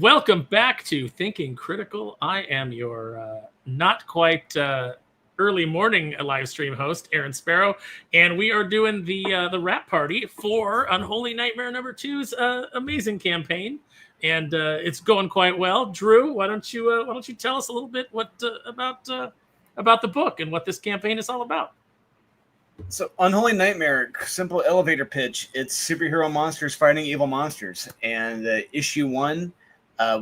Welcome back to Thinking Critical. I am your not quite early morning live stream host, Aaron Sparrow, and we are doing the wrap party for Unholy Nightmare number 2's amazing campaign, and it's going quite well. Drew, why don't you tell us a little bit about the book and what this campaign is all about? So, Unholy Nightmare, simple elevator pitch. It's superhero monsters fighting evil monsters, and issue 1.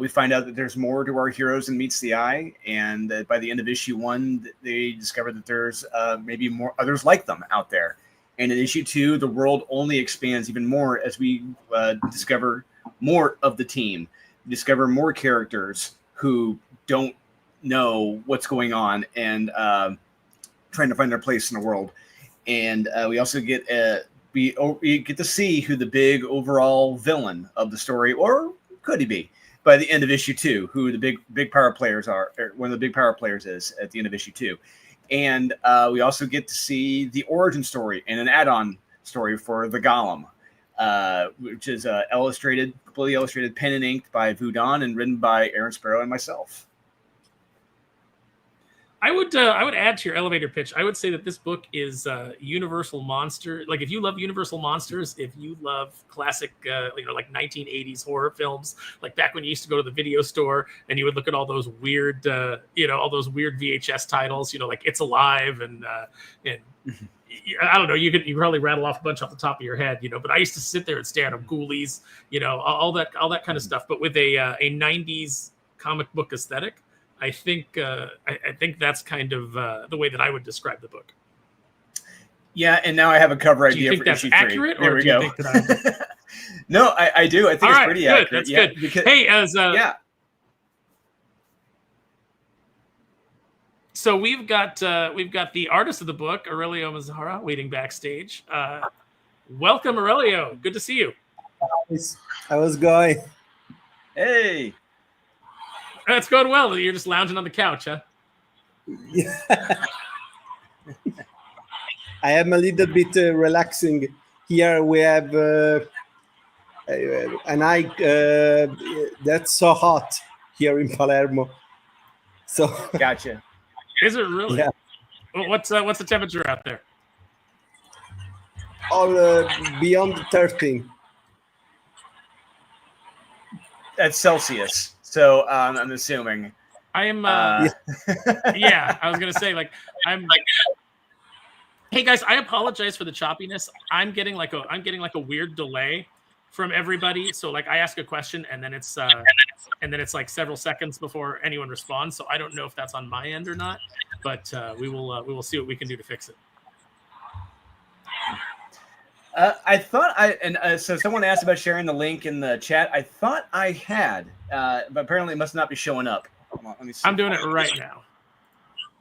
We find out that there's more to our heroes than meets the eye, and by the end of issue 1, they discover that there's maybe more others like them out there. And in issue 2, the world only expands even more as we discover more of the team, discover more characters who don't know what's going on and trying to find their place in the world. And we also get we get to see who the big overall villain of the story, or could he be, by the end of issue 2, who the big power players are, or one of the big power players is at the end of issue 2. And we also get to see the origin story and an add-on story for the Golem, which is completely illustrated, pen and inked by Vu Danh and written by Aaron Sparrow and myself. I would add to your elevator pitch. I would say that this book is Universal Monster. Like, if you love Universal Monsters, if you love classic, like 1980s horror films, like back when you used to go to the video store and you would look at all those weird, all those weird VHS titles, like It's Alive and I don't know, you could probably rattle off a bunch off the top of your head, But I used to sit there and stare at Ghoulies, all that kind of stuff, but with a 90s comic book aesthetic. I think that's kind of the way that I would describe the book. Yeah, and now I have a cover idea for issue 3. Accurate, there or we do go. You think that No, I do. I think it's pretty accurate. That's good. Because, hey, yeah. So we've got the artist of the book, Aurelio Mazzara, waiting backstage. Welcome, Aurelio. Good to see you. How's it going? Hey. It's going well. You're just lounging on the couch, huh? Yeah. I am a little bit relaxing. Here we have a night that's so hot here in Palermo. So gotcha. Is it really? Yeah. What's the temperature out there? All beyond 13. That's Celsius. So I'm assuming. I am. Yeah, I was gonna say Hey guys, I apologize for the choppiness. I'm getting like a weird delay from everybody. So I ask a question and then it's like several seconds before anyone responds. So I don't know if that's on my end or not, but we will see what we can do to fix it. I thought so someone asked about sharing the link in the chat. I thought I had, but apparently it must not be showing up. Hold on, let me see. I'm doing it right now.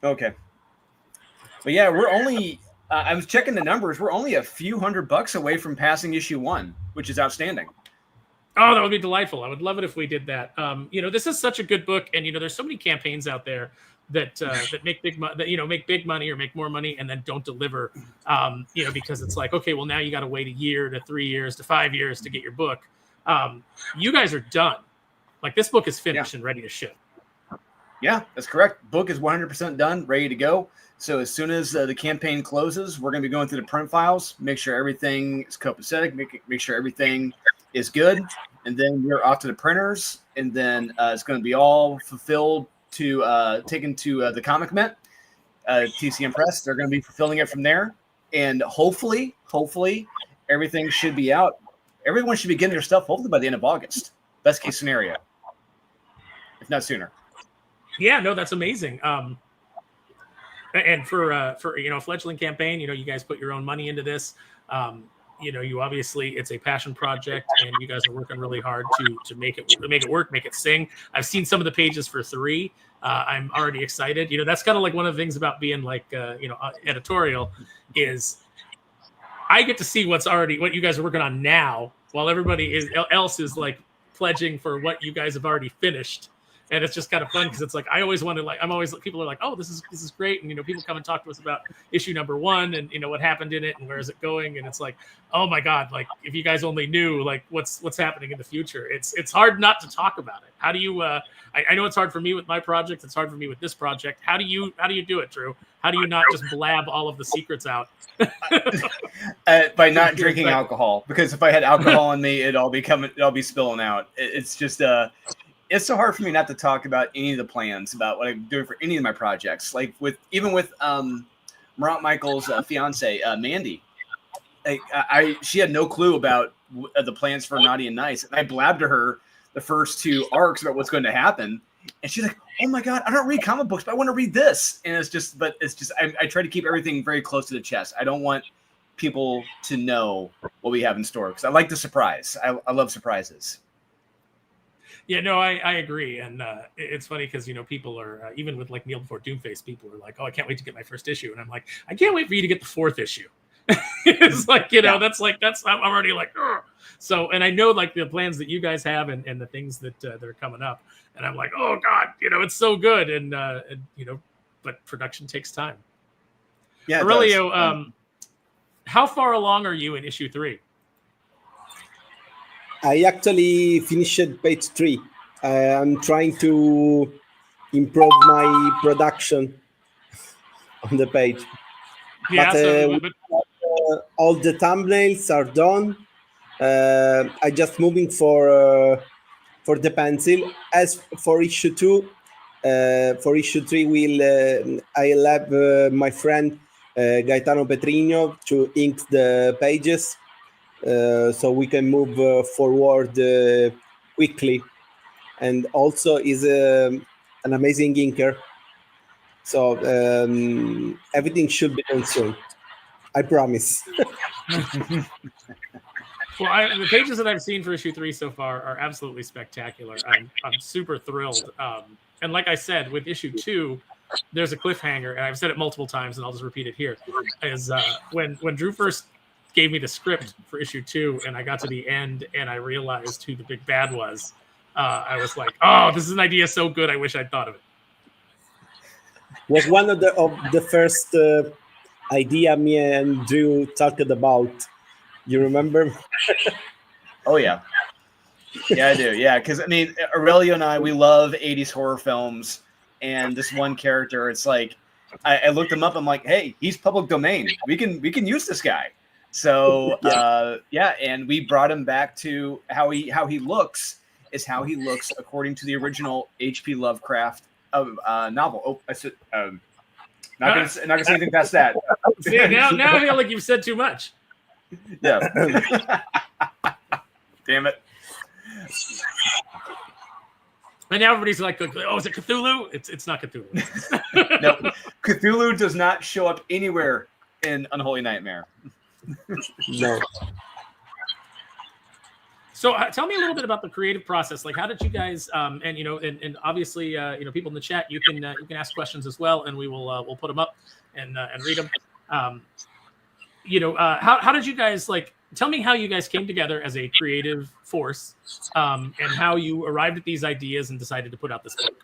Okay. But yeah, we're only, I was checking the numbers. We're only a few $100 away from passing issue 1, which is outstanding. Oh, that would be delightful. I would love it if we did that. This is such a good book, and there's so many campaigns out there that make big make big money or make more money and then don't deliver, because it's like, okay, well, now you got to wait a year to 3 years to 5 years to get your book. You guys are done. Like, this book is finished and ready to ship. Yeah, that's correct. Book is 100% done, ready to go. So as soon as the campaign closes, we're going to be going through the print files, make sure everything is copacetic, make sure everything is good, and then we're off to the printers, and then it's going to be all fulfilled to taken to the Comic Mint, TCM Press. They're going to be fulfilling it from there, and hopefully everything should be out. Everyone should be getting their stuff hopefully by the end of August. Best case scenario, if not sooner. Yeah, no, that's amazing. And for a fledgling campaign, you guys put your own money into this. You obviously, it's a passion project, and you guys are working really hard to make it work, make it sing. I've seen some of the pages for 3. I'm already excited. That's kind of like one of the things about being editorial is I get to see what you guys are working on now, while everybody else is like pledging for what you guys have already finished. And it's just kind of fun because it's like I always want to like I'm always people are like, oh, this is great, and people come and talk to us about issue number 1 and what happened in it and where is it going, and it's like, oh my god, like if you guys only knew like what's happening in the future. It's hard not to talk about it. How do you? I know it's hard for me with my project. It's hard for me with this project. How do you do it, Drew? How do you not just blab all of the secrets out? By not drinking alcohol, because if I had alcohol in me, it'd all be spilling out. It's just it's so hard for me not to talk about any of the plans about what I'm doing for any of my projects. Like with Marant Michael's fiance, Mandy. Like she had no clue about the plans for Naughty and Nice, and I blabbed to her the first 2 arcs about what's going to happen, and she's like, "Oh my god, I don't read comic books, but I want to read this." And it's just I try to keep everything very close to the chest. I don't want people to know what we have in store because I like the surprise. I love surprises. Yeah, no, I agree, and it's funny because people are even with like Kneel Before Doomface, people are like, "Oh, I can't wait to get my first issue," and I'm like, "I can't wait for you to get the 4th issue." It's like that's I'm already like, ugh. So, and I know like the plans that you guys have and the things that are coming up, and I'm like, oh god, it's so good, and but production takes time. Yeah, Aurelio, how far along are you in issue 3? I actually finished page 3. I'm trying to improve my production on the page. Yeah, but all the thumbnails are done. I just moving for the pencil. As for issue 2, for issue 3, I'll have my friend Gaetano Petrino to ink the pages. So we can move forward quickly, and also is an amazing inker. So everything should be done soon. I promise. Well, the pages that I've seen for issue 3 so far are absolutely spectacular. I'm super thrilled. And like I said, with issue 2, there's a cliffhanger, and I've said it multiple times, and I'll just repeat it here. Is when Drew first gave me the script for issue 2 and I got to the end and I realized who the big bad was, I was like, oh, this is an idea so good, I wish I'd thought of it. Was one of the first idea me and Drew talked about. You remember? Oh yeah. Yeah, I do. Yeah, because I mean, Aurelio and I, we love 80s horror films, and this one character, it's like I looked him up, I'm like, hey, he's public domain. We can use this guy. So and we brought him back to how he looks is how he looks according to the original H.P. Lovecraft novel. Oh, I said not gonna say anything past that. See, now I feel like you've said too much. Yeah. Damn it. And now everybody's like, oh, is it Cthulhu? It's not Cthulhu. No, Cthulhu does not show up anywhere in Unholy Nightmare. No. So tell me a little bit about the creative process. Like, how did you guys? And obviously, people in the chat, you can ask questions as well, and we'll put them up and read them. How did you guys like? Tell me how you guys came together as a creative force, and how you arrived at these ideas and decided to put out this book.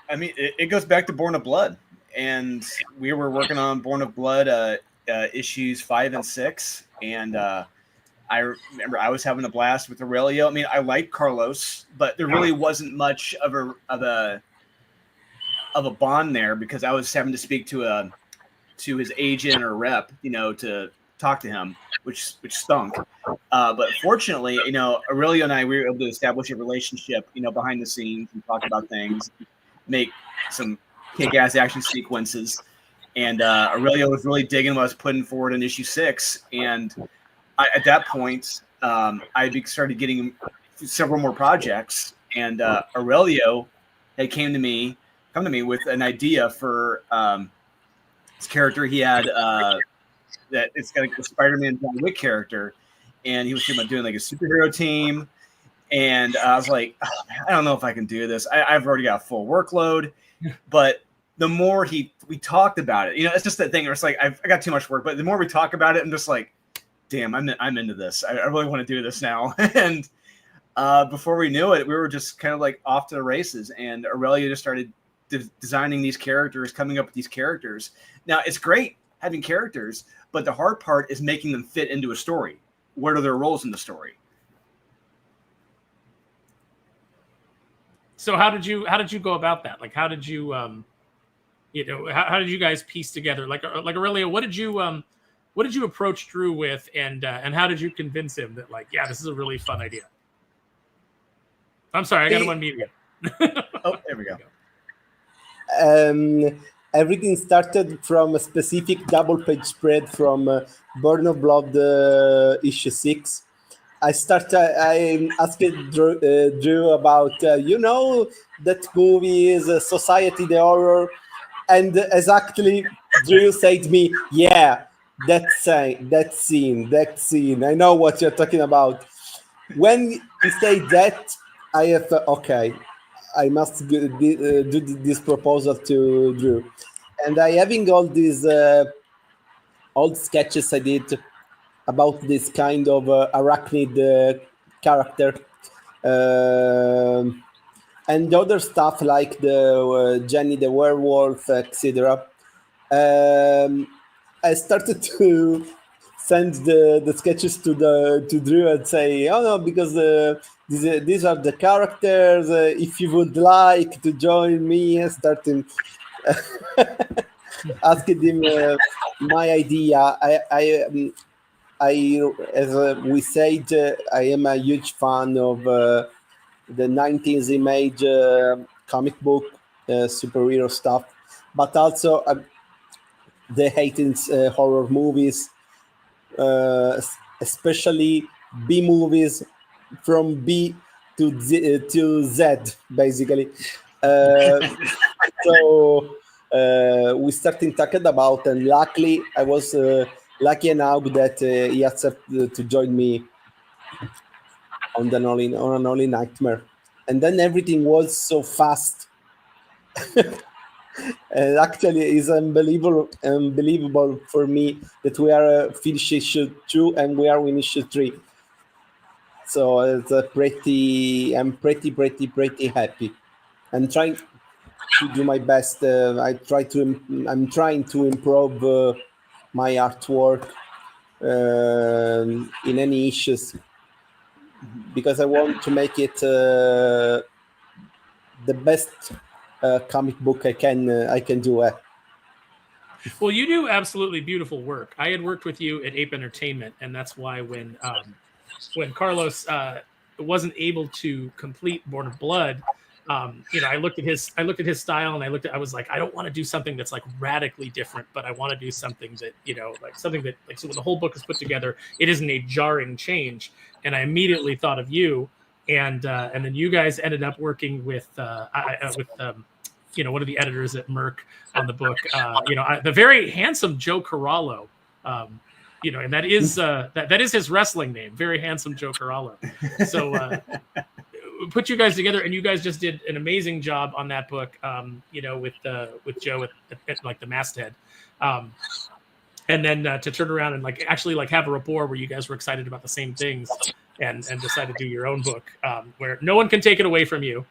I mean, it goes back to Born of Blood. And we were working on Born of Blood issues 5 and 6, and I remember I was having a blast with Aurelio. I mean, I like Carlos, but there really wasn't much of a bond there because I was having to speak to his agent or rep, to talk to him, which stunk. But fortunately, Aurelio and I, we were able to establish a relationship, behind the scenes and talk about things, make some kick-ass action sequences, and Aurelio was really digging what I was putting forward in issue 6. And at that point, I started getting several more projects, and Aurelio had come to me with an idea for this character he had that it's got a Spider-Man John Wick character, and he was thinking about doing like a superhero team. And I was like, oh, man, I don't know if I can do this. I've already got a full workload, but the more we talked about it, it's just that thing where it's like I got too much work. But the more we talk about it, I'm just like, damn, I'm into this. I really want to do this now. And before we knew it, we were just kind of like off to the races, and Aurelia just started designing these characters, coming up with these characters. Now, it's great having characters, but the hard part is making them fit into a story. What are their roles in the story? So how did you go about that? Like, how did you how did you guys piece together, like Aurelia, what did you approach Drew with, and how did you convince him that, like, yeah, this is a really fun idea? I'm sorry, I got to unmute you. Oh, there we go. Everything started from a specific double-page spread from Burn of Blood issue 6. I asked Drew about, that movie is Society the Horror, and exactly Drew said to me, yeah, that scene. I know what you're talking about. When he said that, I thought, okay, I must do this proposal to Drew. And I having all these old sketches I did about this kind of arachnid character, and other stuff like the Jenny the werewolf, etc. I started to send the sketches to Drew and say, oh no, because these are the characters. If you would like to join me, starting asking him my idea. I as we said, I am a huge fan of the 90s image comic book superhero stuff, but also the 80s horror movies, especially B movies from B to Z, basically. So we started talking about, and luckily I was lucky enough that he accepted to join me on Unholy Nightmare, and then everything was so fast. And actually, it's unbelievable for me that we are finished issue 2 and we are in issue 3. So it's I'm pretty happy. I'm trying to do my best. I'm trying to improve my artwork in any issues, because I want to make it the best comic book I can do. Well, you do absolutely beautiful work. I had worked with you at Ape Entertainment, and that's why when Carlos wasn't able to complete Born of Blood, I looked at his style, and I was like, I don't want to do something that's like radically different, but I want to do something that, something that, like, so when the whole book is put together, it isn't a jarring change. And I immediately thought of you, and then you guys ended up working with one of the editors at Merck on the book, the very handsome Joe Corallo, and that is his wrestling name, very handsome Joe Corallo. So put you guys together, and you guys just did an amazing job on that book, with Joe at like the masthead, and then to turn around and actually have a rapport where you guys were excited about the same things, and decide to do your own book, where no one can take it away from you.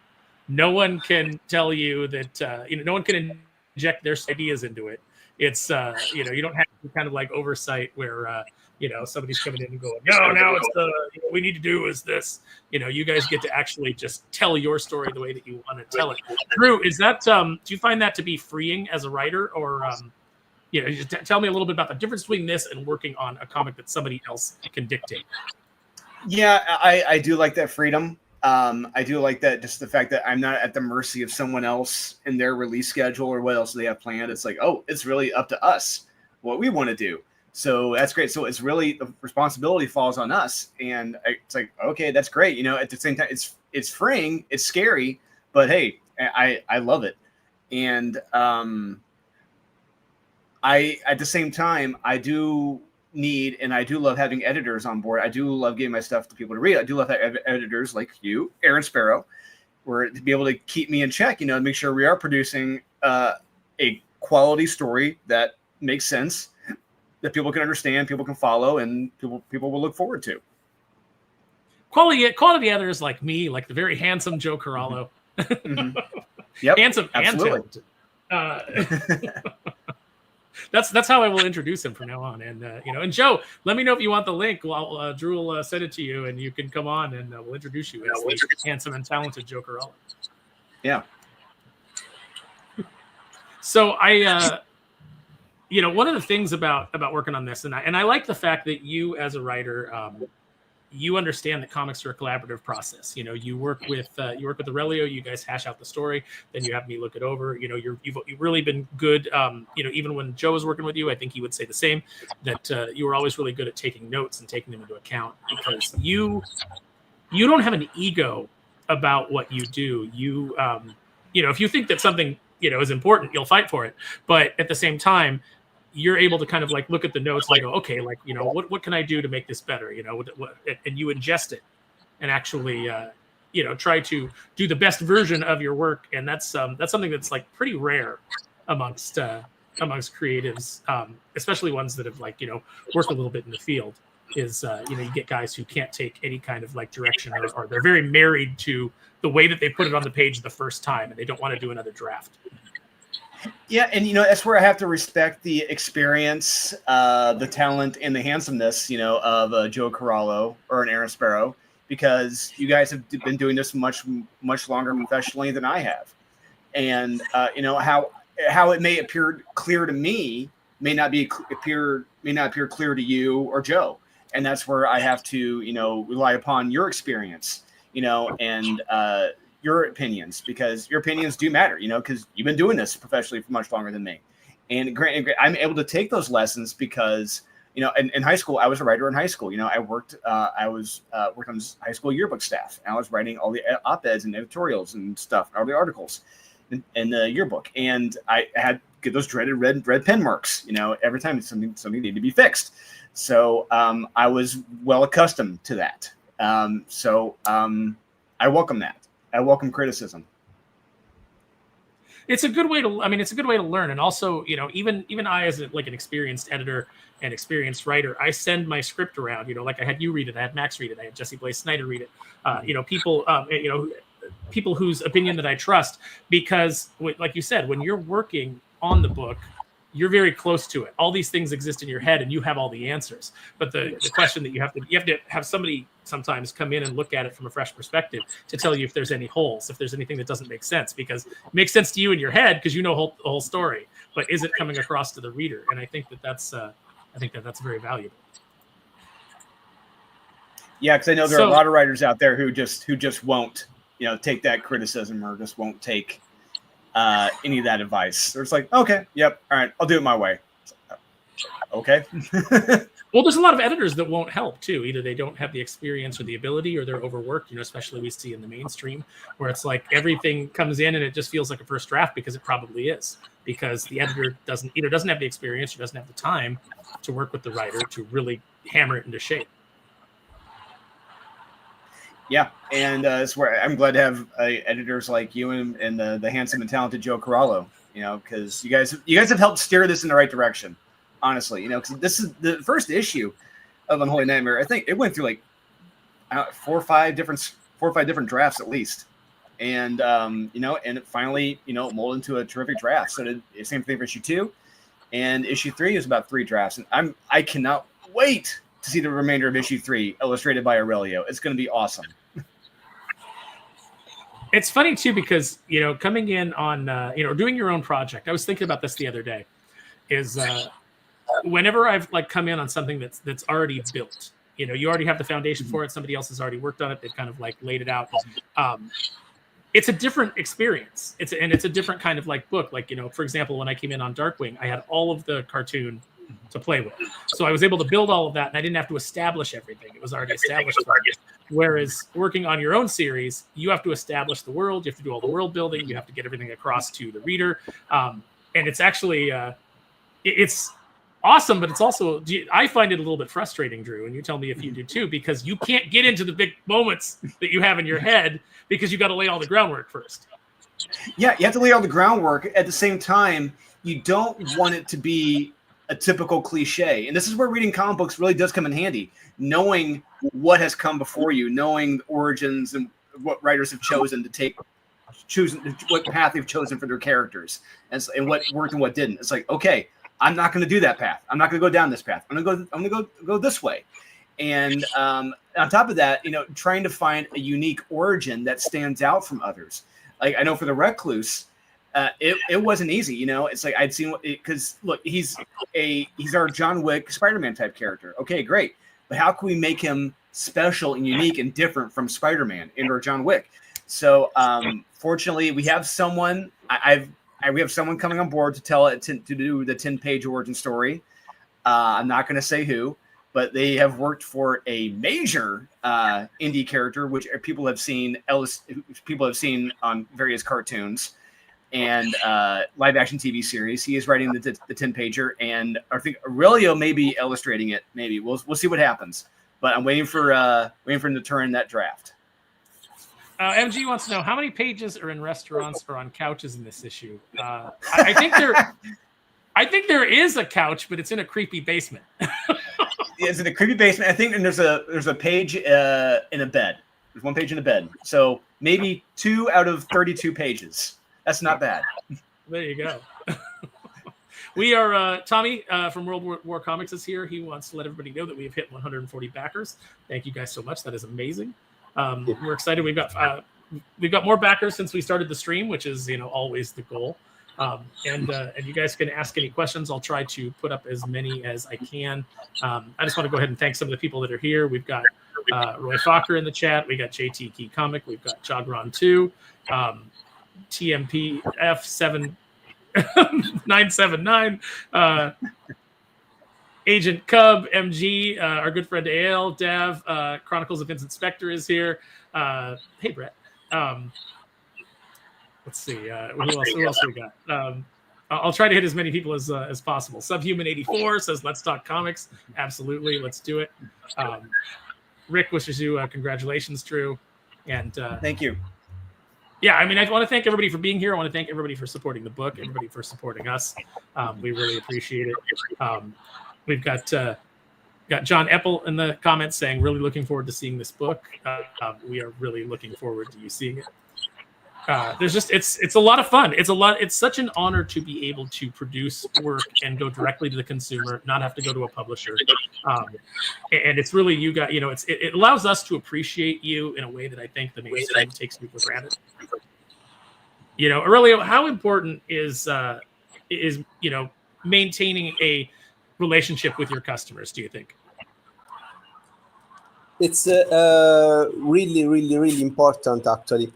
No one can tell you that, no one can inject their ideas into it. It's, you don't have to kind of like oversight where, somebody's coming in and going, no, now it's what we need to do is this. You guys get to actually just tell your story the way that you want to tell it. Drew, is that, do you find that to be freeing as a writer, or, just tell me a little bit about the difference between this and working on a comic that somebody else can dictate? Yeah, I do like that freedom. I do like that, just the fact that I'm not at the mercy of someone else in their release schedule or what else they have planned. It's like, oh, it's really up to us what we want to do. So that's great. So it's really, the responsibility falls on us. And it's like, okay, that's great. At the same time, it's freeing, it's scary, but hey, I love it. And at the same time, I do need, and I do love having editors on board. I do love getting my stuff to people to read. I do love having editors like you, Aaron Sparrow, to be able to keep me in check, make sure we are producing a quality story that makes sense, that people can understand, people can follow, and people will look forward to. quality editors like me, like the very handsome Joe Corallo. Mm-hmm. Yep, handsome absolutely. And talented. That's how I will introduce him from now on. And and Joe, let me know if you want the link. Well, Drew will send it to you, and you can come on, and we'll introduce you as the handsome and talented Joe Corallo. Yeah. So I, one of the things about working on this, and I like the fact that you as a writer, you understand that comics are a collaborative process. You work with Aurelio, you guys hash out the story, then you have me look it over. You've really been good. Even when Joe was working with you, I think he would say the same, that you were always really good at taking notes and taking them into account, because you don't have an ego about what you do. If you think that something is important, you'll fight for it. But at the same time, you're able to kind of like look at the notes and go, okay, what can I do to make this better? And you ingest it and actually, try to do the best version of your work. And that's something that's like pretty rare amongst creatives, especially ones that have worked a little bit in the field. Is you get guys who can't take any kind of like direction, or they're very married to the way that they put it on the page the first time, and they don't want to do another draft. Yeah, and that's where I have to respect the experience, the talent, and the handsomeness, of Joe Corallo or an Aaron Sparrow, because you guys have been doing this much longer professionally than I have, and how it may appear clear to me may not appear clear to you or Joe, and that's where I have to rely upon your experience, and your opinions, because your opinions do matter, because you've been doing this professionally for much longer than me. And I'm able to take those lessons because, in high school, I was a writer in high school. I worked on high school yearbook staff, and I was writing all the op-eds and editorials and stuff, all the articles in the yearbook. And I had to get those dreaded red pen marks, every time something needed to be fixed. So I was well accustomed to that. I welcome that. I welcome criticism. It's a good way to learn. And also, even I, as an experienced editor and experienced writer, I send my script around, like I had you read it, I had Max read it, I had Jesse Blaze Snyder read it, people whose opinion that I trust, because like you said, when you're working on the book, you're very close to it. All these things exist in your head and you have all the answers. But the question that you have to have somebody sometimes come in and look at it from a fresh perspective to tell you if there's any holes, if there's anything that doesn't make sense, because it makes sense to you in your head because the whole story, but is it coming across to the reader? And I think that's very valuable. Yeah, because I know there are a lot of writers out there who just won't take that criticism, or just won't take any of that advice. Or it's like, okay, yep, all right, I'll do it my way. Okay. Well, there's a lot of editors that won't help too. Either they don't have the experience or the ability, or they're overworked. Especially we see in the mainstream where it's like everything comes in and it just feels like a first draft, because it probably is, because the editor doesn't have the experience or doesn't have the time to work with the writer to really hammer it into shape. Yeah, and it's where I'm glad to have editors like you and the handsome and talented Joe Corallo. Because you guys have helped steer this in the right direction. Honestly, because this is the first issue of Unholy Nightmare. I think it went through like 4 or 5 different drafts at least, and and it finally molded into a terrific draft. So the same thing for issue 2, and issue 3 is about 3 drafts, and I cannot wait to see the remainder of issue 3 illustrated by Aurelio. It's going to be awesome. It's funny too, because coming in on doing your own project. I was thinking about this the other day. Is whenever I've come in on something that's already built, you already have the foundation for it. Somebody else has already worked on it. They've kind of laid it out. It's a different experience. It's a different kind of book. For example, when I came in on Darkwing, I had all of the cartoon to play with. So I was able to build all of that, and I didn't have to establish everything. It was already established. Whereas working on your own series, you have to establish the world. You have to do all the world building. You have to get everything across to the reader. And it's actually, it's awesome, but it's also, I find it a little bit frustrating, Drew, and you tell me if you do too, because you can't get into the big moments that you have in your head because you got to lay all the groundwork first. Yeah, you have to lay all the groundwork. At the same time, you don't want it to be a typical cliche. And this is where reading comic books really does come in handy, knowing what has come before you, knowing the origins and what writers have chosen to choose what path they've chosen for their characters, and what worked and what didn't. It's like, okay, I'm not going to do that path. I'm not going to go down this path. I'm going to go this way. And on top of that, trying to find a unique origin that stands out from others. Like, I know for the Recluse, it wasn't easy. It's like I'd seen because look, he's our John Wick Spider-Man type character. Okay, great, but how can we make him special and unique and different from Spider-Man or John Wick? So fortunately, we have someone. We have someone coming on board to do the 10-page origin story. I'm not going to say who, but they have worked for a major indie character, which people have seen on various cartoons and live action TV series. He is writing the 10-pager, and I think Aurelio may be illustrating it. Maybe we'll see what happens. But I'm waiting for him to turn in that draft. MG wants to know how many pages are in restaurants or on couches in this issue. I think there is a couch, but it's in a creepy basement. It's in a creepy basement. I think there's a page in a bed. There's one page in a bed. So maybe 2 out of 32 pages. That's not bad. There you go. We are Tommy from World War Comics is here. He wants to let everybody know that we have hit 140 backers. Thank you guys so much. That is amazing. We're excited. We've got more backers since we started the stream, which is always the goal. And you guys can ask any questions. I'll try to put up as many as I can. I just want to go ahead and thank some of the people that are here. We've got Roy Fokker in the chat. We got JT Key Comic. We've got Chagron 2, TMPF 7979, Agent Cub, MG, our good friend AL, Dav, Chronicles of Vincent Spector is here. Hey, Brett. Let's see. Who else we got? I'll try to hit as many people as possible. Subhuman84 says, let's talk comics. Absolutely. Let's do it. Rick wishes you congratulations, Drew. And thank you. Yeah, I mean, I want to thank everybody for being here. I want to thank everybody for supporting the book, everybody for supporting us. We really appreciate it. We've got John Eppel in the comments saying, really looking forward to seeing this book. We are really looking forward to you seeing it. It's a lot of fun. It's such an honor to be able to produce work and go directly to the consumer, not have to go to a publisher. And it's really, it allows us to appreciate you in a way that I think the mainstream takes me for granted. Aurelio, how important is maintaining a relationship with your customers, do you think? It's really, really, really important, actually.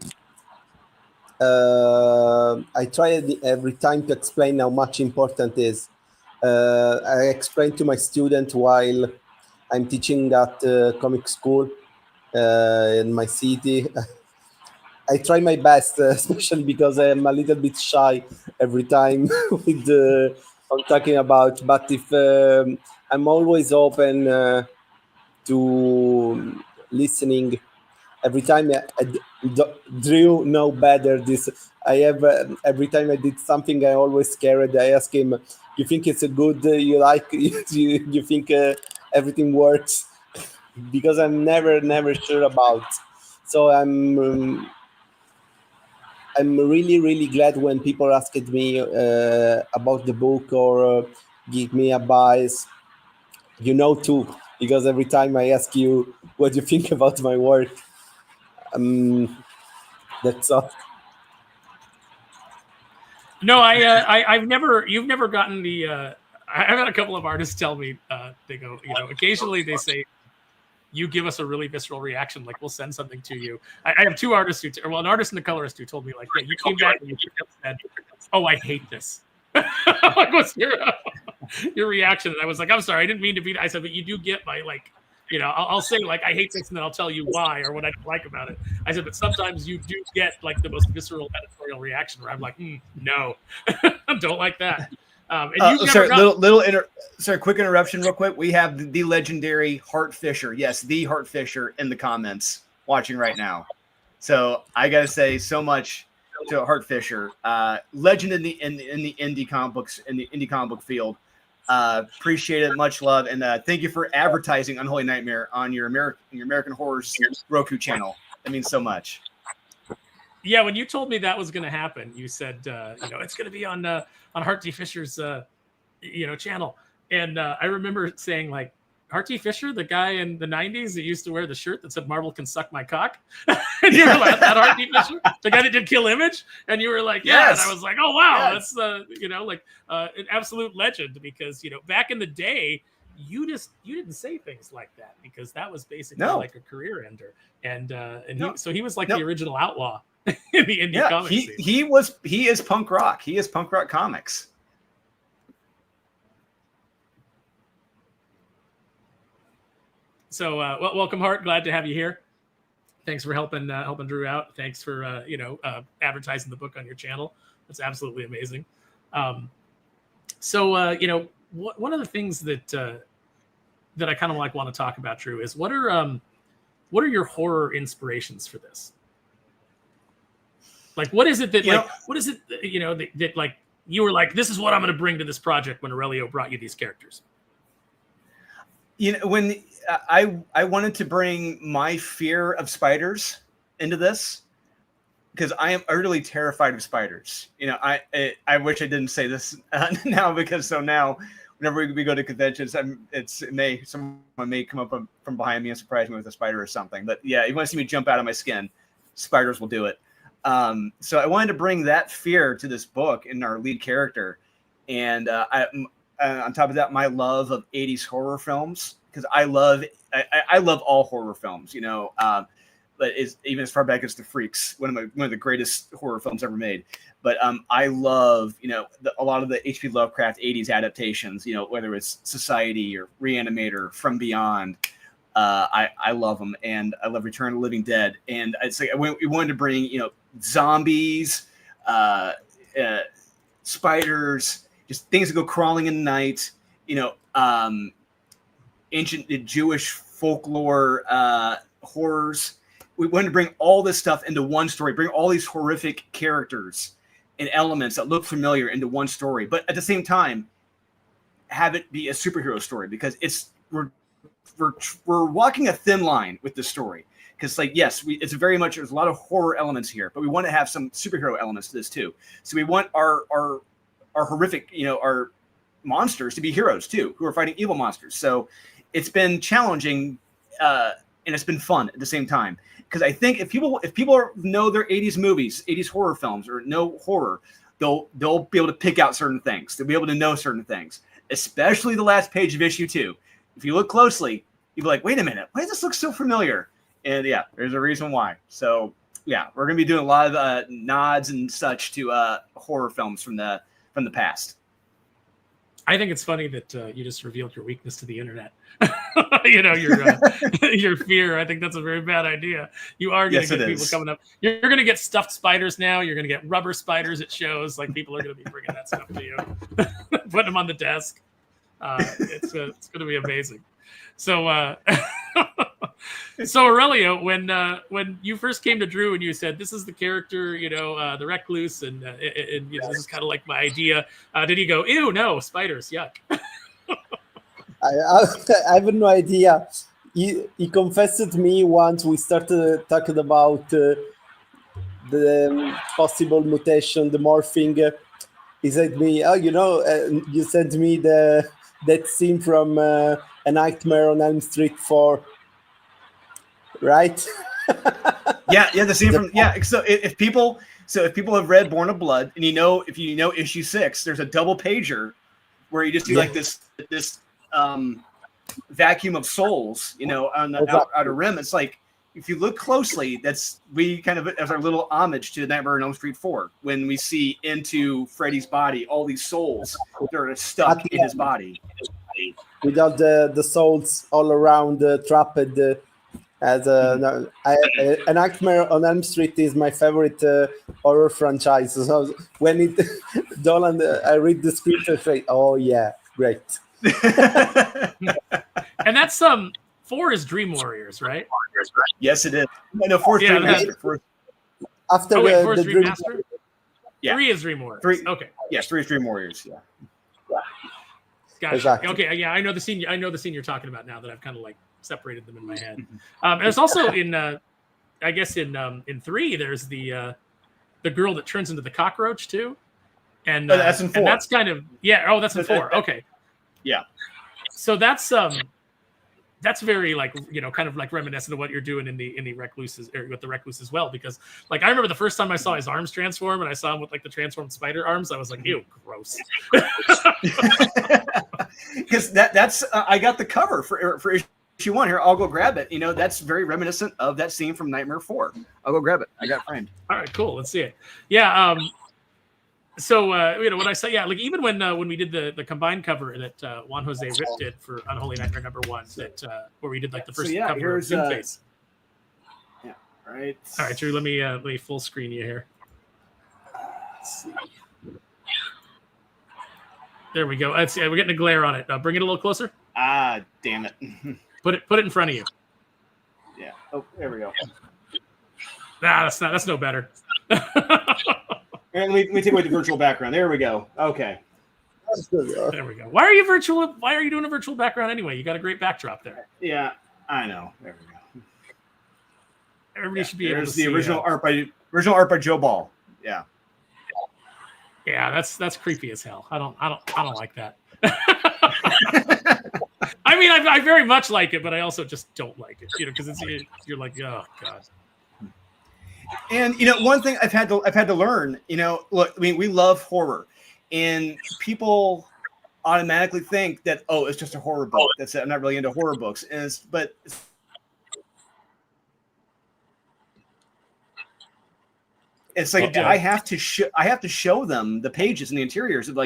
I try every time to explain how much important it is. I explain to my student while I'm teaching at comic school in my city. I try my best, especially because I am a little bit shy every time with I'm talking about. But if I'm always open to listening. Every time Drew know better this. I have every time I did something, I always scared. I ask him, "You think it's a good? You like? You think everything works?" Because I'm never sure about. So I'm really, really glad when people asked me about the book or give me advice. Too, because every time I ask you, "What do you think about my work?" That's all. No, you've never gotten the. I've had a couple of artists tell me they go, occasionally they say, you give us a really visceral reaction, like we'll send something to you. I have two artists an artist and a colorist who told me like, yeah, you came back and you said, "Oh, I hate this." Like, what's your reaction? And I was like, I'm sorry, I didn't mean to be. I said, but you do get my like. I'll say like I hate this, and then I'll tell you why or what I like about it. I said, but sometimes you do get like the most visceral editorial reaction where I'm like, no, don't like that. Sorry, quick interruption, real quick. We have the legendary Hart Fisher, yes, the Hart Fisher in the comments watching right now. So I gotta say so much to Hart Fisher, legend in the indie comic books in the indie comic book field. Appreciate it. Much love. And thank you for advertising Unholy Nightmare on your American Horror's Roku channel. That means so much. Yeah, when you told me that was going to happen, you said, it's going to be on Hart Fisher's, channel. And I remember saying, like, Hart Fisher, the guy in the 90s that used to wear the shirt that said "Marvel can suck my cock," and you were like, "That Hart Fisher, the guy that did Kill Image," and you were like, "Yeah," Yes. and I was like, "Oh wow, Yes. that's an absolute legend," because back in the day, you didn't say things like that because that was basically like a career ender, and he was like the original outlaw in the indie comic scene. He is punk rock. He is punk rock comics. So, welcome, Hart. Glad to have you here. Thanks for helping Drew out. Thanks for advertising the book on your channel. That's absolutely amazing. One of the things that I kind of want to talk about, Drew, is what are your horror inspirations for this? Like, what is it that that you were like, this is what I'm going to bring to this project when Aurelio brought you these characters? When I wanted to bring my fear of spiders into this, because I am utterly terrified of spiders. I wish I didn't say this now, because now whenever we go to conventions, someone may come up from behind me and surprise me with a spider or something. But yeah, you want to see me jump out of my skin, spiders will do it. So I wanted to bring that fear to this book in our lead character, and on top of that, my love of 80s horror films, because I love all horror films, but even as far back as The Freaks, one of the greatest horror films ever made. But I love, a lot of the H.P. Lovecraft 80s adaptations, whether it's Society or Reanimator, From Beyond. I love them, and I love Return of the Living Dead. And it's like we wanted to bring, zombies, spiders, just things that go crawling in the night, ancient Jewish folklore horrors. We wanted to bring all this stuff into one story, bring all these horrific characters and elements that look familiar into one story, but at the same time, have it be a superhero story, because we're walking a thin line with this story. Because it's very much, there's a lot of horror elements here, but we want to have some superhero elements to this too. So we want our horrific, our monsters to be heroes too, who are fighting evil monsters. So it's been challenging, and it's been fun at the same time. Because I think if people know their 80s movies, 80s horror films, or know horror, they'll be able to pick out certain things. They'll be able to know certain things, especially the last page of issue 2. If you look closely, you'll be like, wait a minute, why does this look so familiar? And yeah, there's a reason why. So yeah, we're going to be doing a lot of nods and such to horror films from the past. I think it's funny that you just revealed your weakness to the internet. Your fear. I think that's a very bad idea. You are going to get people coming up. You're going to get stuffed spiders now. You're going to get rubber spiders at shows. Like, people are going to be bringing that stuff to you, putting them on the desk. It's going to be amazing. So, so Aurelio, when you first came to Drew and you said, this is the character, the recluse, and this is kind of like my idea, did he go, ew, no, spiders, yuck? I have no idea. He confessed to me once we started talking about the possible mutation, the morphing. He said to me, you sent me that scene from A Nightmare on Elm Street 4. Right? yeah, the scene from So if people have read Born of Blood, and if you know issue 6, there's a double pager where you just do like this vacuum of souls, on the outer rim. It's like, if you look closely, we kind of, as our little homage to Nightmare on Elm Street 4, when we see into Freddy's body all these souls that are stuck in his body, without the souls all around trapped. As A Nightmare on Elm Street is my favorite horror franchise. So when Dolan, I read the script and say, "Oh yeah, great." And that's 4 is Dream Warriors, right? Yes, it is. No, 4 is Dream Master. After 4 is the Dream Master. Yeah. 3 is Dream Warriors. 3. Okay. Yes, 3 is Dream Warriors. Yeah. Gotcha. Exactly. Okay, yeah, I know the scene you're talking about now that I've kind of like separated them in my head. There's also in I guess in 3 there's the girl that turns into the cockroach too. And that's in 4. And that's kind of that's in 4. Okay. Yeah. So that's very like, kind of like reminiscent of what you're doing in the recluses, or with the recluse as well, because like I remember the first time I saw his arms transform and I saw him with like the transformed spider arms, I was like, ew, gross. Because that's I got the cover for issue 1 here. I'll go grab it. That's very reminiscent of that scene from Nightmare 4. I'll go grab it. I got it framed. All right, cool. Let's see it. Yeah. So when I say like even when we did the combined cover that Juan Jose Rip did for Unholy Nightmare #1, that where we did like the first cover of Face. Yeah. Right. All right, Drew. Let me full screen you here. Let's see. There we go. We're getting a glare on it. Bring it a little closer. Ah, damn it. Put it in front of you. Yeah. Oh, there we go. Nah, that's no better. And let me take away the virtual background. There we go. Okay. There we go. Why are you doing a virtual background anyway? You got a great backdrop there. Yeah, I know. There we go. Everybody should be able to see. There's the original art by Joe Ball. Yeah. Yeah, that's creepy as hell. I don't like that. I mean, I very much like it, but I also just don't like it. Because you're like, oh god. And one thing I've had to learn. Look, I mean, we love horror, and people automatically think that it's just a horror book. That's it. I'm not really into horror books, but it's like I have to show them the pages and the interiors of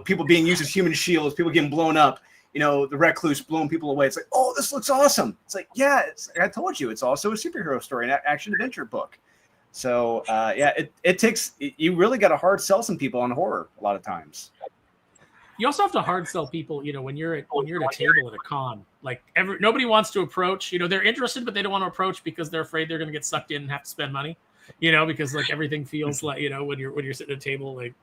people being used as human shields, people getting blown up. The recluse blowing people away. It's like, oh, this looks awesome. It's like, yeah, I told you, it's also a superhero story, an action adventure book. So, it takes, you really got to hard sell some people on horror a lot of times. You also have to hard sell people, when you're at a table at a con. Like nobody wants to approach. They're interested, but they don't want to approach because they're afraid they're going to get sucked in and have to spend money. Because like everything feels like when you're sitting at a table, like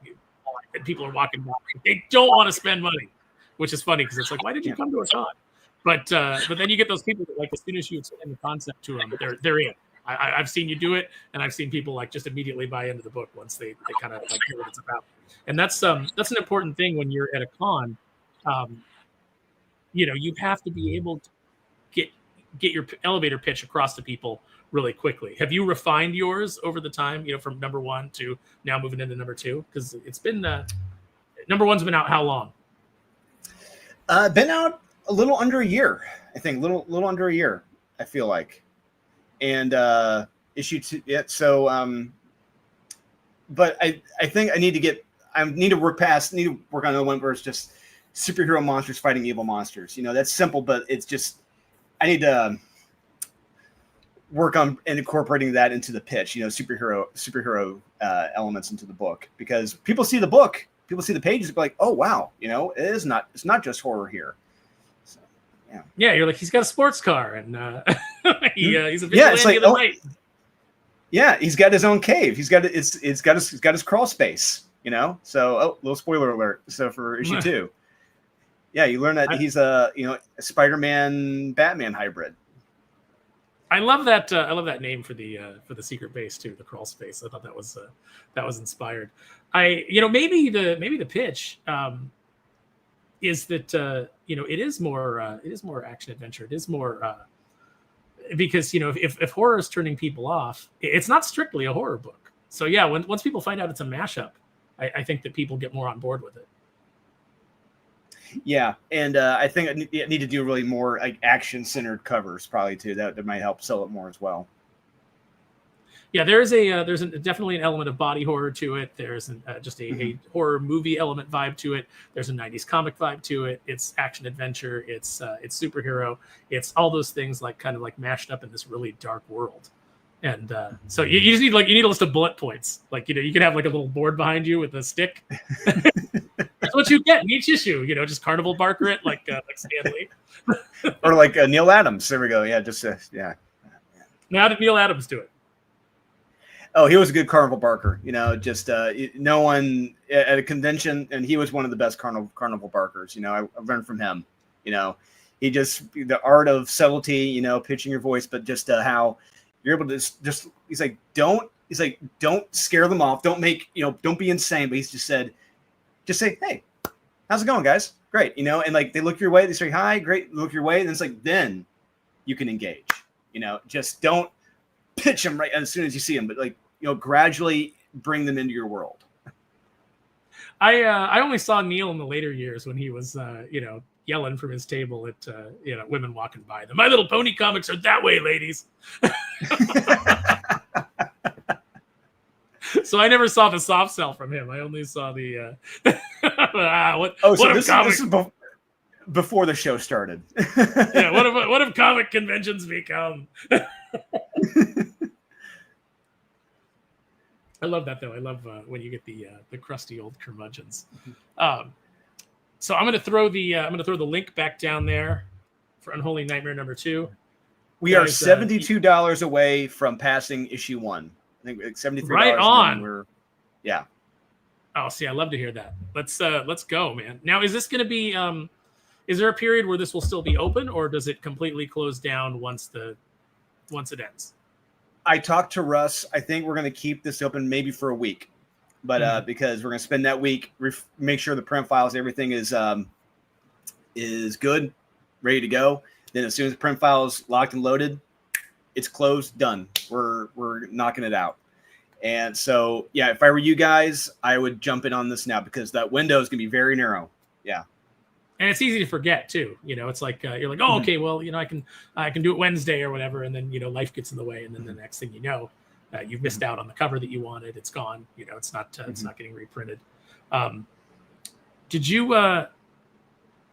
and people are walking by, they don't want to spend money. Which is funny because it's like, why did you come to a con? But then you get those people that, like, as soon as you explain the concept to them, they're in. I've seen you do it, and I've seen people like just immediately buy into the book once they kind of like hear what it's about. And that's an important thing when you're at a con. You have to be able to get your elevator pitch across to people really quickly. Have you refined yours over the time? From #1 to now moving into #2, because it's been #1's been out how long? Been out a little under a year, I think. Little under a year, I feel like. And issue 2, yeah. So, but I think I need to work on the one where it's just superhero monsters fighting evil monsters. That's simple, but it's just I need to work on incorporating that into the pitch. Superhero elements into the book, because people see the book. People see the pages and be like, oh, wow, it's not just horror here. So, yeah. Yeah, you're like, he's got a sports car, and he's a vigilante of the night. Yeah, he's got his own cave. He's got his crawl space, So, little spoiler alert. So for issue 2. Yeah, you learn that he's a Spider-Man Batman hybrid. I love that. I love that name for the secret base too, the crawl space. I thought that was inspired. Maybe the pitch is that it is more action adventure. It is more because if horror is turning people off, it's not strictly a horror book. So yeah, once people find out it's a mashup, I think that people get more on board with it. Yeah, and I think I need to do really more like action-centered covers probably too. That might help sell it more as well. Yeah, there's definitely an element of body horror to it. There's just a horror movie element vibe to it. There's a 90s comic vibe to it. It's action adventure. It's superhero. It's all those things like kind of like mashed up in this really dark world. And so you just need you need a list of bullet points. Like you can have like a little board behind you with a stick. That's what you get in each issue. Just Carnival Barker it like Stan Lee. Or like Neil Adams. There we go. Yeah, just yeah. Now how did Neil Adams do it? Oh, he was a good carnival barker. Just no one at a convention, and he was one of the best carnival barkers. I learned from him. He just the art of subtlety. Pitching your voice, but just how you're able to just. He's like, don't scare them off. Don't make don't be insane. But he's just said, just say, hey, how's it going, guys? Great. And like they look your way, they say hi, great. Look your way, and it's like then you can engage. Just don't pitch them right as soon as you see them, but like. Gradually bring them into your world. I only saw Neil in the later years when he was, yelling from his table at, women walking by. The My Little Pony comics are that way, ladies. So I never saw the soft sell from him. I only saw the. This is before the show started. Yeah, what have comic conventions become? I love that though. I love when you get the crusty old curmudgeons. So I'm gonna throw the link back down there for Unholy Nightmare #2. We are $72 away from passing issue 1. I think like $73. Right on. Yeah. Oh, see, I love to hear that. Let's go, man. Now, is this gonna be? Is there a period where this will still be open, or does it completely close down once it ends? I talked to Russ. I think we're going to keep this open maybe for a week, but because we're going to spend that week, make sure the print files, everything is good, ready to go. Then as soon as the print file is locked and loaded, it's closed, done. We're knocking it out. And so, yeah, if I were you guys, I would jump in on this now because that window is going to be very narrow. Yeah. And it's easy to forget too. It's like you're like, oh, okay, well, I can do it Wednesday or whatever, and then life gets in the way, and then the next thing you know, you've missed out on the cover that you wanted. It's gone. It's not getting reprinted. Did you,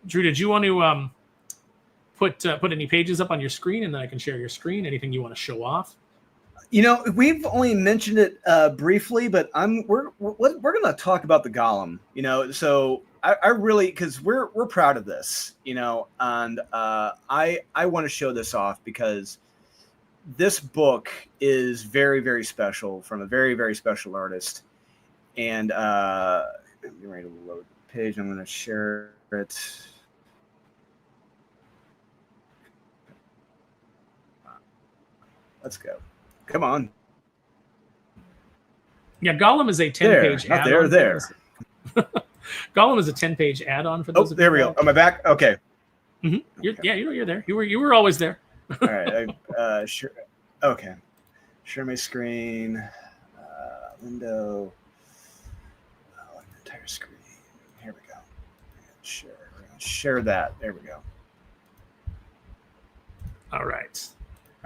Drew? Did you want to put any pages up on your screen, and then I can share your screen? Anything you want to show off? We've only mentioned it briefly, but we're going to talk about the Golem. So. I really, because we're proud of this, and I want to show this off because this book is very, very special from a very, very special artist. And I'm getting ready to load the page. I'm going to share it. Let's go. Come on. Yeah, Golem is a 10-page add-on. There. Golem is a 10-page add-on for those. There we go. Am I back? Okay. Mm-hmm. You're there. You were always there. All right. Sure. Okay. Share my screen. Window. Entire screen. Here we go. Share that. There we go. All right.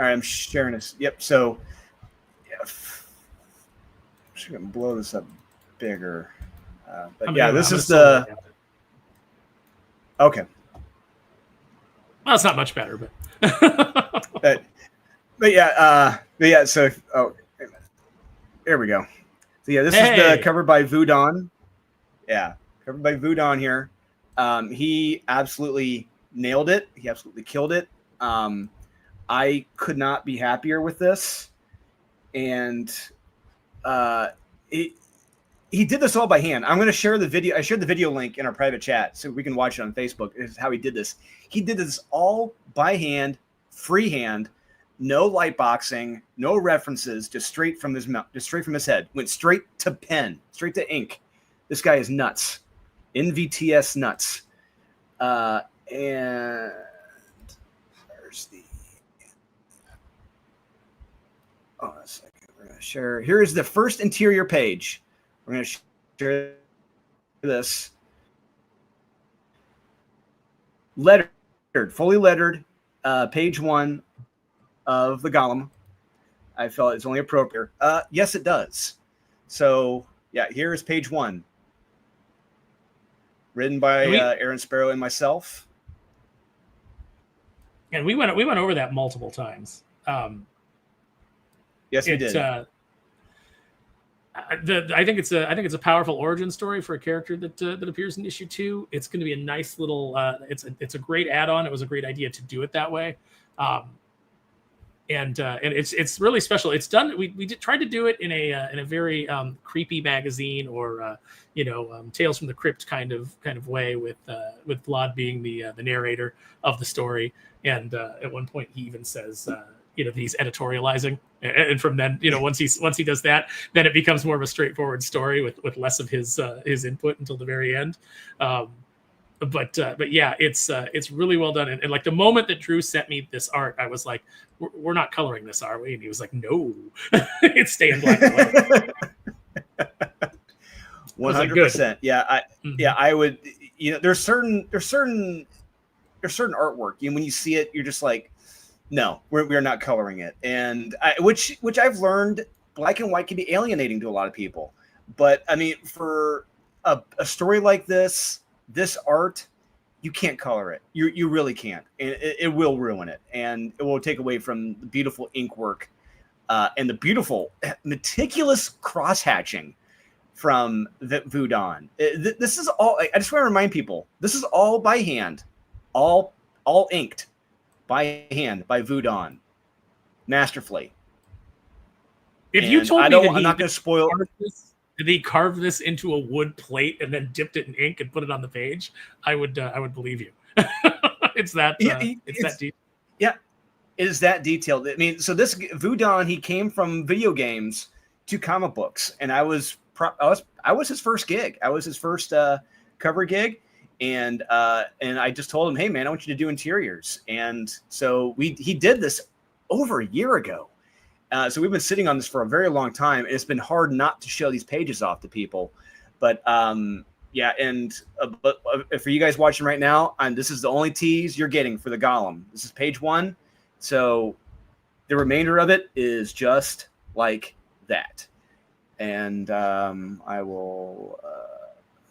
All right. I'm sharing this. Yep. So, yeah. I'm just gonna blow this up bigger. But yeah, this is the. Okay. Well, it's not much better, but. but yeah. So, there we go. So yeah, this is the cover by Vu Danh. Yeah, covered by Vu Danh here. He absolutely nailed it. He absolutely killed it. I could not be happier with this, and he did this all by hand. I'm going to share the video. I shared the video link in our private chat so we can watch it on Facebook. This is how he did this. He did this all by hand, freehand, no light boxing, no references, just straight from his mouth, just straight from his head. Went straight to pen, straight to ink. This guy is nuts. NVTS nuts. And where's the? Oh, a second. We're going to share. Here is the first interior page. We're going to share this. Lettered, fully lettered, page 1 of the Golem. I felt it's only appropriate. Yes, it does. So, yeah, here is page 1. Written by Aaron Sparrow and myself. And we went over that multiple times. Yes, we did. I think it's a powerful origin story for a character that appears in issue 2. It's going to be a nice little. It's a great add-on. It was a great idea to do it that way. and it's really special. It's done. We tried to do it in a very creepy magazine, or Tales from the Crypt kind of way, with Vlad being the narrator of the story. And at one point he even says that he's editorializing, and from then once he does that, then it becomes more of a straightforward story with less of his input until the very end. But yeah, it's really well done. And like the moment that Drew sent me this art, I was like, we're not coloring this, are we? And he was like, no, it's staying black and white. 100%. Yeah, I would. There's certain artwork. When you see it, you're just like, no, we're not coloring it. And which I've learned, black and white can be alienating to a lot of people. But I mean, for a story like this art, you can't color it. You really can't. It will ruin it, and it will take away from the beautiful ink work and the beautiful, meticulous cross hatching from Vu Danh. This is all. I just want to remind people, this is all by hand, all inked by hand by Vu Danh, masterfully. If you told me I'm not going to spoil. Did he carve this into a wood plate and then dipped it in ink and put it on the page, I would believe you. It's that deep. Yeah, it is that detailed. I mean, so this Vu Danh, he came from video games to comic books, and I was his first gig. I was his first cover gig, and I just told him, hey man, I want you to do interiors, and so he did this over a year ago. So we've been sitting on this for a very long time, and it's been hard not to show these pages off to people. But yeah, and but for you guys watching right now, this is the only tease you're getting for the Golem. This is page 1, so the remainder of it is just like that. And I will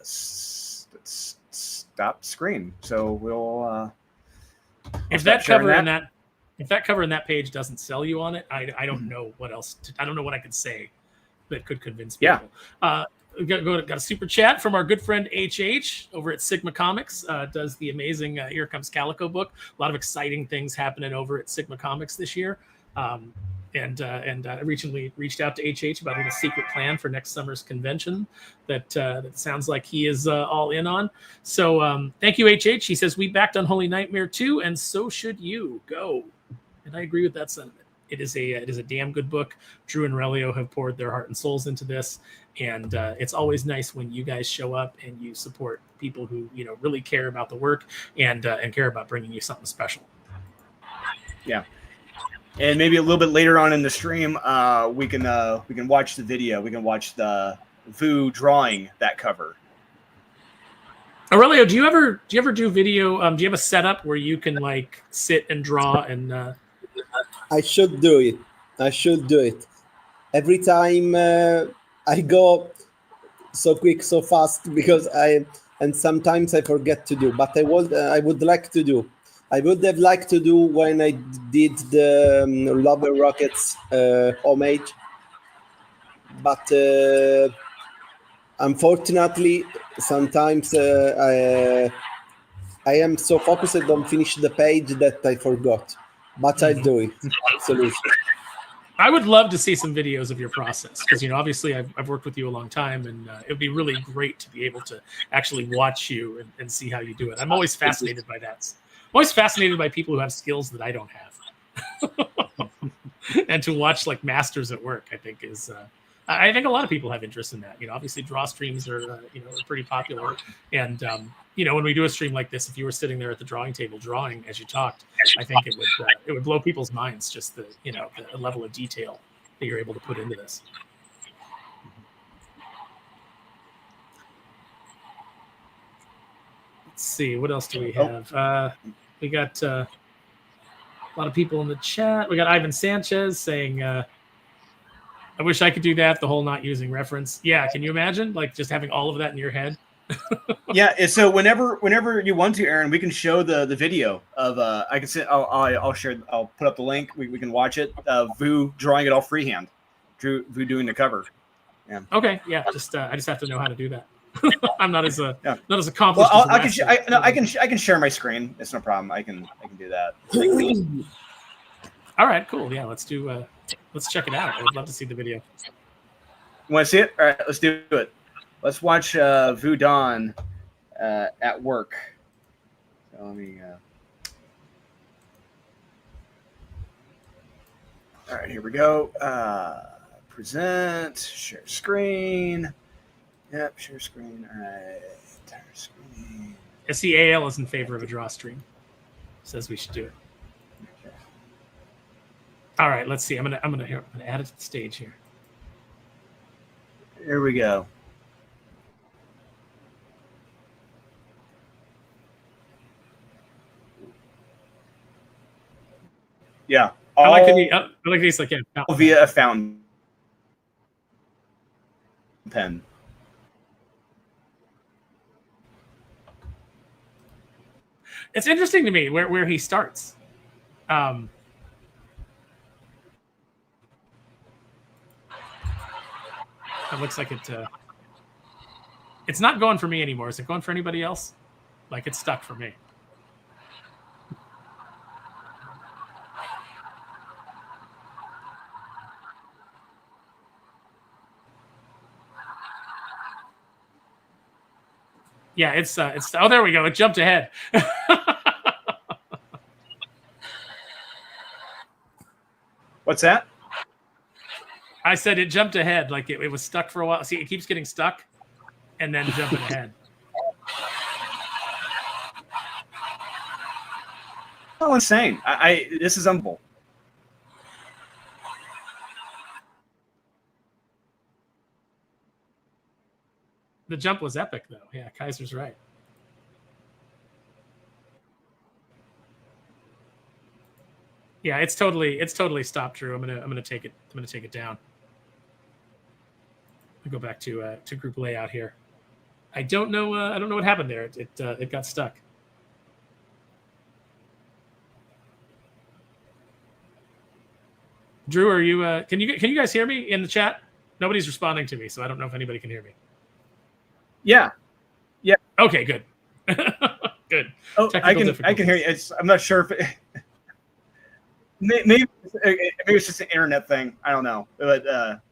stop screen. So we'll if that cover in that. If that cover in that page doesn't sell you on it, I don't know what else. I don't know what I could say that could convince people. Yeah. Got a super chat from our good friend HH over at Sigma Comics. Does the amazing Here Comes Calico book. A lot of exciting things happening over at Sigma Comics this year. And I recently reached out to HH about a little secret plan for next summer's convention that sounds like he is all in on. So thank you, HH. He says, we backed Unholy Nightmare 2, and so should you. Go. And I agree with that sentiment. It is a damn good book. Drew and Relio have poured their heart and souls into this, and it's always nice when you guys show up and you support people who really care about the work and care about bringing you something special. Yeah. And maybe a little bit later on in the stream, we can watch the video. We can watch the Vu drawing that cover. Aurelio, do you ever do video? Do you have a setup where you can like sit and draw and? I should do it. Every time I go so quick, so fast because sometimes I forget to do. But I would like to do. I would have liked to do when I did the Love Rockets homage, but unfortunately, sometimes I am so focused on finish the page that I forgot. But I do it. Absolutely. I would love to see some videos of your process because obviously I've worked with you a long time, and it would be really great to be able to actually watch you and see how you do it. I'm always fascinated by that. I'm always fascinated by people who have skills that I don't have. And to watch like masters at work, I think is I think a lot of people have interest in that. Obviously draw streams are pretty popular, and when we do a stream like this, if you were sitting there at the drawing table drawing as you talked, I think it would blow people's minds, just the the level of detail that you're able to put into this. Let's see, what else do we have? We got a lot of people in the chat. We got Ivan Sanchez saying, I wish I could do that, the whole not using reference. Yeah, can you imagine? Like just having all of that in your head? Yeah, so whenever you want to, Aaron, we can show the video of I can say I'll share. I'll put up the link. We can watch it. Vu drawing it all freehand. Vu doing the cover. Yeah. Okay. Yeah. Just I just have to know how to do that. I'm not as accomplished. Well, as I can share my screen. It's no problem. I can do that. All right, cool. Yeah, let's check it out. I would love to see the video. You want to see it? All right, let's do it. Let's watch Vu Danh at work. So let me. All right, here we go. Present, share screen. Yep, share screen. All right, share screen. SEAL is in favor of a draw stream. Says we should do it. Okay. All right, let's see. I'm gonna add it to the stage here. Here we go. Yeah. I like these like via a fountain pen. It's interesting to me where he starts. It looks like it's not going for me anymore. Is it going for anybody else? Like it's stuck for me. Yeah, it's oh, there we go. It jumped ahead. What's that? I said it jumped ahead. Like it was stuck for a while. See, it keeps getting stuck and then jumping ahead. Oh, insane. This is unbelievable. The jump was epic, though. Yeah, Kaiser's right. Yeah, it's totally stopped, Drew. I'm gonna take it down. I'll go back to group layout here. I don't know what happened there. It got stuck. Drew, are you? Can you guys hear me in the chat? Nobody's responding to me, so I don't know if anybody can hear me. Yeah. Okay, good. Good. Oh, I can hear you. I'm not sure if maybe it's just an internet thing. I don't know, but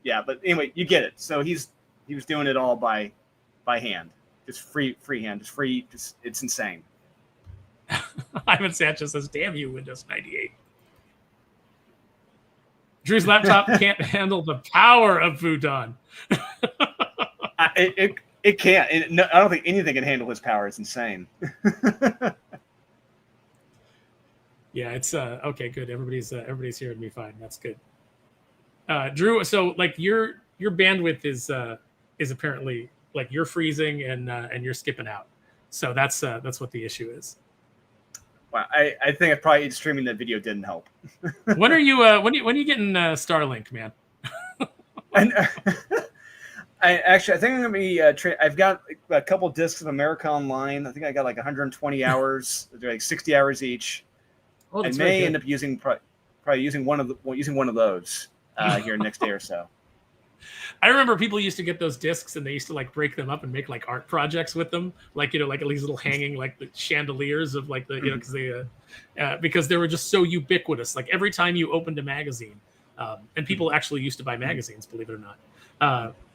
yeah. But anyway, you get it. So he was doing it all by hand, just freehand, it's insane. Ivan Sanchez says, "Damn you, Windows 98." Drew's laptop can't handle the power of Vu Danh. It can't. I don't think anything can handle his power. It's insane. Yeah, it's okay. Good. Everybody's hearing me fine. That's good. Drew, so like your bandwidth is apparently like you're freezing and you're skipping out. So that's what the issue is. Well, I think probably streaming that video didn't help. When are you getting Starlink, man? And I think I'm gonna be. I've got a couple discs of America Online. I think I got like 120 hours. They're like 60 hours each. Oh, I may end up using probably using one of those here next day or so. I remember people used to get those discs and they used to like break them up and make like art projects with them, like like these little hanging like the chandeliers of like the because they were just so ubiquitous. Like every time you opened a magazine, and people actually used to buy magazines, believe it or not.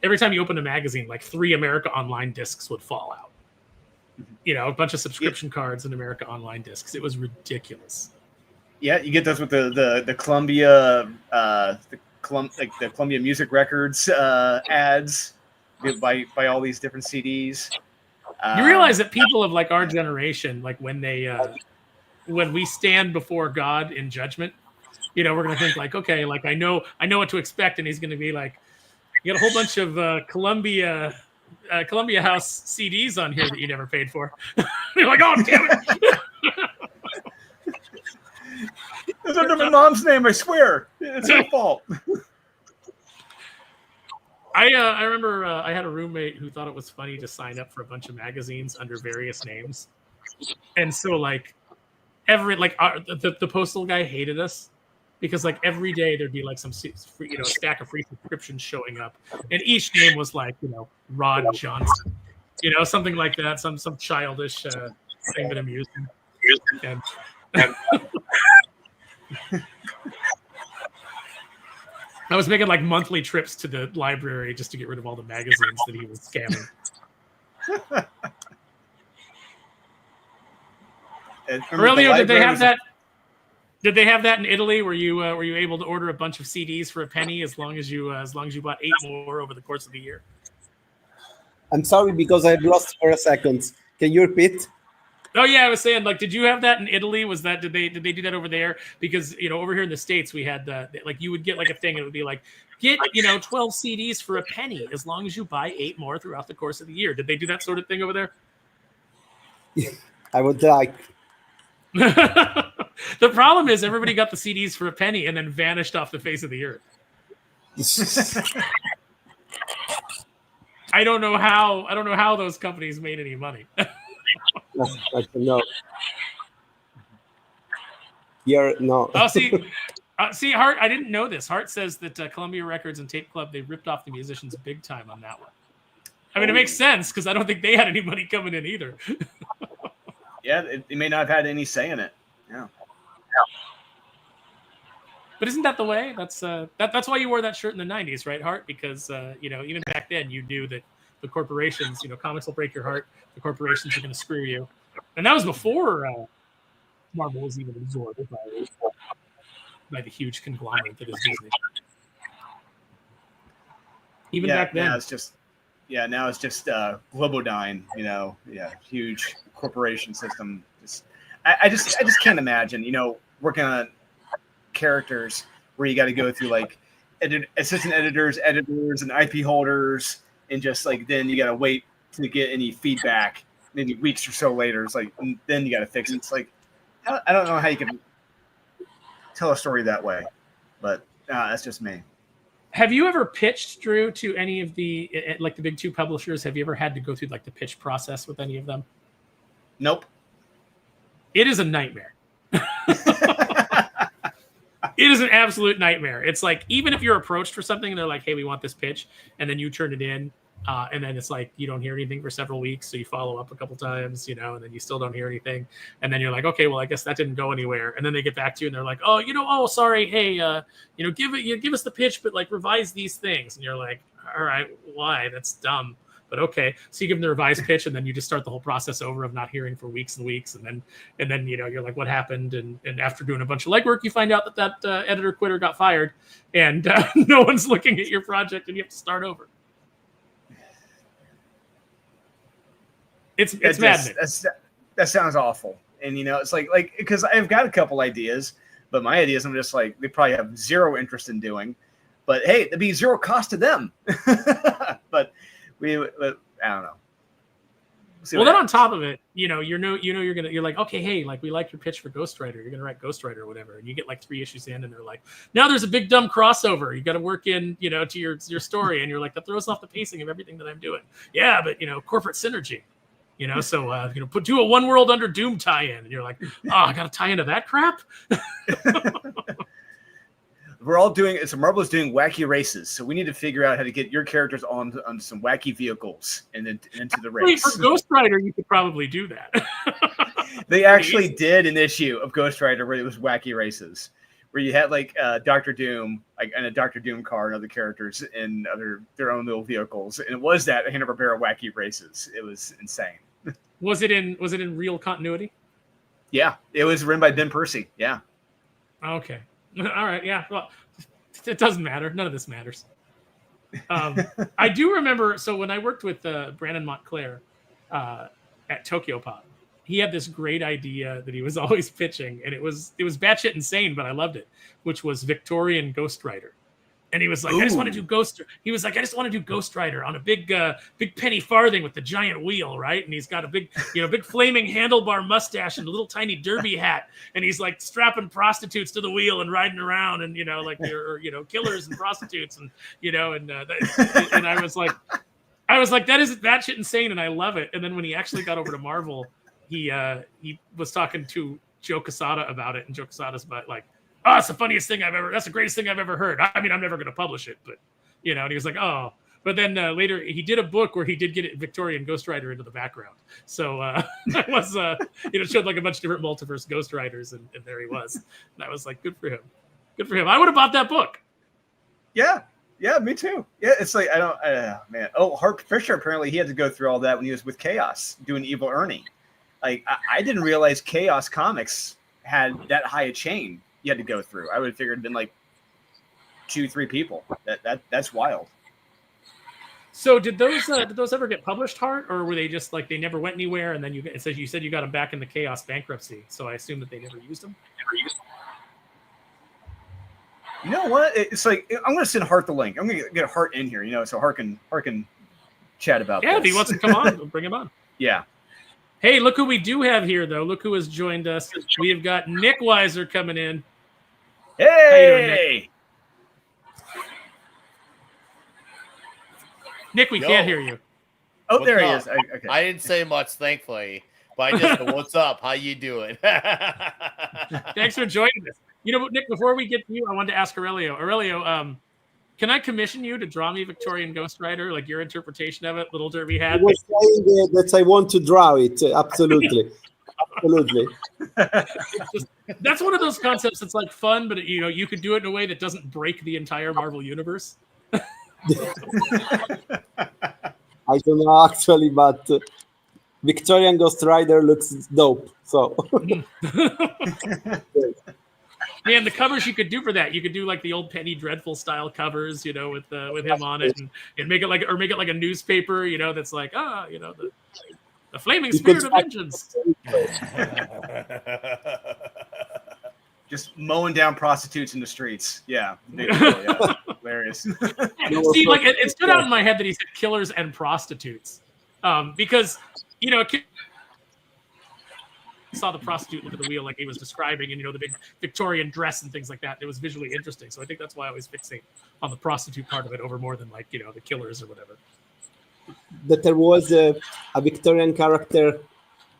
Every time you opened a magazine, like 3 America Online discs would fall out. A bunch of subscription cards and America Online discs. It was ridiculous. Yeah, you get those with the Columbia the Columbia Music Records ads by all these different CDs. You realize that people of like our generation, like when we stand before God in judgment, we're gonna think like, okay, like I know what to expect, and he's gonna be like, you got a whole bunch of Columbia House CDs on here that you never paid for. You're like, oh damn it. It's under my mom's name, I swear. It's her fault. I remember I had a roommate who thought it was funny to sign up for a bunch of magazines under various names. And so like the postal guy hated us because like every day there'd be like some free, a stack of free subscriptions showing up. And each name was like, Rod Johnson, something like that, some childish thing that amused him. And I was making like monthly trips to the library just to get rid of all the magazines that he was scamming. Aurelio, did they have that? Did they have that in Italy? Were you able to order a bunch of CDs for a penny as long as you bought 8 more over the course of the year? I'm sorry because I've lost for a second. Can you repeat? Oh yeah, I was saying, like, did you have that in Italy? Was that did they do that over there? Because over here in the States we had like you would get like a thing. It would be like get 12 CDs for a penny as long as you buy 8 more throughout the course of the year. Did they do that sort of thing over there? I would like. The problem is everybody got the CDs for a penny and then vanished off the face of the earth. I don't know how those companies made any money. I don't know. No. Oh, see, Hart. I didn't know this. Hart says that Columbia Records and Tape Club, they ripped off the musicians big time on that one. I mean, it makes sense because I don't think they had any money coming in either. Yeah, they may not have had any say in it. Yeah. But isn't that the way? That's why you wore that shirt in the 90s, right, Hart? Because even back then you knew that the corporations, comics will break your heart. The corporations are going to screw you, and that was before Marvel was even absorbed by the huge conglomerate that is Disney. Even back then, now it's just Globodyne. Huge corporation system. I just can't imagine, working on characters where you got to go through like assistant editors, and IP holders, and just like then you got to wait to get any feedback, maybe weeks or so later. It's like then you got to fix it. It's like I don't know how you can tell a story that way, but that's just me. Have you ever pitched, Drew, to any of the big 2 publishers? Have you ever had to go through like the pitch process with any of them? Nope. It is a nightmare. It is an absolute nightmare. It's like, even if you're approached for something and they're like, hey, we want this pitch, and then you turn it in, and then it's like you don't hear anything for several weeks, so you follow up a couple times, and then you still don't hear anything, and then you're like, okay, well, I guess that didn't go anywhere, and then they get back to you and they're like, oh, sorry, hey, give us the pitch, but like revise these things, and you're like, all right, why? That's dumb. But okay, so you give them the revised pitch, and then you just start the whole process over of not hearing for weeks and weeks, and then you're like, what happened? And after doing a bunch of legwork, you find out that editor quitter got fired, and no one's looking at your project, and you have to start over. It's maddening. That sounds awful, and it's like because I've got a couple ideas, but my ideas I'm just like they probably have zero interest in doing, but hey, it'd be zero cost to them, but. I don't know. Well, then on top of it, you're like, okay, hey, like we like your pitch for Ghost Rider. You're gonna write Ghost Rider or whatever, and you get like 3 issues in, and they're like, now there's a big dumb crossover. You got to work in, to your story, and you're like, that throws off the pacing of everything that I'm doing. Yeah, but corporate synergy. So do a One World Under Doom tie-in, and you're like, oh, I got to tie into that crap. We're all doing it. So Marvel is doing wacky races. So we need to figure out how to get your characters on some wacky vehicles and then into the race. For Ghost Rider, you could probably do that. They actually did an issue of Ghost Rider where it was wacky races, where you had like Dr. Doom, and a Dr. Doom car and other characters in their own little vehicles, and it was that Hanna-Barbera wacky races. It was insane. Was it in real continuity? Yeah, it was written by Ben Percy. Yeah. Okay. All right. Yeah. Well, it doesn't matter. None of this matters. I do remember. So when I worked with Brandon Montclair at Tokyo Pop, he had this great idea that he was always pitching, and it was batshit insane, but I loved it, which was Victorian Ghost Rider. And he was like, I just want to do He was like, I just want to do Ghost Rider on a big penny farthing with the giant wheel, right? And he's got a big flaming handlebar mustache and a little tiny derby hat, and he's like strapping prostitutes to the wheel and riding around, and killers and prostitutes, and and I was like, that is that shit insane, and I love it. And then when he actually got over to Marvel, he was talking to Joe Quesada about it, and Joe Quesada's about like, oh, it's the funniest thing that's the greatest thing I've ever heard. I mean, I'm never going to publish it, but, and he was like, oh. But then later he did a book where he did get Victorian Ghost Rider into the background. So it was, showed like a bunch of different multiverse Ghost Riders, and there he was. And I was like, good for him. Good for him. I would have bought that book. Yeah, me too. Yeah, it's like I don't, man. Oh, Hart Fisher apparently he had to go through all that when he was with Chaos doing Evil Ernie. Like I didn't realize Chaos Comics had that high a chain you had to go through. I would have figured it'd been like 2-3 people. That's wild. So did those ever get published, Hart, or were they just like they never went anywhere? And then you said you got them back in the Chaos bankruptcy, so I assume that they never used them. You know what? It's like I'm going to send Hart the link. I'm going to get Hart in here, so Hart can chat about. Yeah, this. if he wants to come on, we'll bring him on. Yeah. Hey, look who we do have here, though. Look who has joined us. We have got Nick Weiser coming in. Hey. How you doing, Nick? Nick, we can't hear you. Oh, What's there he up? is. Okay. I didn't say much, thankfully, but I just said, what's up? How you doing? Thanks for joining us. Nick, before we get to you, I wanted to ask Aurelio. Aurelio, can I commission you to draw me Victorian Ghost Rider, like your interpretation of it, Little Derby I had? was saying that I want to draw it. Absolutely. Absolutely. That's one of those concepts that's like fun, but you could do it in a way that doesn't break the entire Marvel universe. I don't know actually, but Victorian Ghost Rider looks dope. So Man, the covers you could do for that, you could do like the old Penny Dreadful style covers, with him on it, and make it like a newspaper, that's like the flaming spirit of vengeance. Just mowing down prostitutes in the streets. Yeah. Yeah. Hilarious. See, like it stood out in my head that he said killers and prostitutes, because saw the prostitute look at the wheel like he was describing, and the big Victorian dress and things like that. It was visually interesting, so I think that's why I always fixate on the prostitute part of it over more than like the killers or whatever. that there was a Victorian character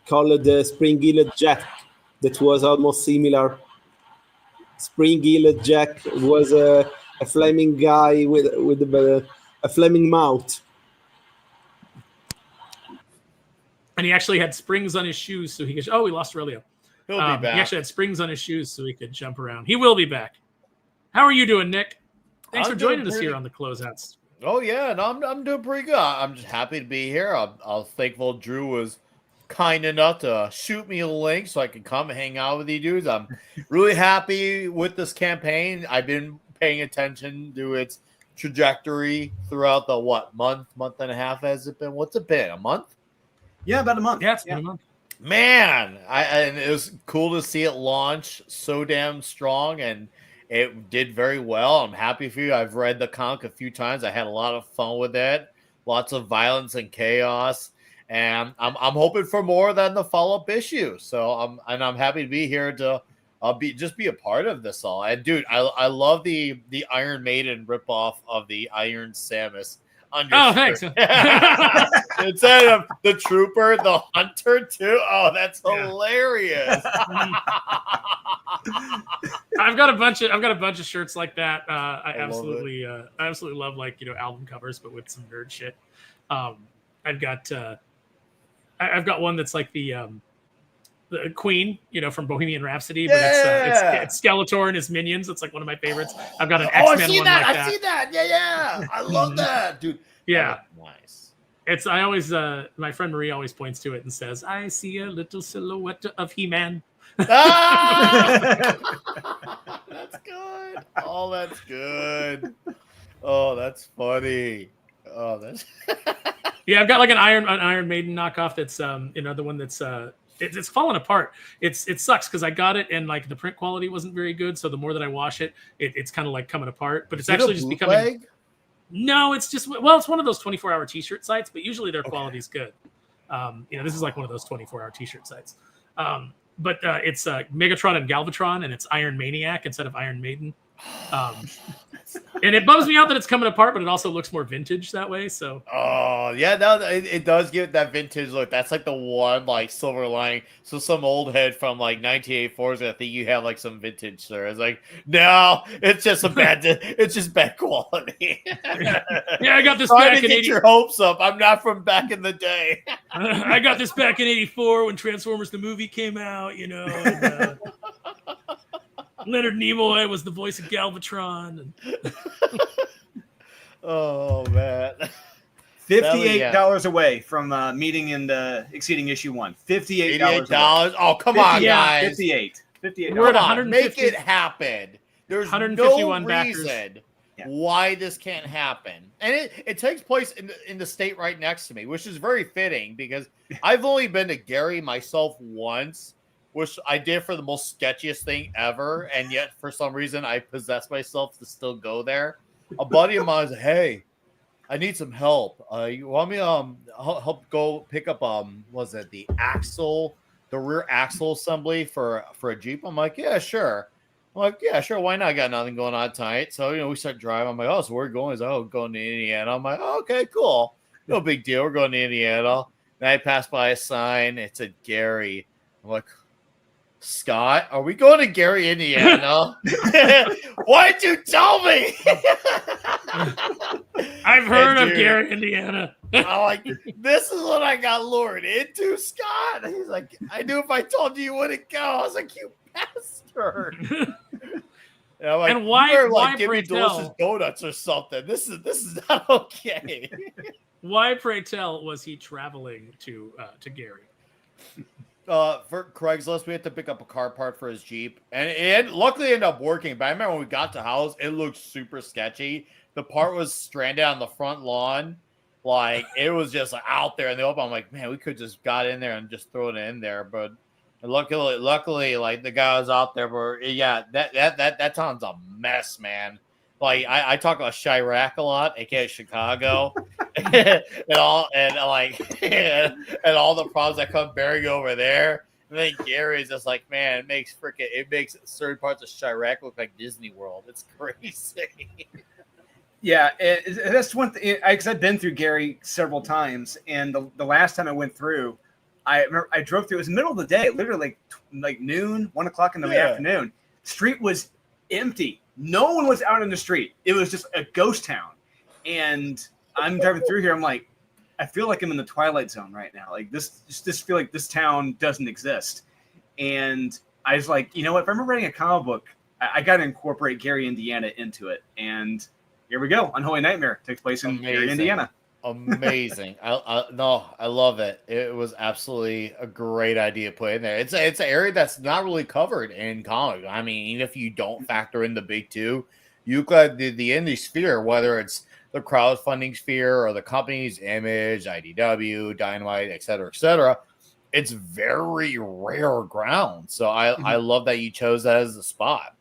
called Spring-Heeled Jack that was almost similar. Spring-Heeled Jack was a flaming guy with a flaming mouth. And he actually had springs on his shoes so he could... Oh, we lost Aurelio. He'll be back. He actually had springs on his shoes so he could jump around. He will be back. How are you doing, Nick? Thanks for joining us here on the Closeouts. Oh, yeah, no, I'm doing pretty good. I'm just happy to be here. I'm thankful Drew was kind enough to shoot me a link so I can come and hang out with you dudes. I'm really happy with this campaign. I've been paying attention to its trajectory throughout the, month and a half has it been? What's it been, a month? Yeah, about a month. Yeah, it's been a month. Man, and it was cool to see it launch so damn strong, and it did very well. I'm happy for you. I've read the comic a few times. I had a lot of fun with it. Lots of violence and chaos, and I'm hoping for more than the follow-up issue. So I'm happy to be here to be a part of this all. And dude, I love the Iron Maiden ripoff of the Iron Samus. Oh, thanks. Instead of the trooper, the hunter too. Oh, that's hilarious. I've got a bunch of shirts like that. I absolutely love album covers, but with some nerd shit. I've got one that's like the Queen, from Bohemian Rhapsody, but it's Skeletor and his minions. It's like one of my favorites. I've got an X-Men one like that. I see that. Yeah. I love that, dude. Yeah. Nice. It's I always my friend Marie always points to it and says, "I see a little silhouette of He-Man." Ah! That's good. Oh, that's good. Oh, that's funny. Oh, that's Yeah, I've got like an Iron Maiden knockoff that's the one that's it's fallen apart. It sucks because I got it and like the print quality wasn't very good, so the more that I wash it, it's kind of like coming apart. But it's actually just becoming. No, it's just it's one of those 24-hour T-shirt sites, but usually their quality's good. This is like one of those 24-hour T-shirt sites. But it's Megatron and Galvatron, and it's Iron Maniac instead of Iron Maiden. And it bums me out that it's coming apart, but it also looks more vintage that way. So, oh yeah, no, it does give that vintage look. That's like the one like silver lining. So some old head from like 1984 is gonna think you have like some vintage, sir. It's like no, it's just it's just bad quality. Yeah, I got this Trying back to in get 80. your hopes up. I'm not from back in the day. I got this back in '84 when Transformers the movie came out. Leonard Nimoy was the voice of Galvatron. Oh man. $58 away from meeting and exceeding issue 1. $58. $58. Oh, come on, guys. 58. We're at Come on, 150. make it happen. There's 151 no backers. reason why this can't happen. And it takes place in the state right next to me, which is very fitting because I've only been to Gary myself once, which I did for the most sketchiest thing ever. And yet, for some reason, I possessed myself to still go there. A buddy of mine said, hey, I need some help. You want me help go pick up was it the rear axle assembly for a Jeep? I'm like, yeah, sure. I'm like, yeah, sure. Why not? I got nothing going on tonight. So we start driving. I'm like, oh, so where are we going? He's like, oh, going to Indiana. I'm like, oh, okay, cool. No big deal. We're going to Indiana. And I passed by a sign. It said Gary. I'm like, Scott, are we going to Gary, Indiana? Why didn't you tell me? I've heard of Gary, Indiana. I'm like, this is what I got lured into, Scott. He's like, I knew if I told you, you wouldn't go. I was like, you bastard. And I'm like, And why? you Why give me pray delicious tell? Donuts or something. This is not okay. Why, pray tell, was he traveling to Gary? For Craigslist, we had to pick up a car part for his Jeep, and it luckily ended up working. But I remember when we got to the house, it looked super sketchy. The part was stranded on the front lawn, like it was just out there in the open. I'm like, man, we could just got in there and just throw it in there, but luckily, like the guy was out there. But yeah, that town's a mess, man. Like I talk about Chirac a lot, aka Chicago, and all the problems that come bearing over there. And then Gary's just like, man, it makes certain parts of Chirac look like Disney World. It's crazy. Yeah, that's one thing. Because I've been through Gary several times, and the last time I went through, I remember I drove through. It was the middle of the day, literally like noon, 1 o'clock in the afternoon. Street was empty. No one was out in the street. It was just a ghost town. And I'm driving through here. I'm like, I feel like I'm in the Twilight Zone right now. Like just feel like this town doesn't exist. And I was like, you know what? If I'm writing a comic book, I got to incorporate Gary, Indiana into it. And here we go. Unholy Nightmare takes place in Gary, Indiana. Amazing. I love it. It was absolutely a great idea to put in there. It's an area that's not really covered in comics. I mean, even if you don't factor in the big two, you could the indie sphere, whether it's the crowdfunding sphere or the company's Image, IDW, Dynamite, et cetera, it's very rare ground. So I love that you chose that as the spot.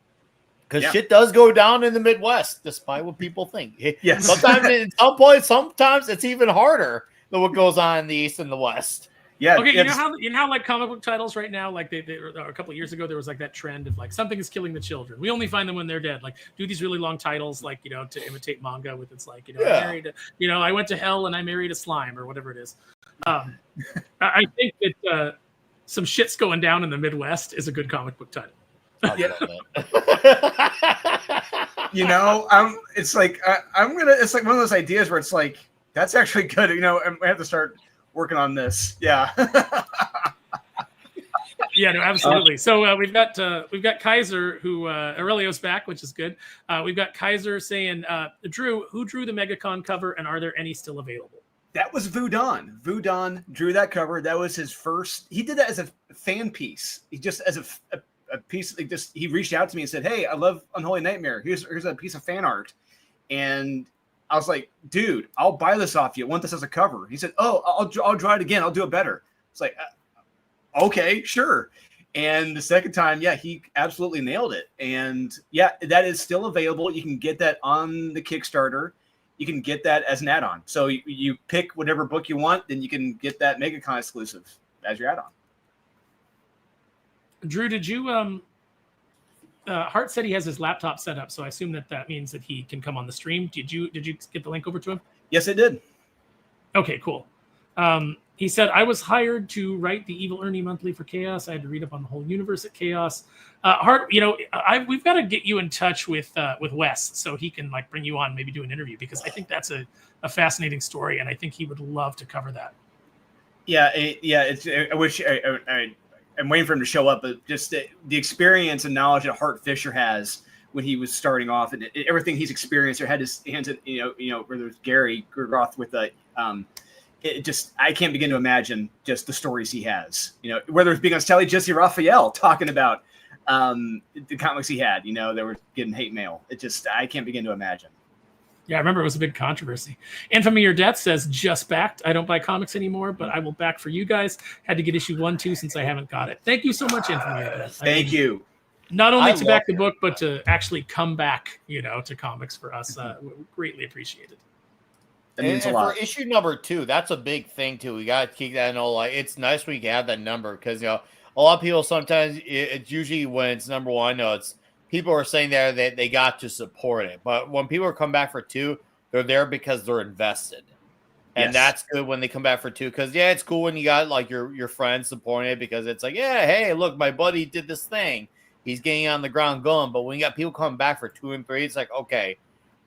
Because shit does go down in the Midwest, despite what people think. Yes. Sometimes in some places, sometimes it's even harder than what goes on in the East and the West. Yeah. Okay, you know how like comic book titles right now, like they a couple of years ago, there was like that trend of like something is killing the children. We only find them when they're dead. Like do these really long titles, like to imitate manga with it's like I married, I went to hell and I married a slime or whatever it is. I think that some shit's going down in the Midwest is a good comic book title. It's like it's like one of those ideas where it's like that's actually good. And we have to start working on this. Yeah. Yeah, no, absolutely. So we've got Kaiser who Aurelio's back, which is good. We've got Kaiser saying, Drew, who drew the MegaCon cover, and are there any still available? That was Vu Danh. Vu Danh drew that cover. That was his first. He did that as a fan piece. He just as a piece. He reached out to me and said, "Hey, I love Unholy Nightmare. Here's a piece of fan art." And I was like, "Dude, I'll buy this off you. I want this as a cover." He said, "Oh, I'll draw it again. I'll do it better." It's like, okay, sure. And the second time, he absolutely nailed it. And that is still available. You can get that on the Kickstarter. You can get that as an add-on. So you pick whatever book you want, then you can get that MegaCon exclusive as your add-on. Drew, did you Hart said he has his laptop set up, so I assume that means that he can come on the stream. Did you get the link over to him? Yes, it did. Okay, cool. He said, I was hired to write the Evil Ernie Monthly for Chaos. I had to read up on the whole universe at Chaos. Hart, we've got to get you in touch with Wes so he can bring you on, maybe do an interview, because I think that's a fascinating story, and I think he would love to cover that. Yeah. It's I wish I'm waiting for him to show up, but just the experience and knowledge that Hart Fisher has when he was starting off, and everything he's experienced or had his hands at, whether it's Gary Roth with the, it just, I can't begin to imagine just the stories he has, whether it's being on Sally Jesse Raphael talking about the comics he had, that were getting hate mail. It just, I can't begin to imagine. Yeah, I remember it was a big controversy. Infamy or Death says, just backed. I don't buy comics anymore, but I will back for you guys. Had to get issue 1, 2 since I haven't got it. Thank you so much, Infamy or Death. Thank you. Not only to back the book, but to actually come back, to comics for us. Greatly appreciated. That means a lot. For issue number 2, that's a big thing too. We got to keep that in all. Like, it's nice we have that number because a lot of people sometimes it's usually when it's number 1. It's people are saying there that they got to support it, but when people come back for 2, they're there because they're invested, and that's good when they come back for 2. Because it's cool when you got like your friends supporting it because it's like, hey, look, my buddy did this thing. He's getting on the ground going. But when you got people coming back for 2 and 3, it's like, okay,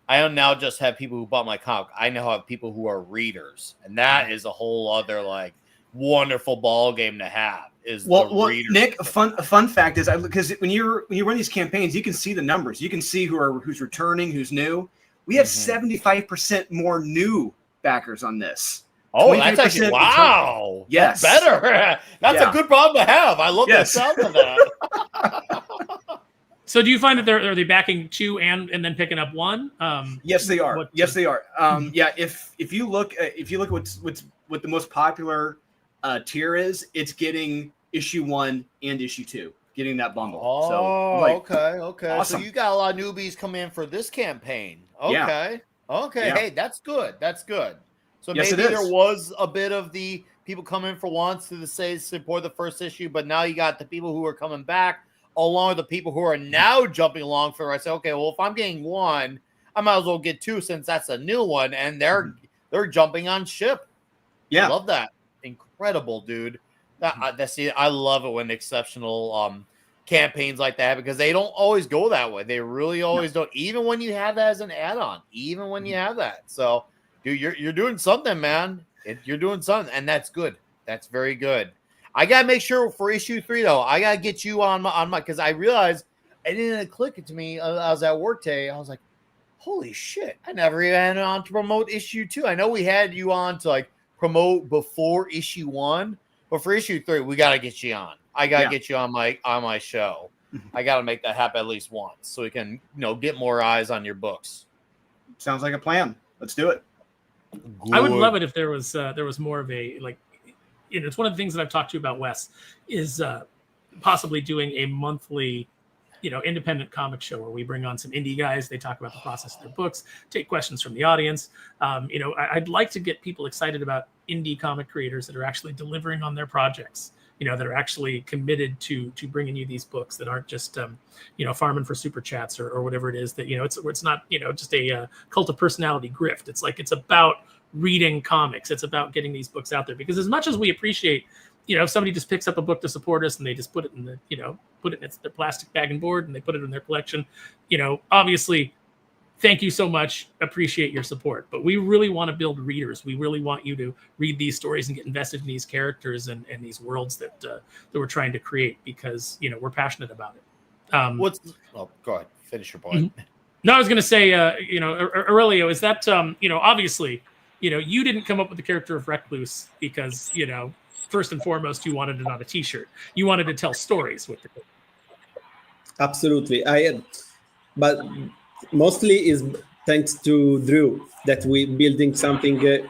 I don't now just have people who bought my comic. I now have people who are readers. And that is a whole other like wonderful ball game to have. Well, Nick, a fun fact is because when you run these campaigns, you can see the numbers. You can see who's returning, who's new. We have 75% more new backers on this. Oh, that's actually wow. Yes. That's better. That's a good problem to have. I love the sound of that. So do you find that are they backing 2 and then picking up 1? Yes, they are. They are. If you look at what the most popular tier is, it's getting issue 1 and issue 2, getting that bundle. Okay. Awesome. So you got a lot of newbies come in for this campaign. Okay. Hey, that's good. So maybe there was a bit of the people coming for once to support the first issue, but now you got the people who are coming back along with the people who are now jumping along for. I say, okay, well, if I'm getting 1, I might as well get 2 since that's a new one, and they're jumping on ship. Yeah, I love that. Incredible, dude. I love it when exceptional campaigns like that because they don't always go that way. They really always don't. Even when you have that as an add-on, even when you have that. So, dude, you're doing something, man. You're doing something, and that's good. That's very good. I gotta make sure for issue 3 though. I gotta get you on my because I realized it didn't click it to me. I was at work today. I was like, holy shit! I never even had on to promote issue 2. I know we had you on to like promote before issue 1, but for issue 3, we gotta get you on. I gotta get you on my show. I gotta make that happen at least once so we can get more eyes on your books. Sounds like a plan. Let's do it. Good. I would love it if there was more of a like. It's one of the things that I've talked to you about, Wes, is possibly doing a monthly, independent comic show where we bring on some indie guys. They talk about the process of their books, take questions from the audience. I'd like to get people excited about indie comic creators that are actually delivering on their projects, that are actually committed to bringing you these books that aren't just, farming for super chats or whatever it is that, it's not, just a cult of personality grift. It's like, it's about reading comics. It's about getting these books out there because as much as we appreciate, if somebody just picks up a book to support us and they just put it in the, put it in their plastic bag and board and they put it in their collection, obviously, thank you so much. Appreciate your support. But we really want to build readers. We really want you to read these stories and get invested in these characters and these worlds that we're trying to create because, we're passionate about it. Go ahead. Finish your point. Mm-hmm. No, I was going to say, Aurelio, is that, obviously, you didn't come up with the character of Recluse because, first and foremost, you wanted it on a T-shirt. You wanted to tell stories with it. Absolutely. But mostly is thanks to Drew that we building something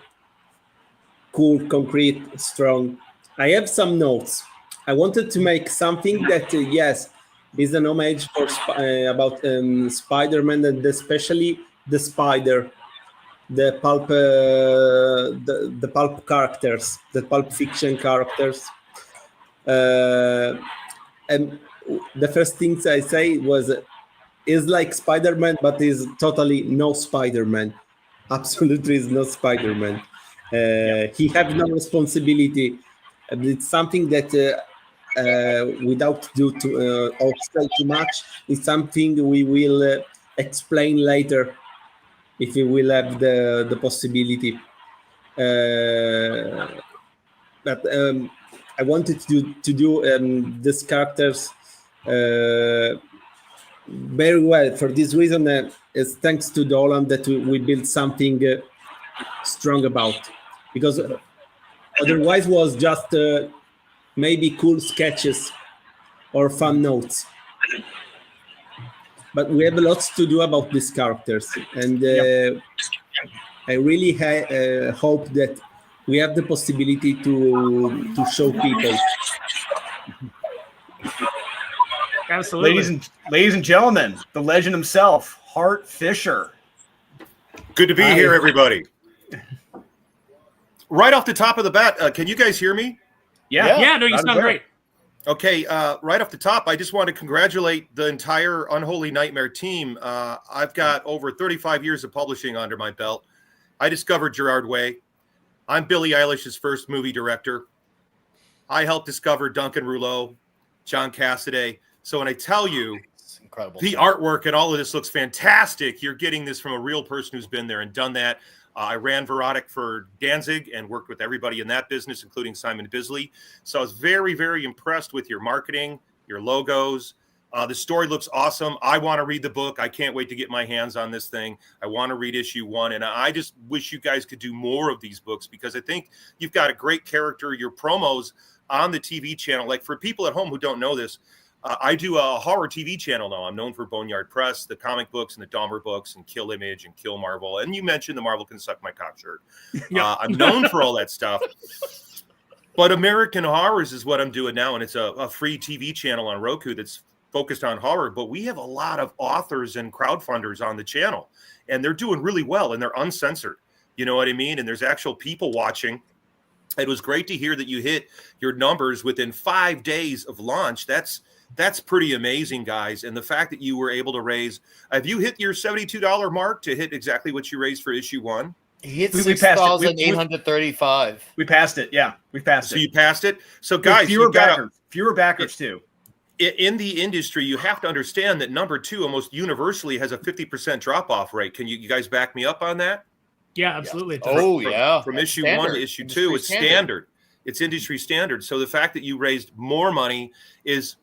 cool, concrete, strong. I have some notes. I wanted to make something that, is an homage for about Spider-Man and especially the spider. The pulp, the pulp characters, the pulp fiction characters, and the first things I say was, is like Spider-Man, but is totally no Spider-Man. Absolutely is no Spider-Man. He have no responsibility. It's something that, without do to or say too much, is something we will explain later. If we will have the possibility, but I wanted to do these characters very well. For this reason, it's thanks to Dolan that we built something strong about, because otherwise was just maybe cool sketches or fun notes. But we have lots to do about these characters, and I really hope that we have the possibility to show people. Absolutely. Ladies and gentlemen, the legend himself, Hart Fisher. Good to be here, everybody. Right off the top of the bat, can you guys hear me? Yeah, no, you sound great. Okay, right off the top, I just want to congratulate the entire Unholy Nightmare team. I've got over 35 years of publishing under my belt. I discovered Gerard Way. I'm Billie Eilish's first movie director. I helped discover Duncan Rouleau, John Cassaday. So when I tell you Incredible. the artwork and all of this looks fantastic, you're getting this from a real person who's been there and done that. I ran Verotic for Danzig and worked with everybody in that business, including Simon Bisley. So I was very, very impressed with your marketing, your logos. The story looks awesome. I want to read the book. I can't wait to get my hands on this thing. I want to read issue 1. And I just wish you guys could do more of these books, because I think you've got a great character. Your promos on the TV channel, like for people at home who don't know this, I do a horror TV channel now. I'm known for Boneyard Press, the comic books and the Dahmer books and Kill Image and Kill Marvel. And you mentioned the Marvel Can Suck My Cock shirt. I'm known for all that stuff. But American Horrors is what I'm doing now. And it's a free TV channel on Roku that's focused on horror. But we have a lot of authors and crowdfunders on the channel. And they're doing really well. And they're uncensored. You know what I mean? And there's actual people watching. It was great to hear that you hit your numbers within 5 days of launch. That's pretty amazing, guys. And the fact that you were able to raise, have you hit your $72 mark to hit exactly what you raised for issue 1? He hit 6,835. We passed it. Yeah, we passed it. So you passed it. So guys, fewer backers too. In the industry, you have to understand that number 2 almost universally has a 50% drop off rate. Can you guys back me up on that? Yeah, absolutely. From issue 1 to issue 2, it's standard. It's industry standard. So the fact that you raised more money is,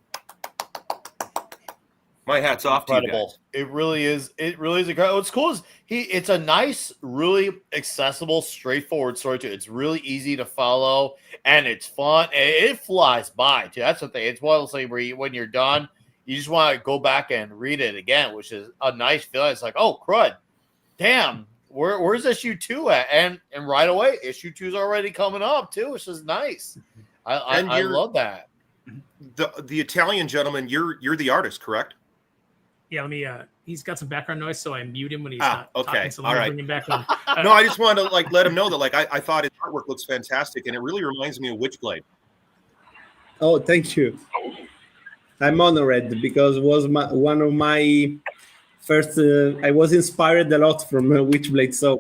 my hat's off to you guys. It really is. It really is incredible. What's cool is it's a nice, really accessible, straightforward story too. It's really easy to follow and it's fun. It flies by too. That's the thing. It's one of those things where when you're done, you just want to go back and read it again, which is a nice feeling. It's like, oh crud, damn, where's issue 2 at? And right away, issue 2 is already coming up too, which is nice. I love that. The Italian gentleman, you're the artist, correct? Yeah, let me. He's got some background noise, so I mute him when he's not okay. talking. So let me bring him back on. No, I just wanted to let him know that I thought his artwork looks fantastic, and it really reminds me of Witchblade. Oh, thank you. I'm honored because it was one of my first. I was inspired a lot from Witchblade, so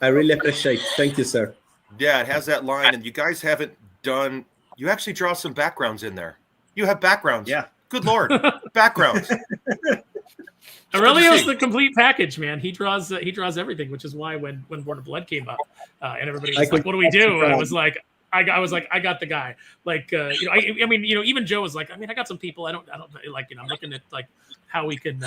I really appreciate it. Thank you, sir. Yeah, it has that line, and you guys haven't done. You actually draw some backgrounds in there. You have backgrounds. Yeah. Good Lord, backgrounds. Aurelio's the complete package, man. He draws everything, which is why when Born of Blood came up, and everybody was like, "What do we do?" And I was like, I got the guy. Like, I mean, even Joe was like, I mean, I got some people. I don't like, I'm looking at like how we can,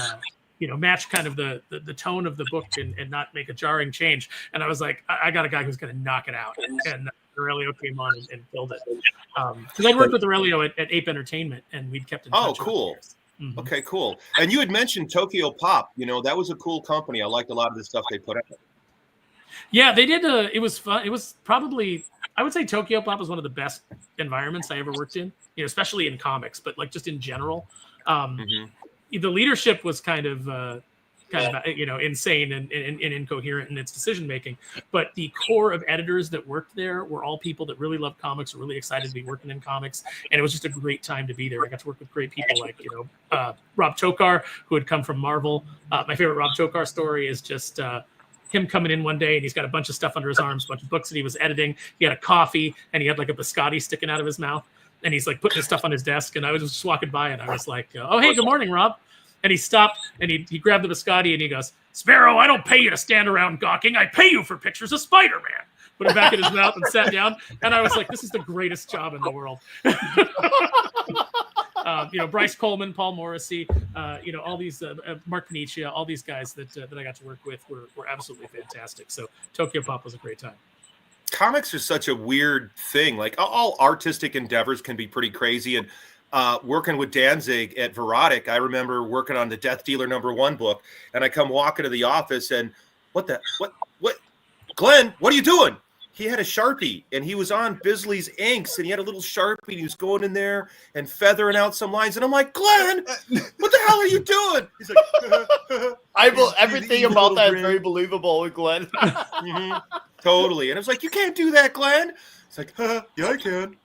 match kind of the tone of the book and not make a jarring change. And I was like, I got a guy who's going to knock it out. And Aurelio came on and killed it. Because I'd worked with Aurelio at Ape Entertainment, and we'd kept in touch. Oh, cool. Mm-hmm. Okay, cool. And you had mentioned Tokyo Pop. That was a cool company. I liked a lot of the stuff they put out. Yeah, they did. It was fun. It was probably, I would say Tokyo Pop was one of the best environments I ever worked in, especially in comics, but like just in general. The leadership was kind of insane and incoherent in its decision making, but the core of editors that worked there were all people that really loved comics, were really excited to be working in comics, and it was just a great time to be there. I got to work with great people like Rob Tokar, who had come from Marvel. My favorite Rob Tokar story is just him coming in one day and he's got a bunch of stuff under his arms, a bunch of books that he was editing. He had a coffee and he had like a biscotti sticking out of his mouth, and he's like putting his stuff on his desk, and I was just walking by and I was like, oh, hey, good morning, Rob. And he stopped and he grabbed the biscotti and he goes, Sparrow, I don't pay you to stand around gawking. I pay you for pictures of Spider-Man. put it back in his mouth, and sat down. And I was like, this is the greatest job in the world. Bryce Coleman, Paul Morrissey, all these Mark Panicia, all these guys that I got to work with were absolutely fantastic. So Tokyo Pop was a great time. Comics are such a weird thing. Like all artistic endeavors can be pretty crazy. And working with Danzig at Verotic, I remember working on the Death Dealer #1 book, and I come walking to the office, and what, Glenn, what are you doing? He had a Sharpie, and he was on Bisley's inks, and he had a little Sharpie, and he was going in there and feathering out some lines, and I'm like, Glenn, what the hell are you doing? He's like, everything about that is very believable with Glenn. Mm-hmm. Totally. And I was like, you can't do that, Glenn. It's like, yeah, I can.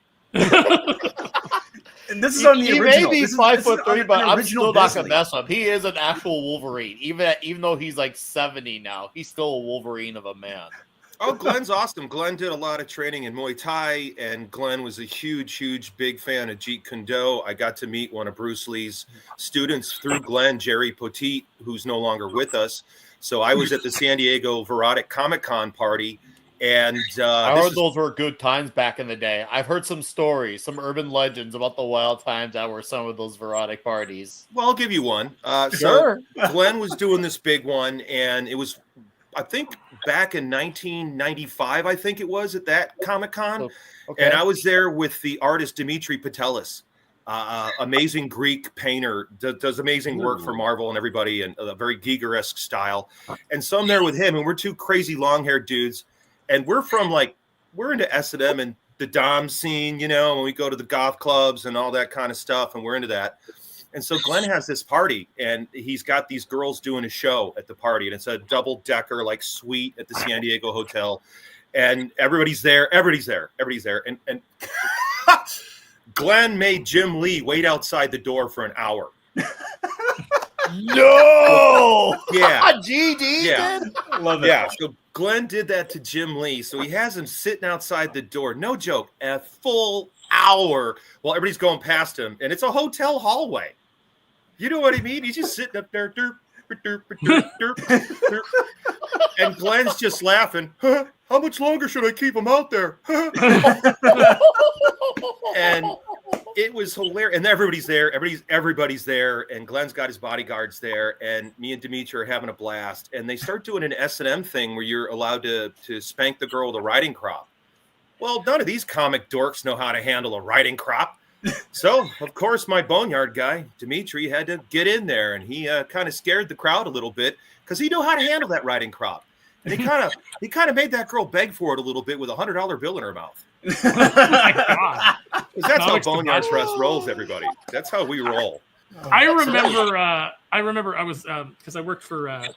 And this is on the original. He may be 5'3", but I'm still not Bisley. gonna mess up. He is an actual Wolverine. Even though he's like 70 now, he's still a Wolverine of a man. Oh, Glenn's awesome. Glenn did a lot of training in Muay Thai, and Glenn was a huge, big fan of Jeet Kune Do. I got to meet one of Bruce Lee's students through Glenn, Jerry Poteet, who's no longer with us. So I was at the San Diego Verotic Comic-Con party, and I heard those were good times back in the day. I've heard some stories, some urban legends about the wild times that were some of those Verotic parties. Well, I'll give you one. Sure. So Glenn was doing this big one, and it was, I think, back in 1995, I think it was, at that Comic-Con. Okay. And I was there with the artist Dimitri Patelis, amazing Greek painter, does amazing work for Marvel and everybody, and a very Giger-esque style. And so I'm there with him, and we're two crazy long-haired dudes. And we're into S&M and the Dom scene, when we go to the goth clubs and all that kind of stuff, and we're into that. And so Glenn has this party, and he's got these girls doing a show at the party, and it's a double-decker like suite at the San Diego hotel, and everybody's there. And Glenn made Jim Lee wait outside the door for an hour. No! Yeah. GD Yeah. did? Love it. Yeah, so Glenn did that to Jim Lee. So he has him sitting outside the door. No joke, a full hour while everybody's going past him. And it's a hotel hallway. You know what I mean? He's just sitting up there. Derp, derp, derp, derp, derp. And Glenn's just laughing. Huh? How much longer should I keep him out there? And it was hilarious. And everybody's there. Everybody's there. And Glenn's got his bodyguards there. And me and Dimitri are having a blast. And they start doing an S&M thing where you're allowed to spank the girl with a riding crop. Well, none of these comic dorks know how to handle a riding crop. So, of course, my boneyard guy, Dimitri, had to get in there. And he kind of scared the crowd a little bit because he knew how to handle that riding crop. And he kind of made that girl beg for it a little bit with a $100 bill in her mouth. Oh my God. That's how Boneyard Press rolls, everybody. That's how we roll. I remember I was because I worked for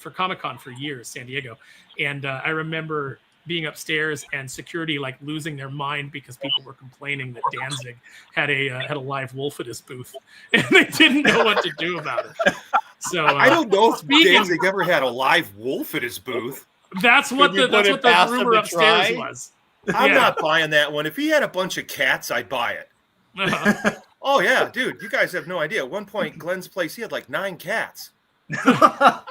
Comic-Con for years, San Diego, and I remember being upstairs and security like losing their mind because people were complaining that Danzig had a live wolf at his booth, and they didn't know what to do about it. So I don't know if Danzig ever had a live wolf at his booth. That's what the rumor upstairs was. I'm not buying that one. If he had a bunch of cats, I'd buy it. Uh-huh. Oh yeah, dude, you guys have no idea. At one point, Glenn's place, he had like 9 cats. Yeah,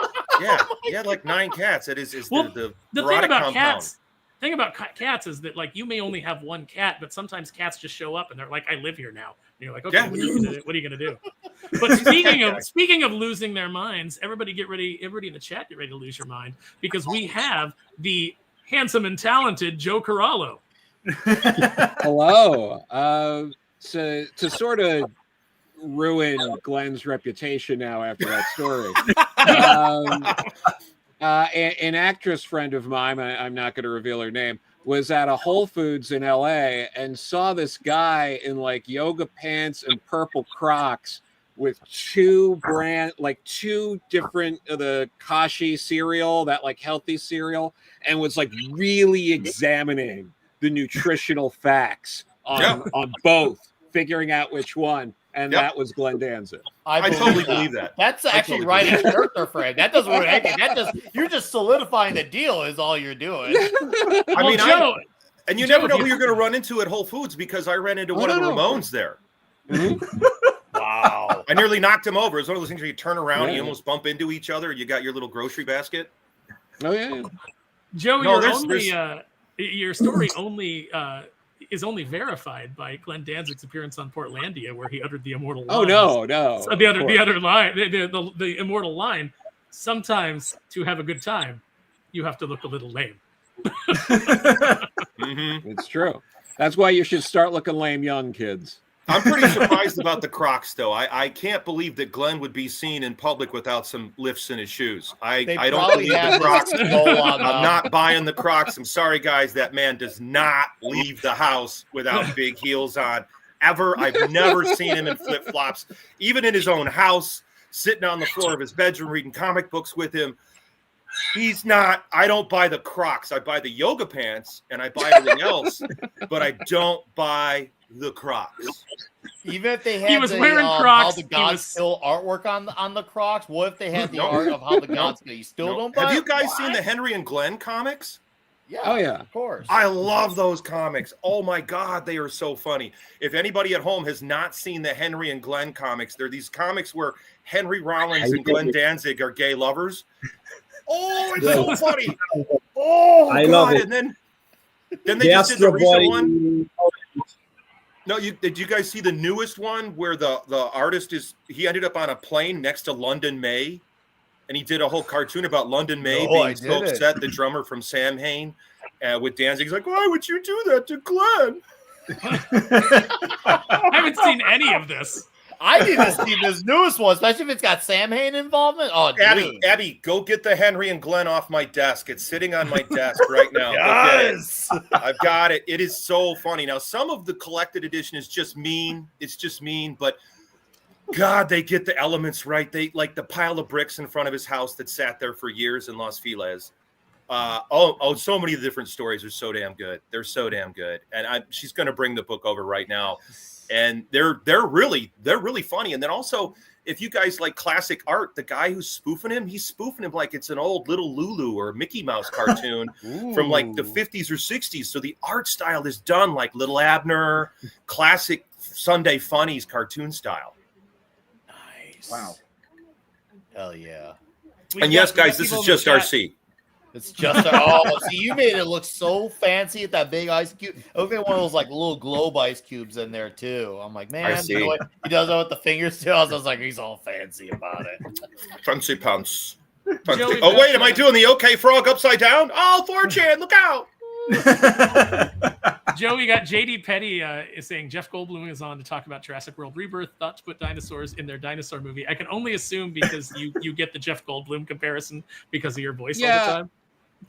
he had like 9 cats. It is the thing about cats. The thing about cats is that like you may only have one cat, but sometimes cats just show up and they're like, "I live here now." And you're like, "Okay, yeah. What are you gonna do?" But speaking of losing their minds, everybody get ready. Everybody in the chat, get ready to lose your mind because we have the handsome and talented Joe Corallo. Hello. To sort of ruin Glenn's reputation now after that story. An actress friend of mine, I'm not going to reveal her name, was at a Whole Foods in LA and saw this guy in like yoga pants and purple Crocs with two different the Kashi cereal, that like healthy cereal, and was like really examining the nutritional facts on both, figuring out which one. And that was Glenn Danzig. I totally believe that. That's actually writing character frame. That doesn't ruin anything. You're just solidifying the deal is all you're doing. Joe, and you never know who you're going to run into at Whole Foods because I ran into one of the Ramones there. Mm-hmm. Wow. I nearly knocked him over. It's one of those things where you turn around and you almost bump into each other. You got your little grocery basket. Oh, yeah. Joe, Your story only is only verified by Glenn Danzig's appearance on Portlandia, where he uttered the immortal line. Oh no. So the other line, the immortal line. Sometimes to have a good time, you have to look a little lame. It's true. That's why you should start looking lame young, kids. I'm pretty surprised about the Crocs, though. I can't believe that Glenn would be seen in public without some lifts in his shoes. I don't believe the Crocs. I'm not buying the Crocs. I'm sorry, guys. That man does not leave the house without big heels on, ever. I've never seen him in flip-flops, even in his own house, sitting on the floor of his bedroom reading comic books with him. He's not. I don't buy the Crocs. I buy the yoga pants and I buy everything else, but I don't buy the Crocs. Even if they had he was wearing Crocs, how the gods kill artwork on the Crocs, what if they had the art of how the gods kill? You still don't buy. Have you guys seen the Henry and Glenn comics? Yeah. Oh yeah, of course. I love those comics. Oh my God, they are so funny. If anybody at home has not seen the Henry and Glenn comics, they're these comics where Henry Rollins and Glenn Danzig are gay lovers. Oh, it's so funny. Oh, I God. love it. And then they just did the recent one. No, did you guys see the newest one where the artist he ended up on a plane next to London May, and he did a whole cartoon about London May being so upset, the drummer from Samhain, with Danzig. He's like, why would you do that to Glenn? I haven't seen any of this. I didn't see this newest one, especially if it's got Samhain involvement. Oh, dude. Abby, go get the Henry and Glenn off my desk. It's sitting on my desk right now. Yes. I've got it. It is so funny. Now, some of the collected edition is just mean. It's just mean, but God, they get the elements right. They like the pile of bricks in front of his house that sat there for years in Los Feliz. So many of the different stories are so damn good. They're so damn good. And she's going to bring the book over right now. And they're really funny. And then also, if you guys like classic art, the guy who's spoofing him, he's spoofing him like it's an old Little Lulu or Mickey Mouse cartoon from like the 50s or 60s. So the art style is done like Little Abner, classic Sunday Funnies cartoon style. Nice. Wow. Hell yeah. And yes, guys, this is just RC. It's just see, you made it look so fancy at that big ice cube. Okay, one of those like little globe ice cubes in there too. I'm like, man, you know what? He does that with the fingers too. I was like, he's all fancy about it. Fancy pants. Oh wait, am I doing the OK Frog upside down? Oh, 4chan, look out! Joe, we got JD Petty is saying Jeff Goldblum is on to talk about Jurassic World Rebirth. Thought to put dinosaurs in their dinosaur movie. I can only assume because you get the Jeff Goldblum comparison because of your voice all the time.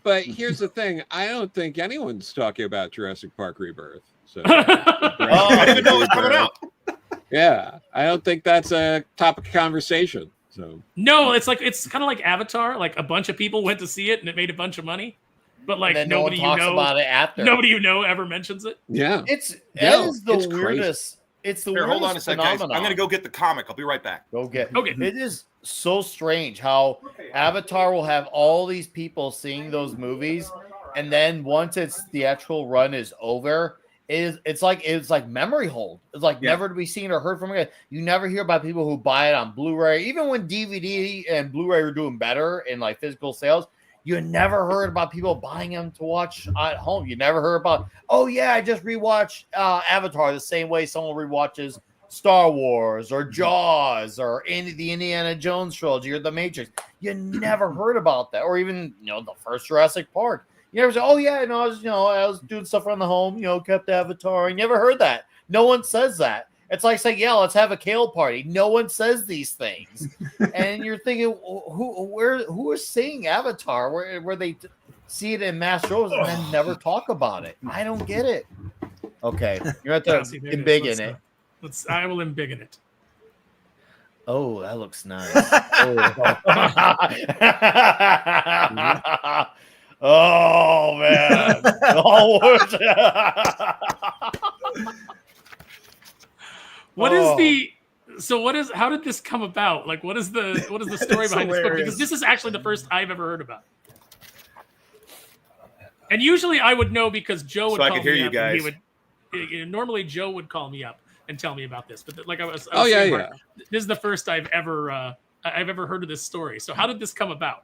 But here's the thing: I don't think anyone's talking about Jurassic Park Rebirth. So, I didn't even know it was coming out. Yeah, I don't think that's a topic of conversation. So no, it's kind of like Avatar. Like a bunch of people went to see it and it made a bunch of money, but like nobody talks about it after. Nobody ever mentions it. Yeah, it's the weirdest. Crazy. It's the Here, weirdest hold on a second, guys. I'm going to go get the comic. I'll be right back. Okay. It is so strange how Avatar will have all these people seeing those movies, and then once its theatrical run is over, it's like memory hold. It's like never to be seen or heard from again. You never hear about people who buy it on Blu-ray, even when DVD and Blu-ray are doing better in like physical sales. You never heard about people buying them to watch at home. You never heard about, oh yeah, I just rewatched Avatar the same way someone rewatches Star Wars or Jaws or the Indiana Jones trilogy or The Matrix. You never heard about that, or even the first Jurassic Park. You never say, oh yeah, I was doing stuff around the home, kept Avatar. You never heard that. No one says that. It's like saying, yeah, let's have a kale party. No one says these things. And you're thinking, who is seeing Avatar where they see it in mass shows and then never talk about it? I don't get it. Okay. You're at the embiggen it. I will embiggen it. Oh, that looks nice. Oh man. How did this come about? Like, what is the story behind this book? Because this is actually the first I've ever heard about. And usually I would know because Joe would call me up. And he would, normally Joe would call me up and tell me about this. But like I was saying, this is the first I've ever heard of this story. So how did this come about?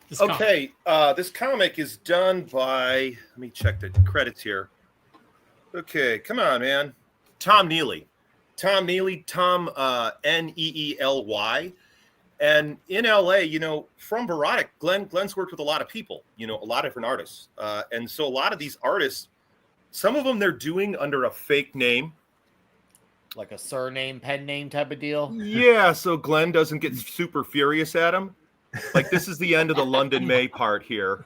This comic? Okay, this comic is done by, let me check the credits here. Okay, come on, man. Tom Neely, Tom, Neely. And in LA, from Verotic, Glenn's worked with a lot of people, a lot of different artists. And so a lot of these artists, some of them they're doing under a fake name. Like a surname, pen name type of deal. Yeah, so Glenn doesn't get super furious at him. Like, this is the end of the London May part here,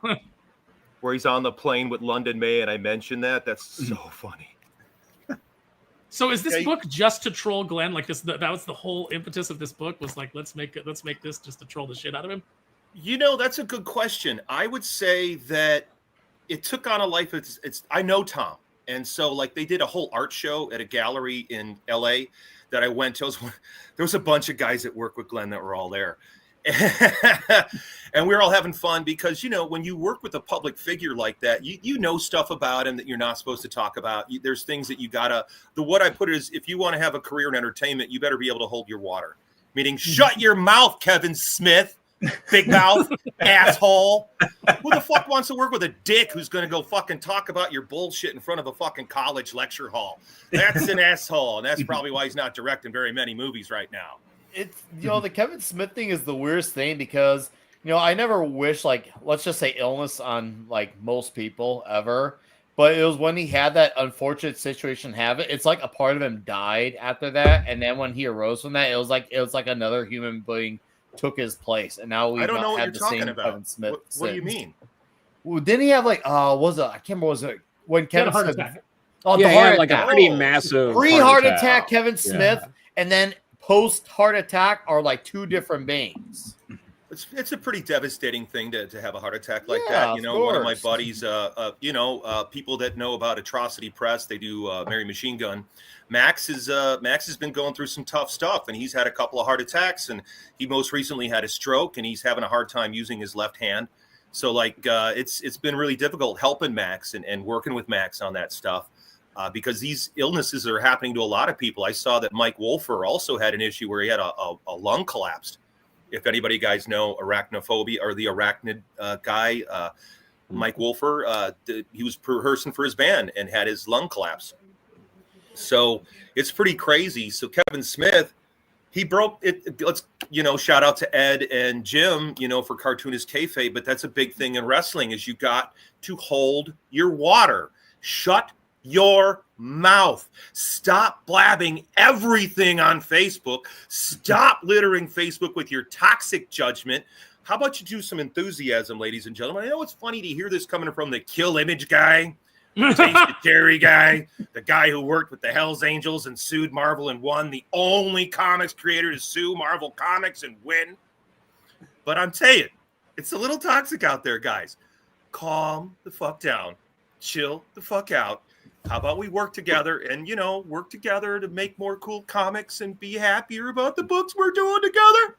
where he's on the plane with London May, and I mentioned that. That's so funny. So is this book just to troll Glenn? Like that was the whole impetus of this book, was like, let's make this just to troll the shit out of him? That's a good question. I would say that it took on a life. I know Tom. And so, like, they did a whole art show at a gallery in LA that I went to. There was a bunch of guys that work with Glenn that were all there. And we were all having fun because, when you work with a public figure like that, you know stuff about him that you're not supposed to talk about. There's things that you gotta, what I put it is, if you want to have a career in entertainment, you better be able to hold your water. Meaning, shut your mouth, Kevin Smith, big mouth, asshole. Who the fuck wants to work with a dick who's going to go fucking talk about your bullshit in front of a fucking college lecture hall? That's an asshole. And that's probably why he's not directing very many movies right now. It's, the Kevin Smith thing is the weirdest thing because, I never wish, like, let's just say illness on, like, most people ever. But it was when he had that unfortunate situation it's like a part of him died after that. And then when he arose from that, it was like another human being took his place. And now we I don't know what have you're the talking same about. Kevin Smith. What do you mean? Well, didn't he have like, I can't remember, was it when He had a Kevin heart Smith? attack. Oh, Yeah, the he heart had like attack. a pretty massive Pre-heart attack Kevin Smith, Yeah. and then post-heart attack are like two different beings. It's a pretty devastating thing to have a heart attack like Yeah, that. of One of my course. buddies, people that know about Atrocity Press, they do Mary Machine Gun. Max has been going through some tough stuff, and he's had a couple of heart attacks, and he most recently had a stroke, and he's having a hard time using his left hand. So like it's been really difficult helping Max and working with Max on that stuff. Because these illnesses are happening to a lot of people. I saw that Mike Wolfer also had an issue where he had a lung collapsed. If anybody guys know arachnophobia or the arachnid guy, Mike Wolfer, he was rehearsing for his band and had his lung collapse. So it's pretty crazy. So Kevin Smith, he broke it. Let's, shout out to Ed and Jim, for Cartoonist Kayfabe. But that's a big thing in wrestling is you got to hold your water. Shut your mouth. Stop blabbing everything on Facebook. Stop littering Facebook with your toxic judgment. How about you do some enthusiasm, ladies and gentlemen? I know it's funny to hear this coming from the Kill Image guy, the Terry guy, the guy who worked with the Hells Angels and sued Marvel and won, the only comics creator to sue Marvel Comics and win. But I'm telling you, it's a little toxic out there, guys. Calm the fuck down. Chill the fuck out. How about we work together and, work together to make more cool comics and be happier about the books we're doing together?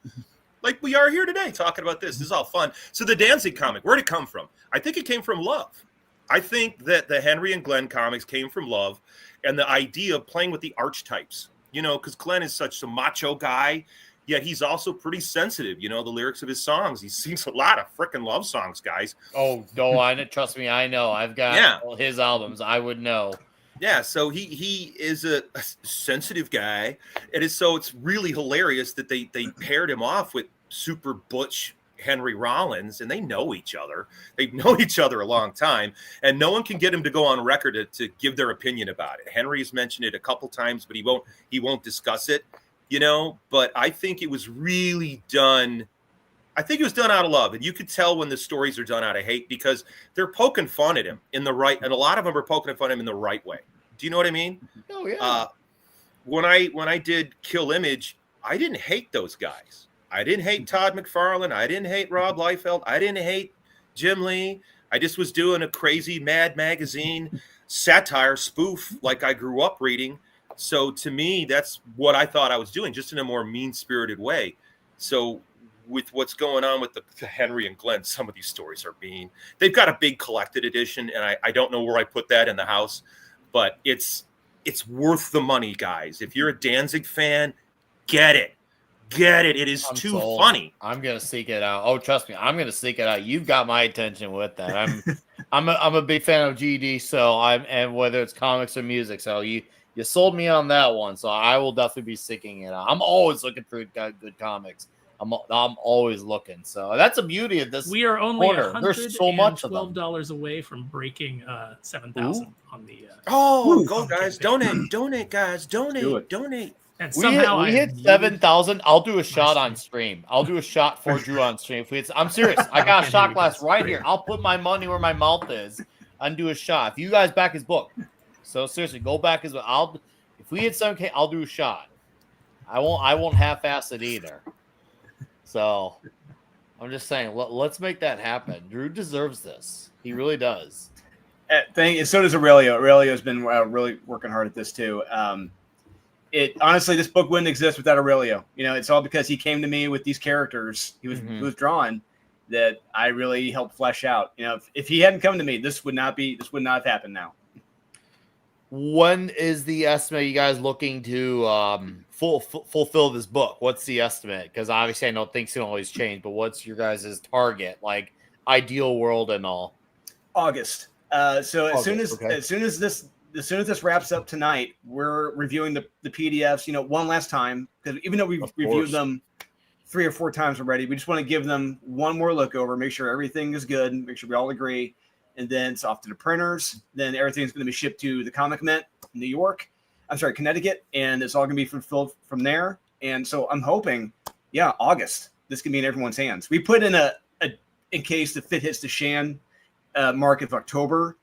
Like we are here today talking about this. This is all fun. So the Danzig comic, where'd it come from? I think it came from love. I think that the Henry and Glenn comics came from love and the idea of playing with the archetypes, because Glenn is such a macho guy, yet he's also pretty sensitive. The lyrics of his songs. He sings a lot of freaking love songs, guys. Oh, no, trust me, I know. I've got all his albums. I would know. Yeah, so he is a sensitive guy. It's really hilarious that they paired him off with super butch Henry Rollins, and they know each other. They've known each other a long time, and no one can get him to go on record to give their opinion about it. Henry's mentioned it a couple times, but he won't discuss it, But I think it was really done. I think it was done out of love, and you could tell when the stories are done out of hate because they're poking fun at him in the right, and a lot of them are poking fun at him in the right way. Do you know what I mean? Oh yeah. When I did Kill Image, I didn't hate those guys. I didn't hate Todd McFarlane. I didn't hate Rob Liefeld. I didn't hate Jim Lee. I just was doing a crazy Mad Magazine satire spoof like I grew up reading. So to me, that's what I thought I was doing, just in a more mean-spirited way. So with what's going on with the Henry and Glenn, some of these stories are mean. They've got a big collected edition, and I don't know where I put that in the house, but it's worth the money, guys. If you're a Danzig fan, get it. Get it. It is I'm too sold. funny. I'm gonna seek it out. Oh, trust me, I'm gonna seek it out. You've got my attention with that. I'm a big fan of GD, so and whether it's comics or music. So you sold me on that one. So I will definitely be seeking it out. I'm always looking for good comics. I'm always looking. So that's the beauty of this. We are only corner. There's so much of them. $112 away from breaking 7,000 on the. Go guys! Donate, guys! Donate. And We somehow hit 7,000. I'll do a shot on stream. I'll do a shot for Drew on stream. I'm serious. I got a shot glass right here. I'll put my money where my mouth is and do a shot. If you guys back his book, so seriously, go back his book. If we hit 7K, I'll do a shot. I won't half-ass it either. So I'm just saying, let's make that happen. Drew deserves this. He really does. So does Aurelio. Aurelio's been really working hard at this too. Honestly, this book wouldn't exist without Aurelio. It's all because he came to me with these characters he was drawing that I really helped flesh out. If he hadn't come to me, this would not have happened now. When is the estimate you guys looking to fulfill this book? What's the estimate? Because obviously I know things can always change, but what's your guys' target, like ideal world and all? August. As soon as this wraps up tonight, we're reviewing the PDFs, one last time, because even though we've reviewed them 3 or 4 times already, we just want to give them one more look over, make sure everything is good, make sure we all agree, and then it's off to the printers. Then everything's going to be shipped to the Comic Mint in Connecticut, and it's all going to be fulfilled from there. And so I'm hoping, August, this can be in everyone's hands. We put in in case the fit hits the Shan mark of October.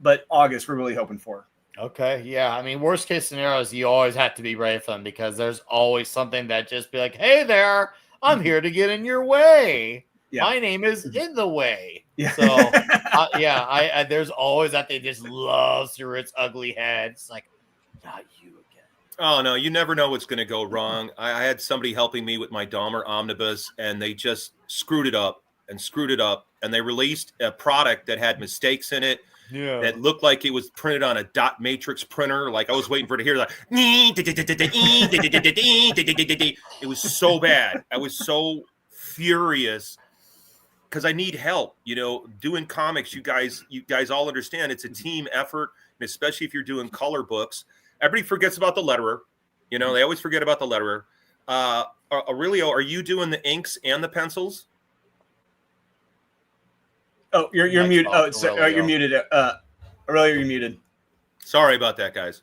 But August, we're really hoping for. Okay, yeah. I mean, worst case scenarios, you always have to be ready for them because there's always something that just be like, hey there, I'm here to get in your way. Yeah. My name is in the way. Yeah. So, I there's always that they just love through its ugly head. It's like, not you again. Oh, no, you never know what's going to go wrong. I had somebody helping me with my Dahmer Omnibus, and they just screwed it up, and they released a product that had mistakes in it. Yeah, that looked like it was printed on a dot matrix printer. Like I was waiting for it to hear it was so bad. I was so furious because I need help. Doing comics, you guys all understand it's a team effort, and especially if you're doing color books. Everybody forgets about the letterer. They always forget about the letterer. Aurelio, are you doing the inks and the pencils? Oh, you're muted. Oh, you're muted. Aurelio, you're muted. Sorry about that, guys.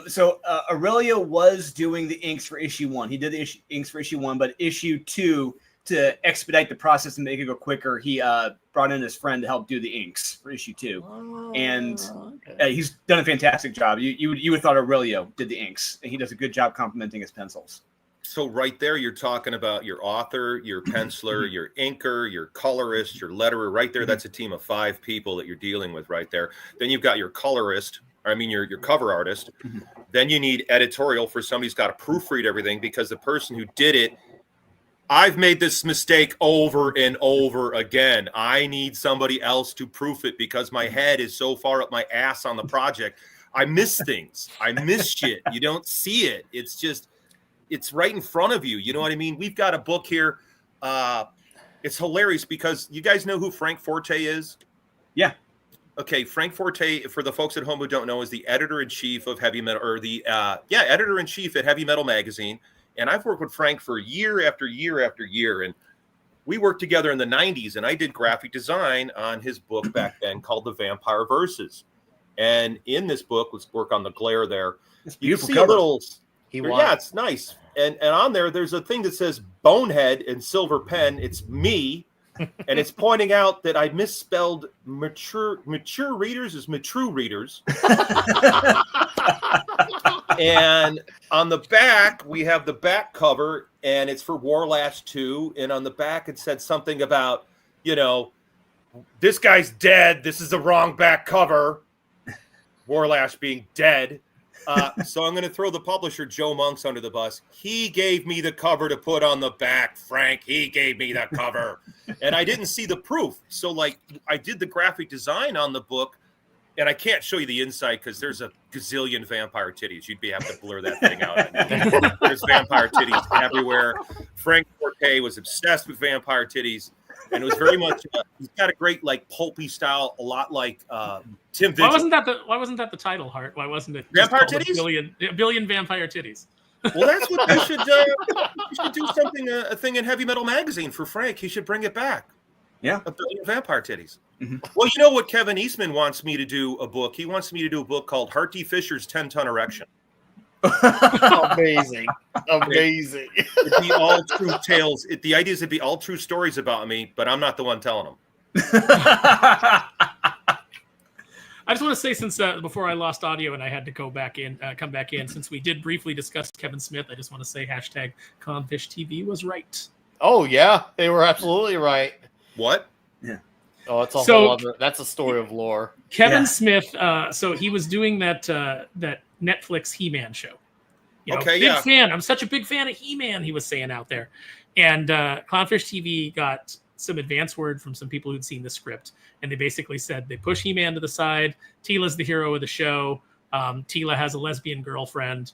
So Aurelio was doing the inks for issue 1. He did the inks for issue 1, but issue 2, to expedite the process and make it go quicker, he brought in his friend to help do the inks for issue 2. He's done a fantastic job. You would have thought Aurelio did the inks, and he does a good job complimenting his pencils. So right there, you're talking about your author, your penciler, your inker, your colorist, your letterer. Right there, that's a team of 5 people that you're dealing with right there. Then you've got your colorist, your cover artist. Then you need editorial for somebody who's got to proofread everything because the person who did it, I've made this mistake over and over again. I need somebody else to proof it because my head is so far up my ass on the project. I miss things. I miss shit. You don't see it. It's right in front of you. You know what I mean? We've got a book here. It's hilarious because you guys know who Frank Forte is? Yeah. Okay. Frank Forte, for the folks at home who don't know, is the editor-in-chief of Heavy Metal, or the editor-in-chief at Heavy Metal Magazine. And I've worked with Frank for year after year after year. And we worked together in the 90s, and I did graphic design on his book back then called The Vampire Verses. And in this book, let's work on the glare there. It's beautiful. You see cover. It's nice. And on there's a thing that says Bonehead in silver pen. It's me. And it's pointing out that I misspelled mature readers as mature readers. And on the back, we have the back cover, and it's for Warlash 2. And on the back, it said something about, this guy's dead. This is the wrong back cover. Warlash being dead. So I'm going to throw the publisher, Joe Monks, under the bus. He gave me the cover to put on the back, Frank. He gave me the cover. And I didn't see the proof. So, I did the graphic design on the book And I can't show you the inside because there's a gazillion vampire titties. You'd have to blur that thing out. There's vampire titties everywhere. Frank Forte was obsessed with vampire titties, and it was very much. He's got a great like pulpy style, a lot like Tim Vigil. Why wasn't that the title, Hart? Why wasn't it vampire titties? A billion vampire titties. Well, that's what they should. You should do something, a thing in Heavy Metal Magazine for Frank. He should bring it back. Yeah, a billion vampire titties. Mm-hmm. Well, you know what Kevin Eastman wants me to do a book. He wants me to do a book called Hart Fisher's 10-ton erection. Amazing. It'd be all true tales. The idea is it'd be all true stories about me, but I'm not the one telling them. I just want to say, since before I lost audio and I had to come back in, since we did briefly discuss Kevin Smith, I just want to say #ConfishTV was right. Oh yeah, they were absolutely right. What? Yeah. Oh, it's a whole other. That's a story of lore. Kevin Smith. So he was doing that Netflix He-Man show. Big fan. I'm such a big fan of He-Man. He was saying out there, and Clownfish TV got some advance word from some people who'd seen the script, and they basically said they push He-Man to the side. Teela's the hero of the show. Teela has a lesbian girlfriend.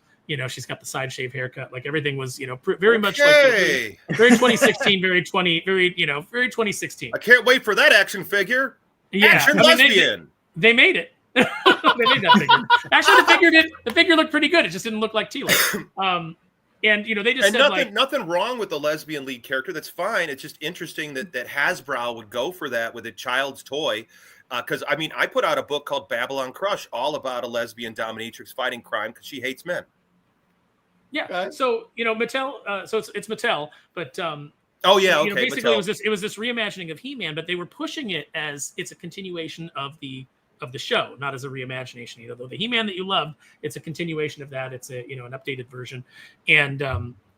She's got the side shave haircut. Like everything was, very much like very 2016, very 2016. I can't wait for that action figure. Yeah, action lesbian. They made it. They made that figure. Actually, the figure looked pretty good. It just didn't look like Teela. And they just said nothing wrong with the lesbian lead character. That's fine. It's just interesting that Hasbro would go for that with a child's toy. Because I put out a book called Babylon Crush, all about a lesbian dominatrix fighting crime because she hates men. Yeah. Okay. So Mattel. So it's Mattel, but okay. Basically, Mattel. it was this reimagining of He-Man, but they were pushing it as it's a continuation of the show, not as a reimagination. Though the He-Man that you loved, it's a continuation of that. It's an updated version, and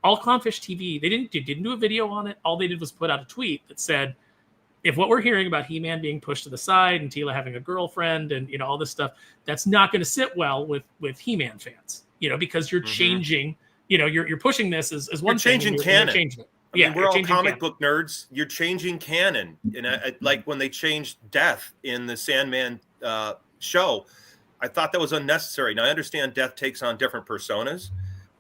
all Clownfish TV they didn't do a video on it. All they did was put out a tweet that said, if what we're hearing about He-Man being pushed to the side and Teela having a girlfriend and all this stuff, that's not going to sit well with He-Man fans, because you're changing. You're pushing this as one thing. Changing canon. You're changing it. We're all comic book nerds. You're changing canon, and like when they changed Death in the Sandman show, I thought that was unnecessary. Now I understand Death takes on different personas,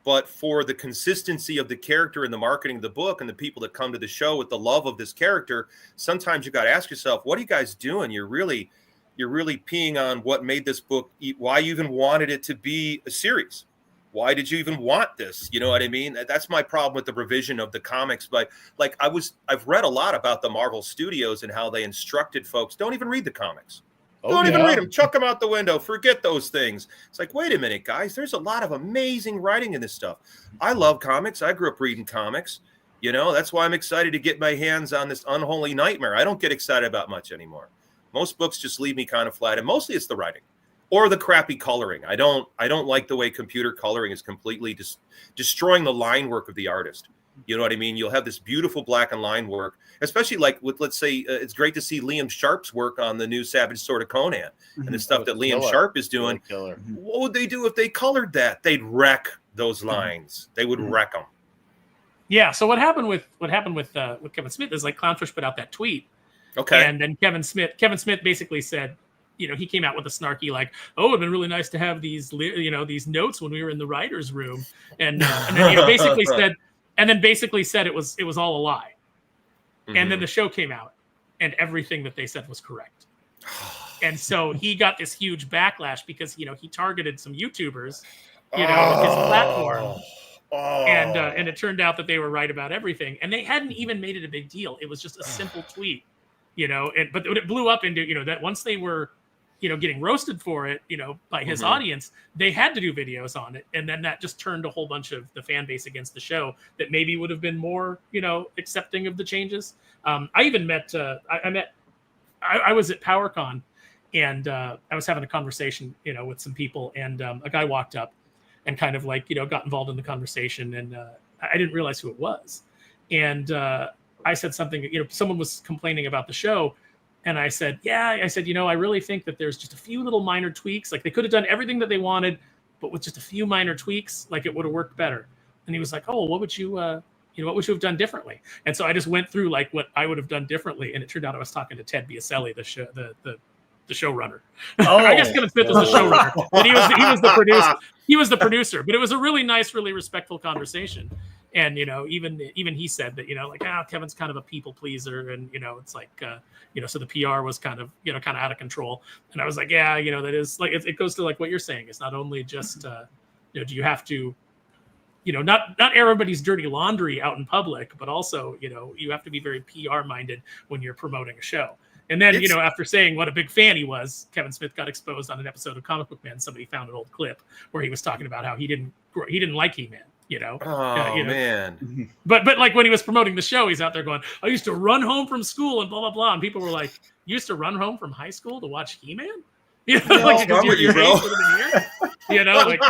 but for the consistency of the character and the marketing of the book and the people that come to the show with the love of this character, sometimes you got to ask yourself, what are you guys doing? You're really peeing on what made this book, why you even wanted it to be a series. Why did you even want this? You know what I mean? That's my problem with the revision of the comics. But I've read a lot about the Marvel Studios and how they instructed folks, don't even read the comics. Don't even read them. Chuck them out the window. Forget those things. It's like, wait a minute, guys. There's a lot of amazing writing in this stuff. I love comics. I grew up reading comics. That's why I'm excited to get my hands on this Unholy Nightmare. I don't get excited about much anymore. Most books just leave me kind of flat, and mostly it's the writing. Or the crappy coloring. I don't like the way computer coloring is completely destroying the line work of the artist. You know what I mean? You'll have this beautiful black and line work, especially like with, let's say, it's great to see Liam Sharp's work on the new Savage Sword of Conan and the stuff that Liam Sharp is doing. What would they do if they colored that? They'd wreck those lines. They would wreck them. Yeah. So what happened with Kevin Smith is like Clownfish put out that tweet. Okay. And then Kevin Smith basically said, he came out with a snarky like, "Oh, it'd been really nice to have these notes when we were in the writers' room," and then basically said it was all a lie. Mm-hmm. And then the show came out, and everything that they said was correct. And so he got this huge backlash because he targeted some YouTubers, with his platform. And it turned out that they were right about everything, and they hadn't even made it a big deal. It was just a simple tweet, but it blew up into that once they were getting roasted for it, by his audience, they had to do videos on it. And then that just turned a whole bunch of the fan base against the show that maybe would have been more, accepting of the changes. I even met, I was at PowerCon and I was having a conversation, with some people, and a guy walked up and kind of got involved in the conversation. And I didn't realize who it was. And I said something, someone was complaining about the show. And I said, I really think that there's just a few little minor tweaks. Like they could have done everything that they wanted, but with just a few minor tweaks, like it would have worked better. And he was like, "Oh, what would you have done differently?" And so I just went through like what I would have done differently. And it turned out I was talking to Ted Biaselli, the showrunner. Oh, I guess Kevin Smith was the showrunner, but he was the producer. He was the producer. But it was a really nice, really respectful conversation. And even he said that like Kevin's kind of a people pleaser, and it's like so the PR was kind of out of control. And I was like, yeah, that is like it goes to like what you're saying. It's not only just do you have to not everybody's dirty laundry out in public, but also you have to be very PR minded when you're promoting a show. And then after saying what a big fan he was, Kevin Smith got exposed on an episode of Comic Book Man. Somebody found an old clip where he was talking about how he didn't like He-Man. Man. But like when he was promoting the show, he's out there going, I used to run home from school and blah blah blah, and people were like, you used to run home from high school to watch He-Man? Like because your age would have been here. Like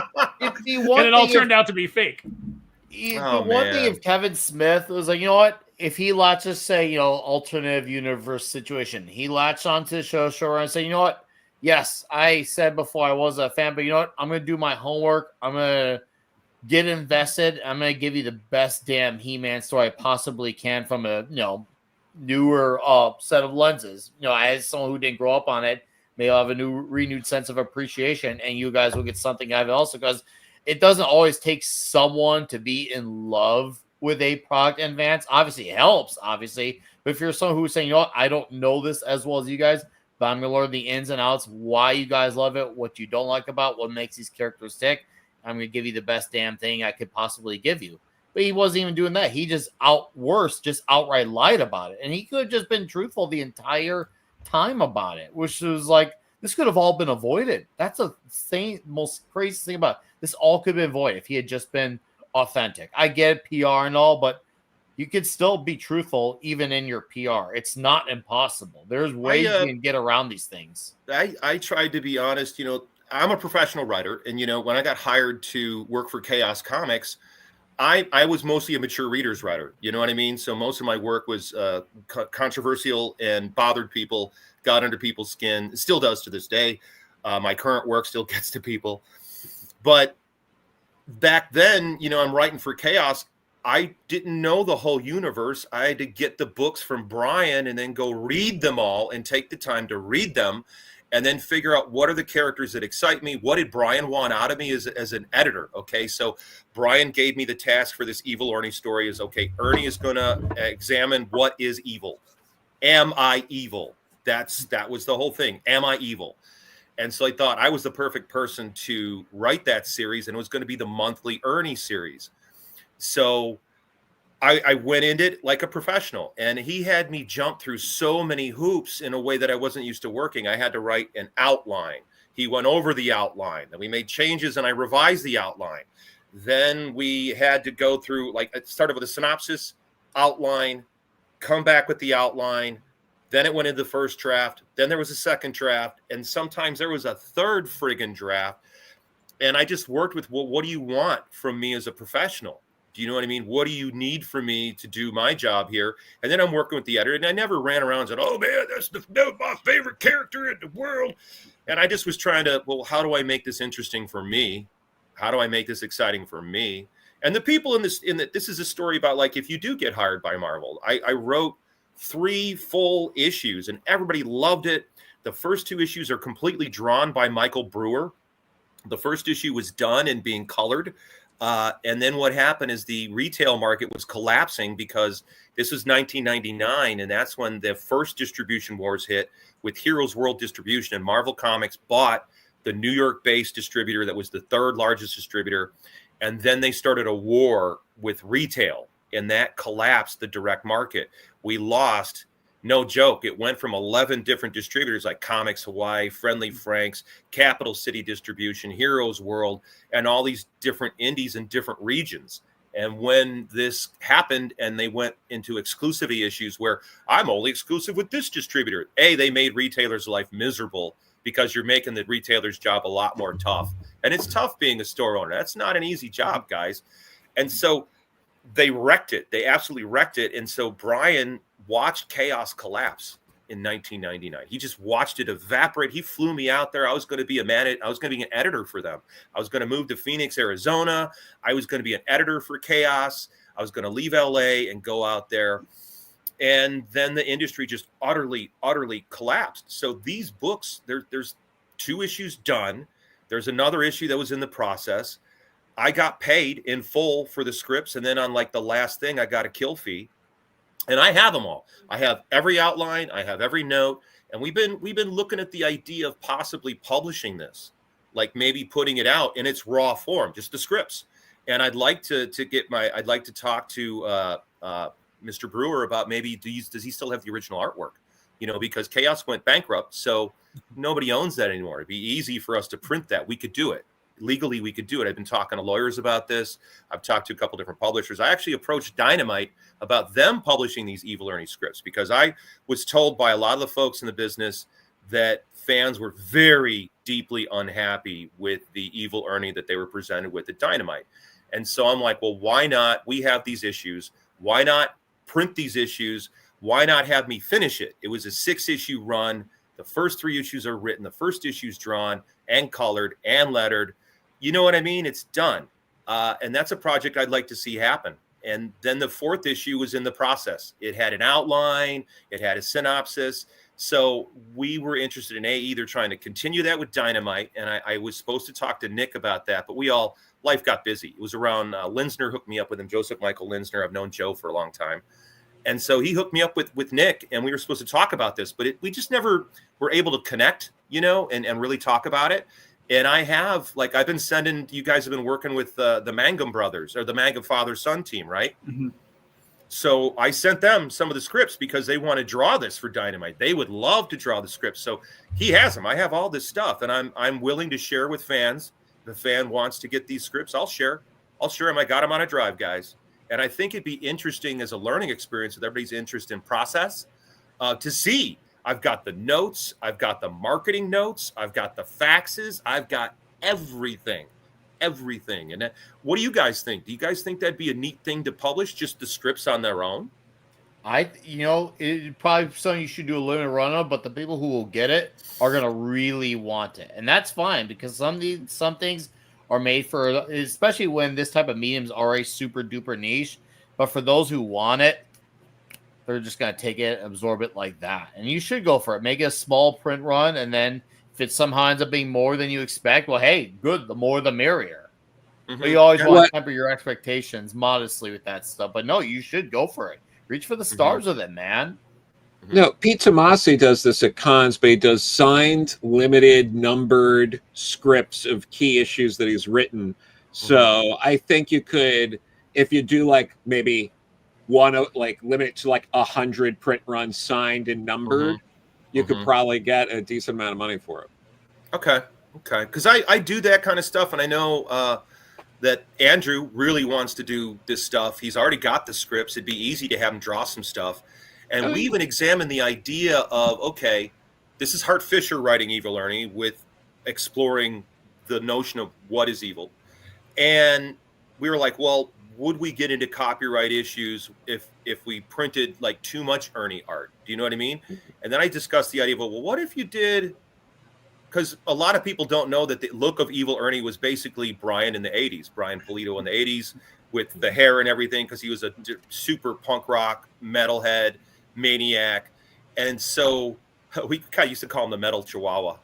and it all turned out to be fake. One thing if Kevin Smith was like, what? If he latches, say, alternative universe situation, he latched onto the showrunner and say, what? Yes, I said before I was a fan, but what? I'm going to do my homework. I'm going to get invested. I'm going to give you the best damn He-Man story I possibly can from a, newer set of lenses. As someone who didn't grow up on it, may have a renewed sense of appreciation, and you guys will get something out of it also, because it doesn't always take someone to be in love with a product in advance. Obviously, it helps, but if you're someone who's saying, I don't know this as well as you guys, but I'm going to learn the ins and outs, why you guys love it, what you don't like about, what makes these characters tick, I'm going to give you the best damn thing I could possibly give you. But he wasn't even doing that. He just outright lied about it. And he could have just been truthful the entire time about it, which was like, this could have all been avoided. That's the most crazy thing about it. This all could have been avoided if he had just been authentic. I get PR and all, but you could still be truthful even in your PR. It's not impossible. There's ways you can get around these things. I tried to be honest. I'm a professional writer, and when I got hired to work for Chaos Comics, I was mostly a mature readers writer. You know what I mean? So most of my work was controversial and bothered people, got under people's skin. It still does to this day. My current work still gets to people. But back then, I'm writing for Chaos. I didn't know the whole universe. I had to get the books from Brian and then go read them all and take the time to read them and then figure out what are the characters that excite me. What did Brian want out of me as an editor? Okay, so Brian gave me the task for this evil Ernie story is, okay, Ernie is going to examine what is evil. Am I evil? That was the whole thing. Am I evil? And so I thought I was the perfect person to write that series, and it was going to be the monthly Ernie series. So I went into it like a professional, and he had me jump through so many hoops in a way that I wasn't used to working. I had to write an outline. He went over the outline, then we made changes and I revised the outline. Then we had to go through, like, it started with a synopsis, outline, come back with the outline. Then it went into the first draft. Then there was a second draft. And sometimes there was a third friggin' draft. And I just worked with, well, what do you want from me as a professional? Do you know what I mean? What do you need from me to do my job here? And then I'm working with the editor. And I never ran around and said, oh, man, that's my favorite character in the world. And I just was trying to, well, how do I make this interesting for me? How do I make this exciting for me? And the people this is a story about, like, if you do get hired by Marvel. I wrote 3 full issues and everybody loved it. The first 2 issues are completely drawn by Michael Brewer. The first issue was done and being colored. And then what happened is the retail market was collapsing because this was 1999. And that's when the first distribution wars hit with Heroes World Distribution, and Marvel Comics bought the New York-based distributor that was the 3rd largest distributor. And then they started a war with retail, and that collapsed the direct market. We lost, no joke, it went from 11 different distributors like Comics Hawaii, Friendly Franks, Capital City Distribution, Heroes World, and all these different indies in different regions. And when this happened and they went into exclusivity issues where I'm only exclusive with this distributor, they made retailers' life miserable because you're making the retailer's job a lot more tough. And it's tough being a store owner. That's not an easy job, guys. And so they wrecked it. They absolutely wrecked it. And so Brian watched Chaos collapse in 1999. He just watched it evaporate. He flew me out there. I was going to be I was going to be an editor for them. I was going to move to Phoenix, Arizona. I was going to be an editor for Chaos. I was going to leave LA and go out there. And then the industry just utterly collapsed. So these books, there's 2 issues done. There's another issue that was in the process. I got paid in full for the scripts, and then on like the last thing, I got a kill fee, and I have them all. I have every outline, I have every note, and we've been looking at the idea of possibly publishing this, like maybe putting it out in its raw form, just the scripts. And I'd like to talk to Mr. Brewer about maybe does he still have the original artwork? You know, because Chaos went bankrupt, so nobody owns that anymore. It'd be easy for us to print that. We could do it. Legally, we could do it. I've been talking to lawyers about this. I've talked to a couple different publishers. I actually approached Dynamite about them publishing these Evil Ernie scripts because I was told by a lot of the folks in the business that fans were very deeply unhappy with the Evil Ernie that they were presented with at Dynamite. And so I'm like, well, why not? We have these issues. Why not print these issues? Why not have me finish it? It was a 6-issue run. The first 3 issues are written. The first issue's drawn and colored and lettered. You know what I mean? It's done. And that's a project I'd like to see happen. And then the 4th issue was in the process. It had an outline. It had a synopsis. So we were interested in either trying to continue that with Dynamite. And I was supposed to talk to Nick about that, but life got busy. It was around Linsner hooked me up with him, Joseph Michael Linsner. I've known Joe for a long time. And so he hooked me up with Nick, and we were supposed to talk about this, but we just never were able to connect, you know, and really talk about it. And I've been sending, you guys have been working with the Mangum brothers or the Mangum father-son team, right? Mm-hmm. So I sent them some of the scripts because they want to draw this for Dynamite. They would love to draw the scripts. So he has them. I have all this stuff, and I'm willing to share with fans. If the fan wants to get these scripts, I'll share them. I got them on a drive, guys. And I think it'd be interesting as a learning experience with everybody's interest in process to see. I've got the notes. I've got the marketing notes. I've got the faxes. I've got everything. And what do you guys think? Do you guys think that'd be a neat thing to publish, just the scripts on their own? It's probably something you should do a limited run of, but the people who will get it are going to really want it. And that's fine because some things are made for, especially when this type of medium is already super duper niche. But for those who want it, they're just going to take it, absorb it like that. And you should go for it. Make it a small print run. And then if it somehow ends up being more than you expect, well, hey, good. The more, the merrier. Mm-hmm. But you always want to temper your expectations modestly with that stuff. But no, you should go for it. Reach for the stars with it, man. No, Pete Tomasi does this at cons, but he does signed, limited, numbered scripts of key issues that he's written. So I think you could, if you do like maybe limit it to like 100 print runs signed and numbered, you could probably get a decent amount of money for it. Okay. Because I do that kind of stuff, and I know that Andrew really wants to do this stuff. He's already got the scripts. It'd be easy to have him draw some stuff. And we even examined the idea of, okay, this is Hart Fisher writing Evil Ernie with exploring the notion of what is evil. And we were like, well, would we get into copyright issues if we printed like too much Ernie art? Do you know what I mean? And then I discussed the idea of, well, what if you did, because a lot of people don't know that the look of Evil Ernie was basically Brian in the 80s, Brian Pulido in the 80s with the hair and everything, because he was a super punk rock metalhead maniac. And so we kind of used to call him the metal chihuahua.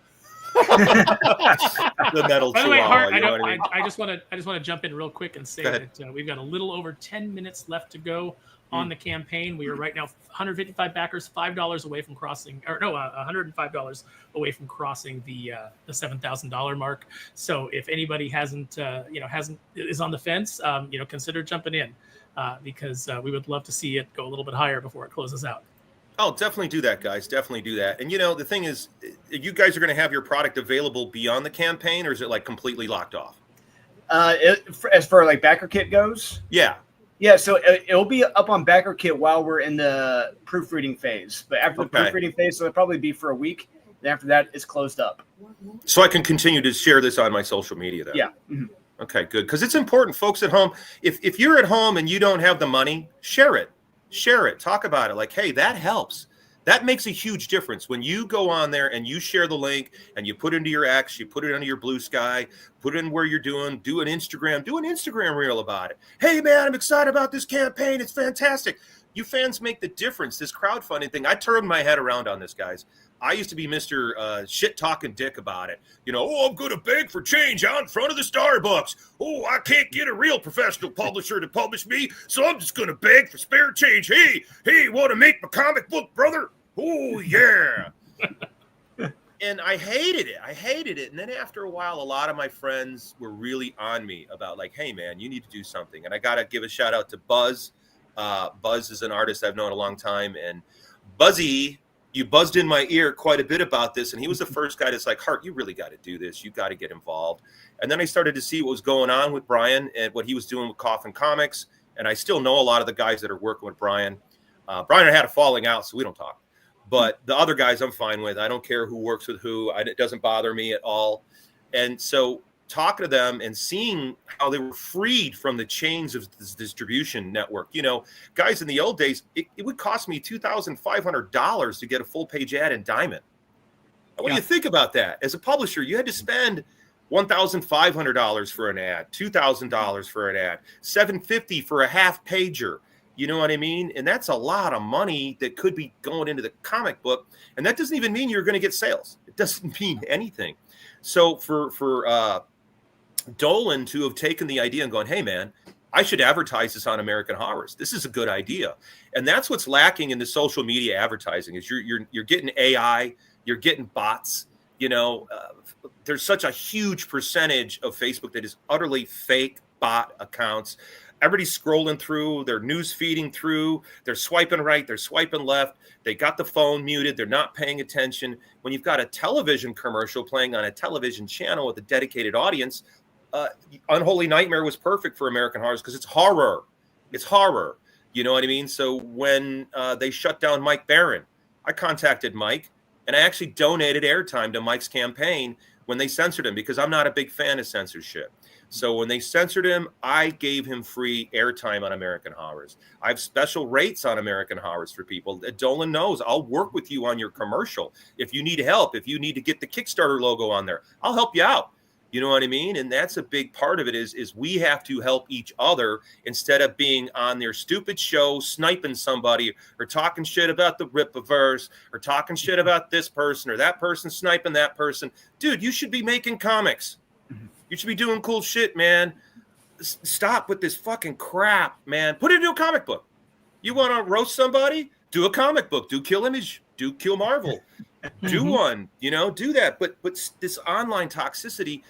The metal By the way, chihuahua. Hart, You know what I mean? I just want to jump in real quick and say that we've got a little over 10 minutes left to go on the campaign. We are right now 155 backers, $5 away from crossing, $105 away from crossing the $7,000 mark. So if anybody is on the fence, consider jumping in because we would love to see it go a little bit higher before it closes out. Oh, definitely do that, guys. Definitely do that. And the thing is, you guys are going to have your product available beyond the campaign, or is it like completely locked off? As far like backer kit goes, yeah. So it'll be up on backer kit while we're in the proofreading phase. But after the proofreading phase, so it'll probably be for a week. And after that, it's closed up. So I can continue to share this on my social media then. Yeah. Mm-hmm. Okay, good. Because it's important, folks at home. If you're at home and you don't have the money, share it. Talk about it. Like, hey, that helps. That makes a huge difference when you go on there and you share the link and you put it into your X, you put it under your Blue Sky, put it in where you're doing, do an Instagram reel about it. Hey, man, I'm excited about this campaign. It's fantastic. You fans make the difference. This crowdfunding thing, I turned my head around on this, guys. I used to be Mr. shit-talking dick about it. You know, oh, I'm going to beg for change out in front of the Starbucks. Oh, I can't get a real professional publisher to publish me, so I'm just going to beg for spare change. Hey, want to make my comic book, brother? Oh, yeah. And I hated it. And then after a while, a lot of my friends were really on me about like, hey, man, you need to do something. And I got to give a shout out to Buzz. Buzz is an artist I've known a long time. And Buzzy, you buzzed in my ear quite a bit about this. And he was the first guy that's like, Hart, you really got to do this. You got to get involved. And then I started to see what was going on with Brian and what he was doing with Coffin Comics. And I still know a lot of the guys that are working with Brian. Brian and I had a falling out, so we don't talk. But the other guys I'm fine with. I don't care who works with who. It doesn't bother me at all. And so talking to them and seeing how they were freed from the chains of this distribution network. You know, guys, in the old days, it would cost me $2,500 to get a full-page ad in Diamond. What do you think about that? As a publisher, you had to spend $1,500 for an ad, $2,000 for an ad, $750 for a half-pager. You know what I mean? And that's a lot of money that could be going into the comic book. And that doesn't even mean you're going to get sales. It doesn't mean anything. So for Dolan to have taken the idea and gone, hey, man, I should advertise this on American Horrors. This is a good idea. And that's what's lacking in the social media advertising is you're getting AI, you're getting bots. You know, there's such a huge percentage of Facebook that is utterly fake bot accounts. Everybody's scrolling through, they're news feeding through, they're swiping right, they're swiping left, they got the phone muted, they're not paying attention. When you've got a television commercial playing on a television channel with a dedicated audience, Unholy Nightmare was perfect for American Horrors because it's horror. It's horror. You know what I mean? So when they shut down Mike Barron, I contacted Mike and I actually donated airtime to Mike's campaign when they censored him because I'm not a big fan of censorship. So when they censored him, I gave him free airtime on American Horrors. I have special rates on American Horrors for people. Dolan knows I'll work with you on your commercial. If you need help, if you need to get the Kickstarter logo on there, I'll help you out. You know what I mean? And that's a big part of it is we have to help each other instead of being on their stupid show, sniping somebody or talking shit about the Rippaverse or talking shit about this person or that person sniping that person. Dude, you should be making comics. You should be doing cool shit, man. Stop with this fucking crap, man. Put it into a comic book. You want to roast somebody? Do a comic book. Do Kill Image. Do Kill Marvel. Do one. You know, do that. But this online toxicity,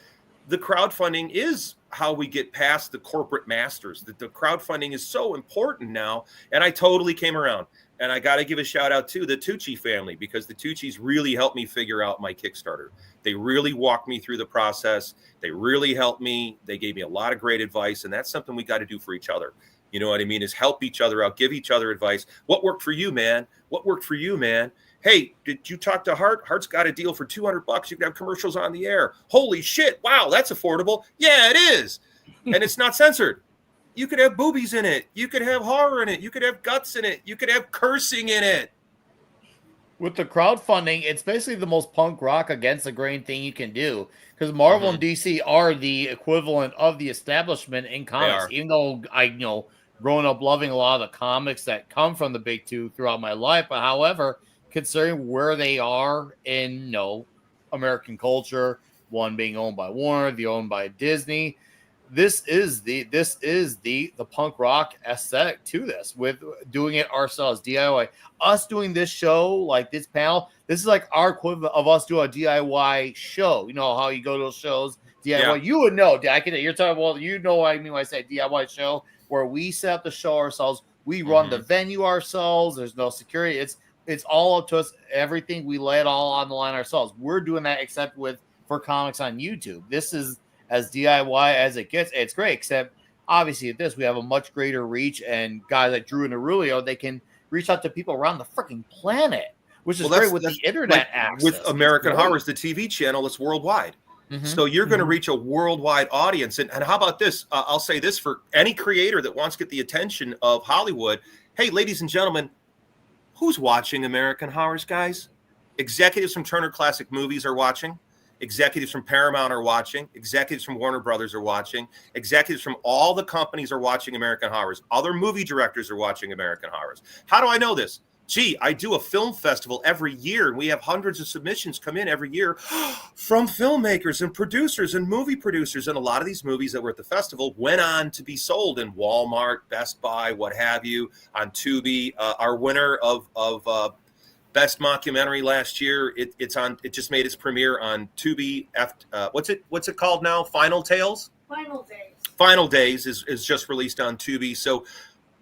the crowdfunding is how we get past the corporate masters. The crowdfunding is so important now. And I totally came around. And I got to give a shout out to the Tucci family because the Tucci's really helped me figure out my Kickstarter. They really walked me through the process. They really helped me. They gave me a lot of great advice. And that's something we got to do for each other. You know what I mean? Is help each other out, give each other advice. What worked for you, man? What worked for you, man? Hey, did you talk to Hart? Hart's got a deal for $200. You can have commercials on the air. Holy shit. Wow, that's affordable. Yeah, it is. And it's not censored. You could have boobies in it. You could have horror in it. You could have guts in it. You could have cursing in it. With the crowdfunding, it's basically the most punk rock against the grain thing you can do because Marvel and DC are the equivalent of the establishment in comics. Even though I, growing up loving a lot of the comics that come from the big two throughout my life, but however, considering where they are in American culture, one being owned by Warner, the owned by Disney. This is the punk rock aesthetic to this with doing it ourselves, DIY. Us doing this show, like this panel, this is like our equivalent of us doing a DIY show. You know how you go to those shows, DIY. Yeah. You would know. You're talking about, you know what I mean when I say DIY show, where we set up the show ourselves. We run the venue ourselves. There's no security. It's all up to us. Everything we lay it all on the line ourselves. We're doing that except for comics on YouTube. This is as DIY as it gets. It's great, except obviously at this, we have a much greater reach, and guys like Drew and Aurelio, they can reach out to people around the freaking planet, which is great with the internet access. With American Horrors, the TV channel, it's worldwide. So you're going to reach a worldwide audience. And how about this? I'll say this for any creator that wants to get the attention of Hollywood. Hey, ladies and gentlemen, who's watching American Horrors, guys? Executives from Turner Classic Movies are watching. Executives from Paramount are watching. Executives from Warner Brothers are watching. Executives from all the companies are watching American Horrors. Other movie directors are watching American Horrors. How do I know this? Gee, I do a film festival every year, and we have hundreds of submissions come in every year from filmmakers and producers and movie producers. And a lot of these movies that were at the festival went on to be sold in Walmart, Best Buy, what have you, on Tubi. Our winner of Best Mockumentary last year, it just made its premiere on Tubi. What's it called now? Final Tales? Final Days. Final Days is just released on Tubi. So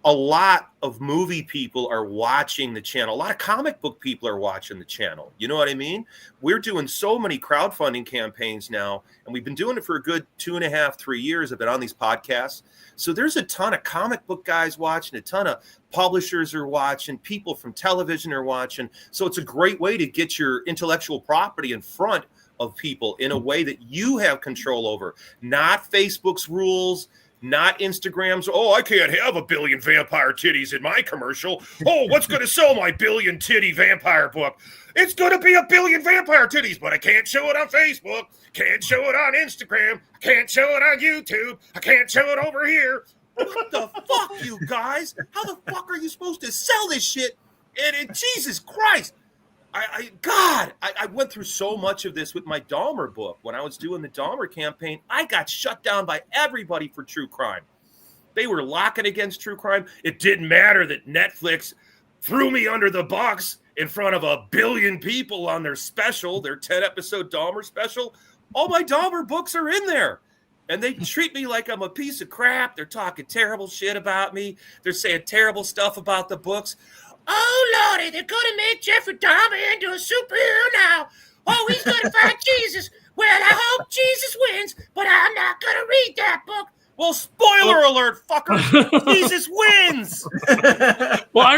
a lot of movie people are watching the channel. A lot of comic book people are watching the channel. You know what I mean? We're doing so many crowdfunding campaigns now, and we've been doing it for a good 2.5, 3 years. I've been on these podcasts. So there's a ton of comic book guys watching, a ton of publishers are watching, people from television are watching. So it's a great way to get your intellectual property in front of people in a way that you have control over, not Facebook's rules, not Instagram's. Oh, I can't have 1 billion vampire titties in my commercial. Oh, what's going to sell my 1 billion titty vampire book? It's going to be 1 billion vampire titties, but I can't show it on Facebook. Can't show it on Instagram. Can't show it on YouTube. I can't show it over here. What the fuck, you guys? How the fuck are you supposed to sell this shit? And Jesus Christ. I went through so much of this with my Dahmer book. When I was doing the Dahmer campaign, I got shut down by everybody for true crime. They were locking against true crime. It didn't matter that Netflix threw me under the bus in front of 1 billion people on their special, their 10-episode Dahmer special. All my Dahmer books are in there. And they treat me like I'm a piece of crap. They're talking terrible shit about me. They're saying terrible stuff about the books. Oh, Lordy, they're going to make Jeffrey Dahmer into a superhero now. Oh, he's going to find Jesus. Well, I hope Jesus wins, but I'm not going to read that book. Well, spoiler alert, fucker. Jesus wins. Well, I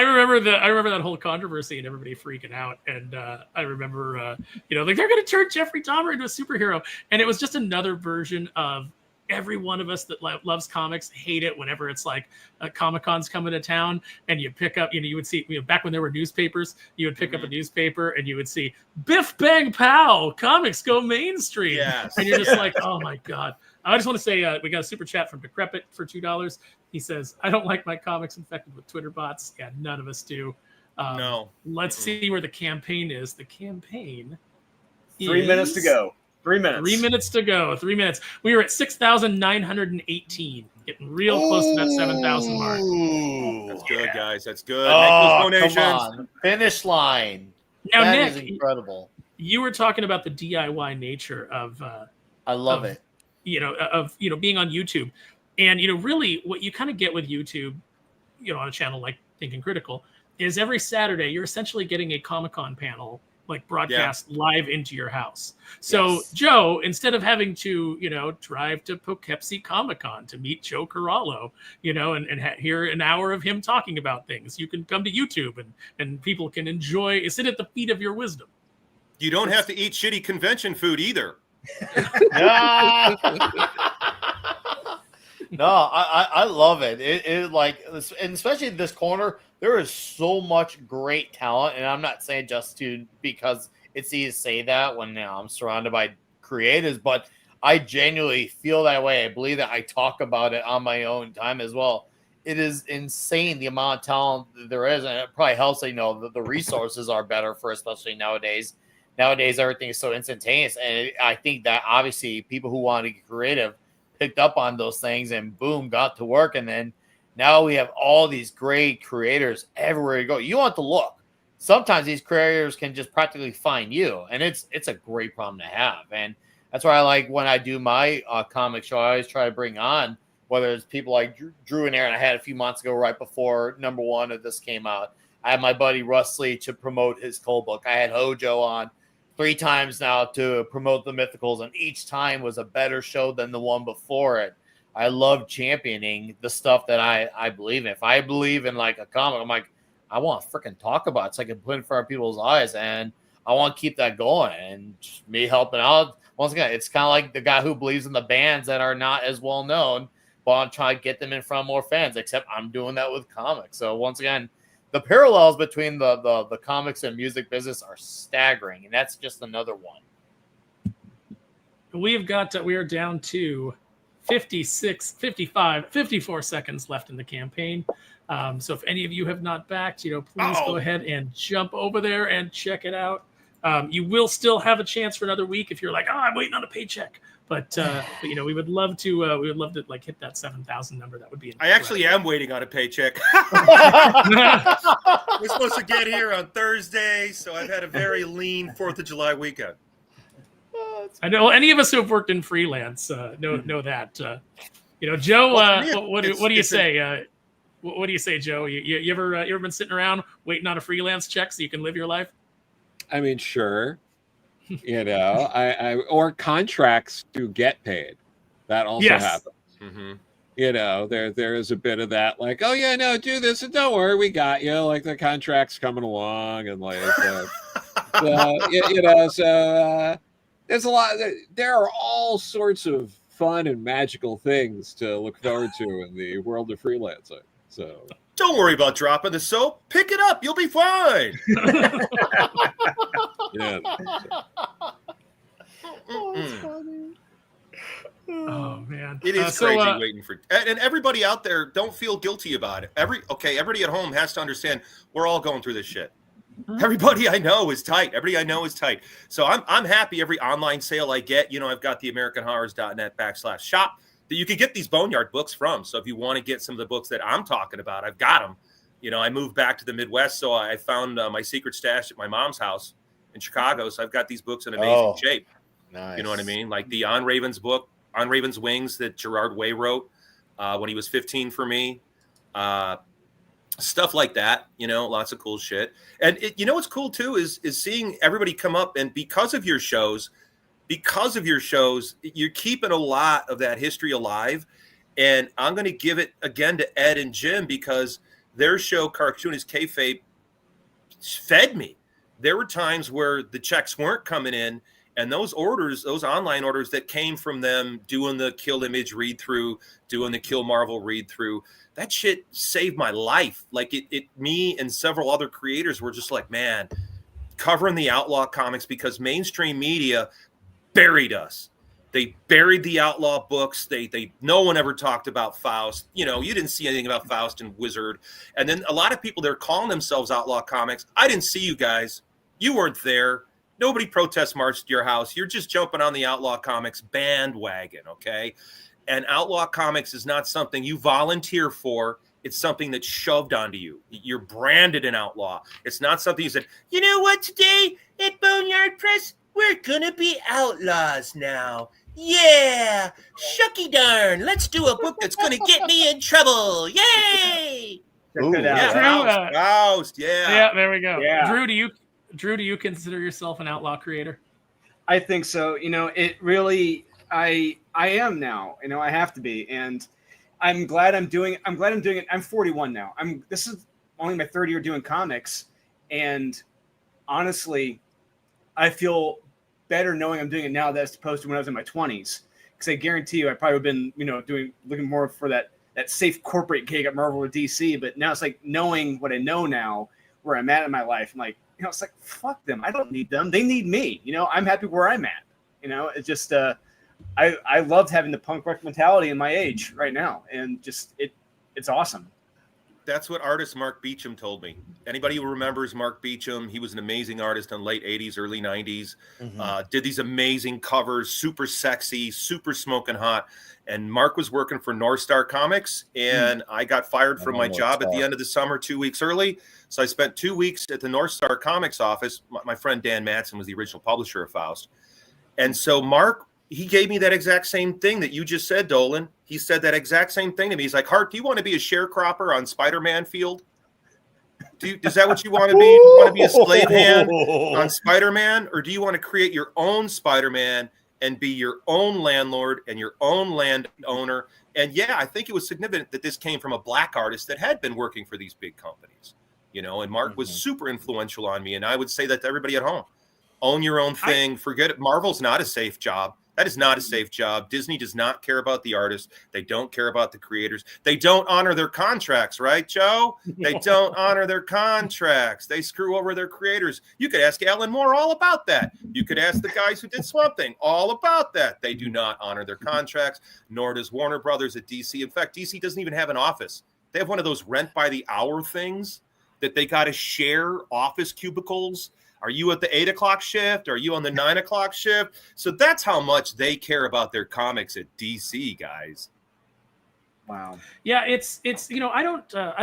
remember that whole controversy and everybody freaking out. And I remember, like they're going to turn Jeffrey Dahmer into a superhero. And it was just another version of every one of us that loves comics hate it whenever it's like Comic-Con's coming to town and you pick up, you would see, back when there were newspapers, you would pick up a newspaper and you would see Biff Bang Pow, comics go mainstream. Yes. And you're just like, oh my God. I just want to say we got a super chat from Decrepit for $2. He says, I don't like my comics infected with Twitter bots. Yeah, none of us do. No. Let's see where the campaign is. The campaign 3 minutes to go. 3 minutes. 3 minutes to go. 3 minutes. We were at 6,918, getting real close to that 7,000 mark. That's good, guys. That's good. Oh, Make those come donations. on. Finish line. Now, That Nick, is incredible. you were talking about the DIY nature of I love it. being on YouTube. And, really what you kind of get with YouTube, on a channel like Thinking Critical, is every Saturday you're essentially getting a Comic-Con panel like broadcast live into your house. So Yes. Joe, instead of having to, drive to Poughkeepsie Comic-Con to meet Joe Corallo, and hear an hour of him talking about things, you can come to YouTube and people can sit at the feet of your wisdom. You don't have to eat shitty convention food either. No, I love it. It like, and especially in this corner, there is so much great talent, and I'm not saying just because it's easy to say that when I'm surrounded by creatives, but I genuinely feel that way. I believe that I talk about it on my own time as well. It is insane the amount of talent that there is, and it probably helps that the resources are better for, especially nowadays. Nowadays, everything is so instantaneous, and I think that obviously people who want to get creative picked up on those things and boom, got to work. And then now we have all these great creators everywhere you go. You want to look. Sometimes these creators can just practically find you, and it's a great problem to have. And that's why I like when I do my comic show, I always try to bring on, whether it's people like Drew and Aaron I had a few months ago right before #1 of this came out. I had my buddy Russ Lee to promote his Cole book. I had Hojo on 3 times now to promote the Mythicals, and each time was a better show than the one before it. I love championing the stuff that I believe in. If I believe in like a comic, I'm like, I want to freaking talk about it so I can put it in front of people's eyes, and I want to keep that going. And just me helping out, once again, it's kind of like the guy who believes in the bands that are not as well known, but I'm trying to get them in front of more fans, except I'm doing that with comics. So once again, the parallels between the comics and music business are staggering, and that's just another one. We are down to 56, 55, 54 seconds left in the campaign. So if any of you have not backed, please go ahead and jump over there and check it out. You will still have a chance for another week if you're like, I'm waiting on a paycheck. But we would love to like hit that 7,000 number. That would be incredible. I actually am waiting on a paycheck. We're supposed to get here on Thursday, so I've had a very lean 4th of July weekend. I know any of us who have worked in freelance know that. Joe, what do you say? What do you say, Joe? You ever been sitting around waiting on a freelance check so you can live your life? I mean, sure. I or contracts to get paid. That also happens. Mm-hmm. There is a bit of that, like, oh yeah, no, do this and don't worry, we got you. Like the contract's coming along, and like, so there's a lot. There are all sorts of fun and magical things to look forward to in the world of freelancing. So don't worry about dropping the soap. Pick it up. You'll be fine. Yeah. Oh man, it is crazy waiting for. And everybody out there, don't feel guilty about it. Everybody at home has to understand we're all going through this shit. Everybody I know is tight. So I'm happy every online sale I get. I've got the AmericanHorrors.net/shop that you can get these Boneyard books from. So if you want to get some of the books that I'm talking about, I've got them. I moved back to the Midwest, so I found my secret stash at my mom's house in Chicago. So I've got these books in amazing shape. Nice. You know what I mean? Like the On Raven's book, On Raven's Wings, that Gerard Way wrote when he was 15 for me. Stuff like that, lots of cool shit. And what's cool too is seeing everybody come up, and because of your shows, you're keeping a lot of that history alive. And I'm going to give it again to Ed and Jim, because their show, Cartoonist Kayfabe, fed me. There were times where the checks weren't coming in, and those online orders that came from them doing the Kill Image read through, doing the Kill Marvel read through, that shit saved my life. Like me and several other creators were just like, man, covering the Outlaw comics, because mainstream media buried us. They buried the Outlaw books. No one ever talked about Faust. You didn't see anything about Faust and Wizard. And then a lot of people, they're calling themselves Outlaw Comics. I didn't see you guys. You weren't there. Nobody protest marched to your house. You're just jumping on the Outlaw Comics bandwagon, okay? And Outlaw Comics is not something you volunteer for. It's something that's shoved onto you. You're branded an outlaw. It's not something you said, you know what, today at Boneyard Press, we're going to be outlaws now. Yeah, shucky darn. Let's do a book that's going to get me in trouble. Yay! Check it out. Faust, yeah. Yeah, there we go. Yeah. Drew, do you consider yourself an outlaw creator? I think so. It really, I am now. I have to be, and I'm glad I'm doing it. I'm 41 now. This is only my third year doing comics, and honestly, I feel better knowing I'm doing it now as opposed to when I was in my 20s. Because I guarantee you, I probably would have been, looking more for that safe corporate gig at Marvel or DC. But now it's like knowing what I know now, where I'm at in my life. I'm like, it's like, fuck them. I don't need them. They need me. I'm happy where I'm at. It's just, I loved having the punk rock mentality in my age right now. And just, it's awesome. That's what artist Mark Beecham told me. Anybody who remembers Mark Beecham, he was an amazing artist in the late 80s, early 90s. Did these amazing covers, super sexy, super smoking hot. And Mark was working for North Star Comics, and I got fired from my job at the end of the summer 2 weeks early. So I spent 2 weeks at the North Star Comics office. My friend Dan Madsen was the original publisher of Faust. And so Mark, he gave me that exact same thing that you just said, Dolan. He said that exact same thing to me. He's like, Hart, do you want to be a sharecropper on Spider-Man Field? Is that what you want to be? Do you want to be a slave hand on Spider-Man? Or do you want to create your own Spider-Man and be your own landlord and your own landowner? And yeah, I think it was significant that this came from a black artist that had been working for these big companies, and Mark was super influential on me. And I would say that to everybody at home. Own your own thing. Forget it. Marvel's not a safe job. That is not a safe job. Disney does not care about the artists. They don't care about the creators. They don't honor their contracts, right, Joe? They don't honor their contracts. They screw over their creators. You could ask Alan Moore all about that. You could ask the guys who did Swamp Thing all about that. They do not honor their contracts, nor does Warner Brothers at DC. In fact, DC doesn't even have an office. They have one of those rent by the hour things that they got to share office cubicles. Are you at the 8 o'clock shift? Are you on the 9 o'clock shift? So that's how much they care about their comics at DC, guys. Wow. Yeah, it's I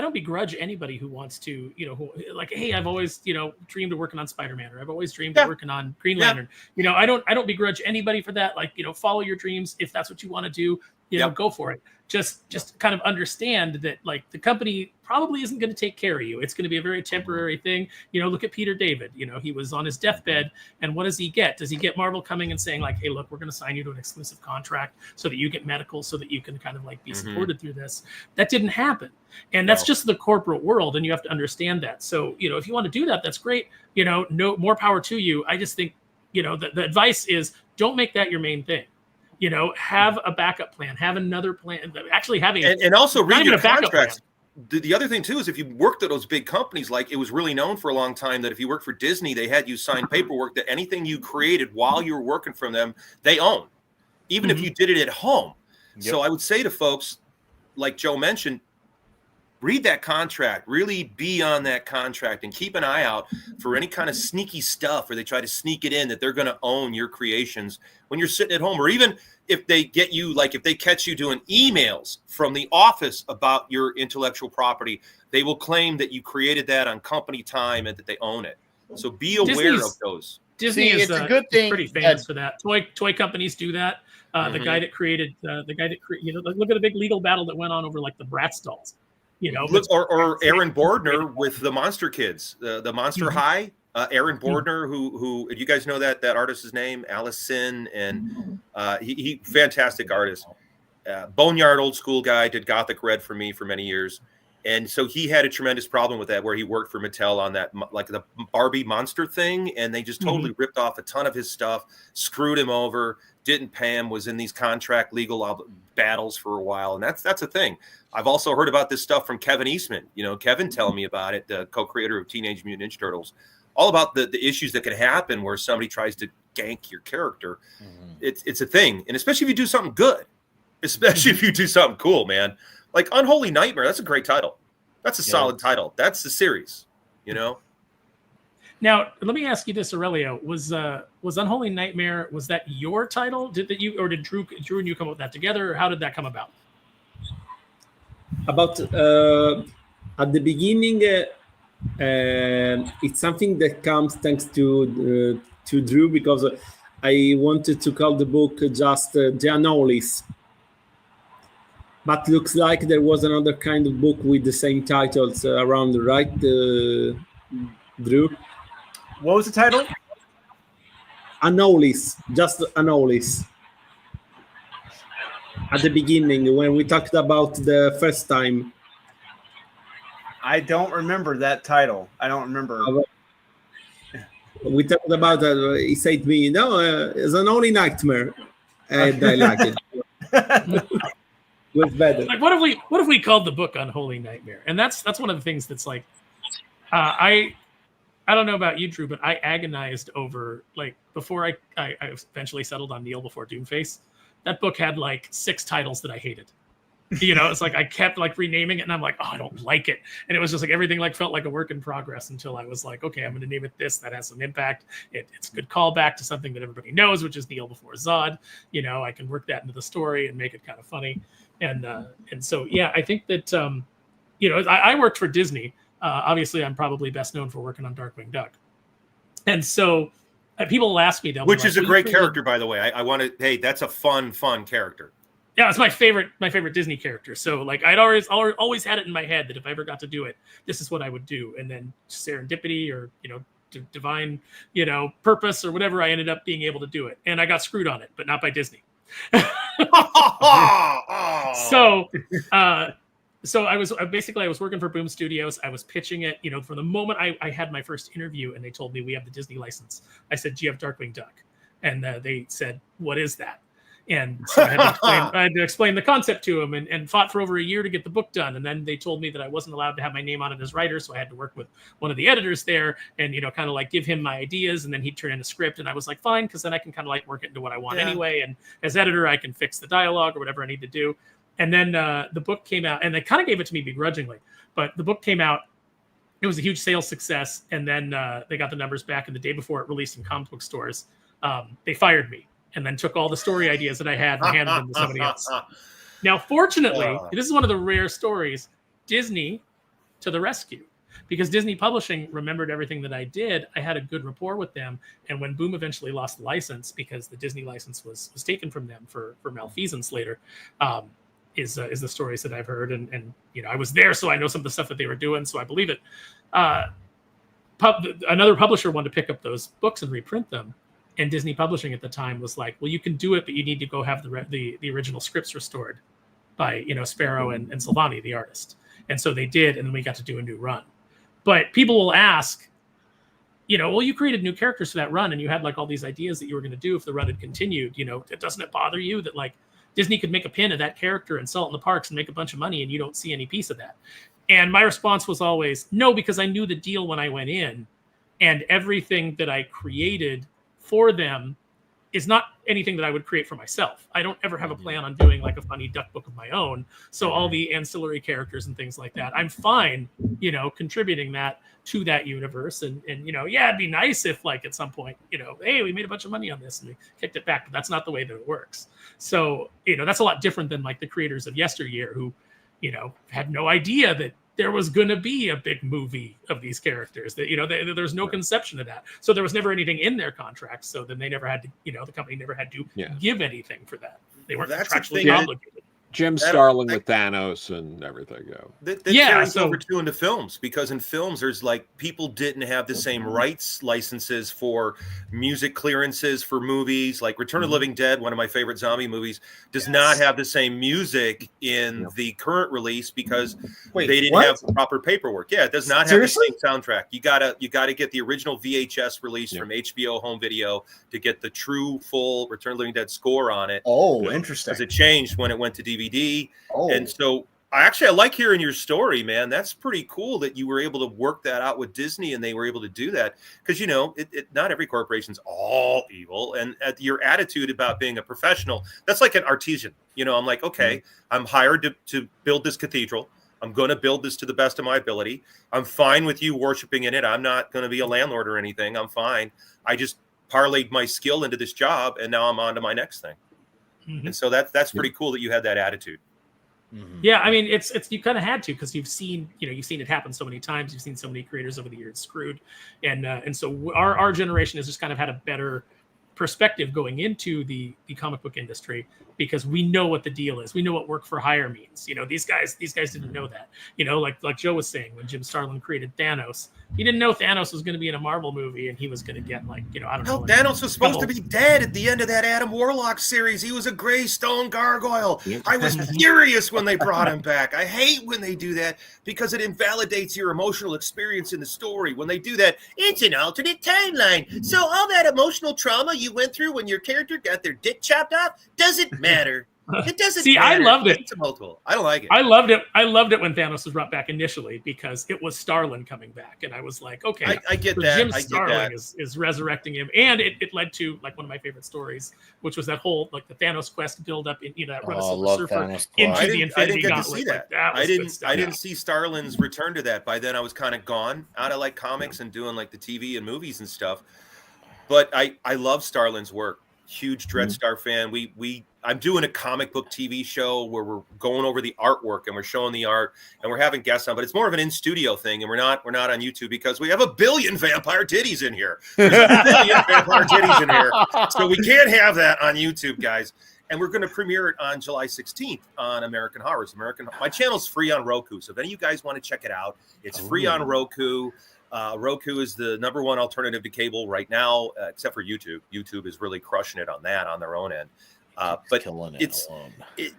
don't begrudge anybody who wants to, who like, hey, I've always, dreamed of working on Spider-Man, or I've always dreamed of working on Green Lantern. I don't begrudge anybody for that. Like, follow your dreams. If that's what you want to do, go for it. Just kind of understand that, like, the company probably isn't going to take care of you. It's going to be a very temporary thing. Look at Peter David. He was on his deathbed, and what does he get? Does he get Marvel coming and saying, like, hey, look, we're going to sign you to an exclusive contract so that you get medical, so that you can kind of like be supported through this? That didn't happen. And that's just the corporate world, and you have to understand that. So, if you want to do that, that's great. No more power to you. I just think, the advice is, don't make that your main thing. Have a backup plan, have another plan, actually having and also read your contracts. Plan. The other thing too is, if you worked at those big companies, like, it was really known for a long time that if you worked for Disney, they had you sign paperwork that anything you created while you were working from them, they own, even if you did it at home. Yep. So I would say to folks, like Joe mentioned, read that contract, really be on that contract, and keep an eye out for any kind of sneaky stuff where they try to sneak it in that they're going to own your creations when you're sitting at home. Or even if they get you, like, if they catch you doing emails from the office about your intellectual property, they will claim that you created that on company time and that they own it. So be aware of those. Disney is a good thing. Pretty famous for that. Toy companies do that. The guy that created, look at the big legal battle that went on over, like, the Bratz dolls. Or Aaron Bordner with the Monster Kids, the Monster High. Aaron Bordner, who you guys know that artist's name, Allison, and he fantastic artist, boneyard old school guy, did Gothic Red for me for many years, and so he had a tremendous problem with that, where he worked for Mattel on that, like, the Barbie monster thing, and they just totally ripped off a ton of his stuff, screwed him over, didn't pay him, was in these contract legal battles for a while, and that's a thing. I've also heard about this stuff from Kevin Eastman. Kevin telling me about it, the co-creator of Teenage Mutant Ninja Turtles, all about the issues that can happen where somebody tries to gank your character. It's a thing, and especially if you do something good, especially if you do something cool, man. Like Unholy Nightmare, that's a great title. That's a solid title. That's the series, Now, let me ask you this, Aurelio. Was Unholy Nightmare, was that your title? Did Drew and you come up with that together, or how did that come about? About at the beginning, it's something that comes thanks to Drew, because I wanted to call the book just The Unholies, but looks like there was another kind of book with the same titles around, right, Drew? What was the title? Unholies, just Unholies. At the beginning, when we talked about the first time. I don't remember that title. I don't remember. We talked about that. He said to me, it's an Unholy Nightmare. And I like it. It was better. Like, what if we called the book Unholy Nightmare? And that's one of the things that's like, I don't know about you, Drew, but I agonized over, like, before I eventually settled on Kneel Before Doomface. That book had like 6 titles that I hated. It's like I kept like renaming it, and I'm like, oh, I don't like it. And it was just like everything like felt like a work in progress until I was like, okay, I'm going to name it this. That has some impact. It's a good callback to something that everybody knows, which is Kneel Before Zod. I can work that into the story and make it kind of funny. And so, yeah, I think that, I worked for Disney. Obviously, I'm probably best known for working on Darkwing Duck. And so, people will ask me, which is a great character, by the way. I want to. Hey, that's a fun character. Yeah, it's my favorite Disney character. So, like, I'd always had it in my head that if I ever got to do it, this is what I would do. And then serendipity, or divine, purpose, or whatever, I ended up being able to do it. And I got screwed on it, but not by Disney. So I was working for Boom Studios. I was pitching it, from the moment I had my first interview, and they told me we have the Disney license. I said, do you have Darkwing Duck? And they said, "What is that?" And so I had to explain the concept to him, and fought for over a year to get the book done. And then they told me that I wasn't allowed to have my name on it as writer, so I had to work with one of the editors there and, kind of like give him my ideas, and then he'd turn in a script. And I was like, fine, because then I can kind of like work it into what I want anyway. And as editor, I can fix the dialogue or whatever I need to do. And then the book came out, and they kind of gave it to me begrudgingly. But the book came out. It was a huge sales success. And then they got the numbers back. And the day before it released in comic book stores, they fired me. And then took all the story ideas that I had and handed them to somebody else. Now, fortunately, this is one of the rare stories, Disney to the rescue. Because Disney Publishing remembered everything that I did. I had a good rapport with them. And when Boom eventually lost the license, because the Disney license was taken from them for malfeasance later, is the stories that I've heard. And I was there, so I know some of the stuff that they were doing, so I believe it. Another publisher wanted to pick up those books and reprint them. And Disney Publishing at the time was like, well, you can do it, but you need to go have the original scripts restored by, Sparrow and Silvani, the artist. And so they did, and then we got to do a new run. But people will ask, well, you created new characters for that run, and you had like all these ideas that you were going to do if the run had continued. Doesn't it bother you that like Disney could make a pin of that character and sell it in the parks and make a bunch of money, and you don't see any piece of that? And my response was always, no, because I knew the deal when I went in, and everything that I created for them is not anything that I would create for myself. I don't ever have a plan on doing like a funny duck book of my own. So all the ancillary characters and things like that, I'm fine, contributing that to that universe. And it'd be nice if like at some point, hey, we made a bunch of money on this and we kicked it back, but that's not the way that it works. So, that's a lot different than like the creators of yesteryear who, had no idea that there was going to be a big movie of these characters, that, there's no conception of that. So there was never anything in their contracts. So then they never had to, the company never had to give anything for that. They weren't contractually obligated. Jim Starlin with Thanos and everything. That carries over too into films, because in films there's like people didn't have the same rights licenses for music clearances for movies. Like Return of the Living Dead, one of my favorite zombie movies, does not have the same music in the current release because they didn't have proper paperwork. Yeah, it does not have the same soundtrack. You gotta get the original VHS release from HBO Home Video to get the true full Return of the Living Dead score on it. Oh, interesting. Because it changed when it went to DVD. And so I like hearing your story, man. That's pretty cool that you were able to work that out with Disney and they were able to do that, because not every corporation's all evil. And your attitude about being a professional, that's like an artisan. I'm like, okay, I'm hired to build this cathedral. I'm going to build this to the best of my ability. I'm fine with you worshiping in it. I'm not going to be a landlord or anything. I'm fine. I just parlayed my skill into this job, and now I'm on to my next thing. And so that's pretty cool that you had that attitude. Yeah, I mean, it's you kind of had to, because you've seen it happen so many times. You've seen so many creators over the years screwed, and so our generation has just kind of had a better perspective going into the comic book industry, because we know what the deal is. We know what work for hire means. These guys didn't know that. Like Joe was saying, when Jim Starlin created Thanos, he didn't know Thanos was going to be in a Marvel movie, and he was going to get I don't know. Thanos was supposed to be dead at the end of that Adam Warlock series. He was a gray stone gargoyle. I was furious when they brought him back. I hate when they do that, because it invalidates your emotional experience in the story. When they do that, it's an alternate timeline. So all that emotional trauma you went through when your character got their dick chopped off doesn't matter. It doesn't See, matter. I loved it. It's multiple. I don't like it. I loved it. I loved it when Thanos was brought back initially, because it was Starlin coming back, and I was like, okay, I get so that. Jim Starlin is resurrecting him, and it led to like one of my favorite stories, which was that whole like the Thanos quest build up in that Run of Silver Surfer into the Infinity Gauntlet. I didn't see Starlin's return to that. By then, I was kind of gone out of like comics and doing like the TV and movies and stuff. But I love Starlin's work. Huge Dreadstar fan. I'm doing a comic book TV show where we're going over the artwork and we're showing the art and we're having guests on, but it's more of an in-studio thing, and we're not on YouTube because we have 1 billion vampire titties in here. There's 1 billion vampire titties in here. So we can't have that on YouTube, guys. And we're going to premiere it on July 16th on American Horrors. My channel's free on Roku, so if any of you guys want to check it out, it's free on Roku. Roku is the #1 alternative to cable right now, except for YouTube. YouTube is really crushing it on their own end. But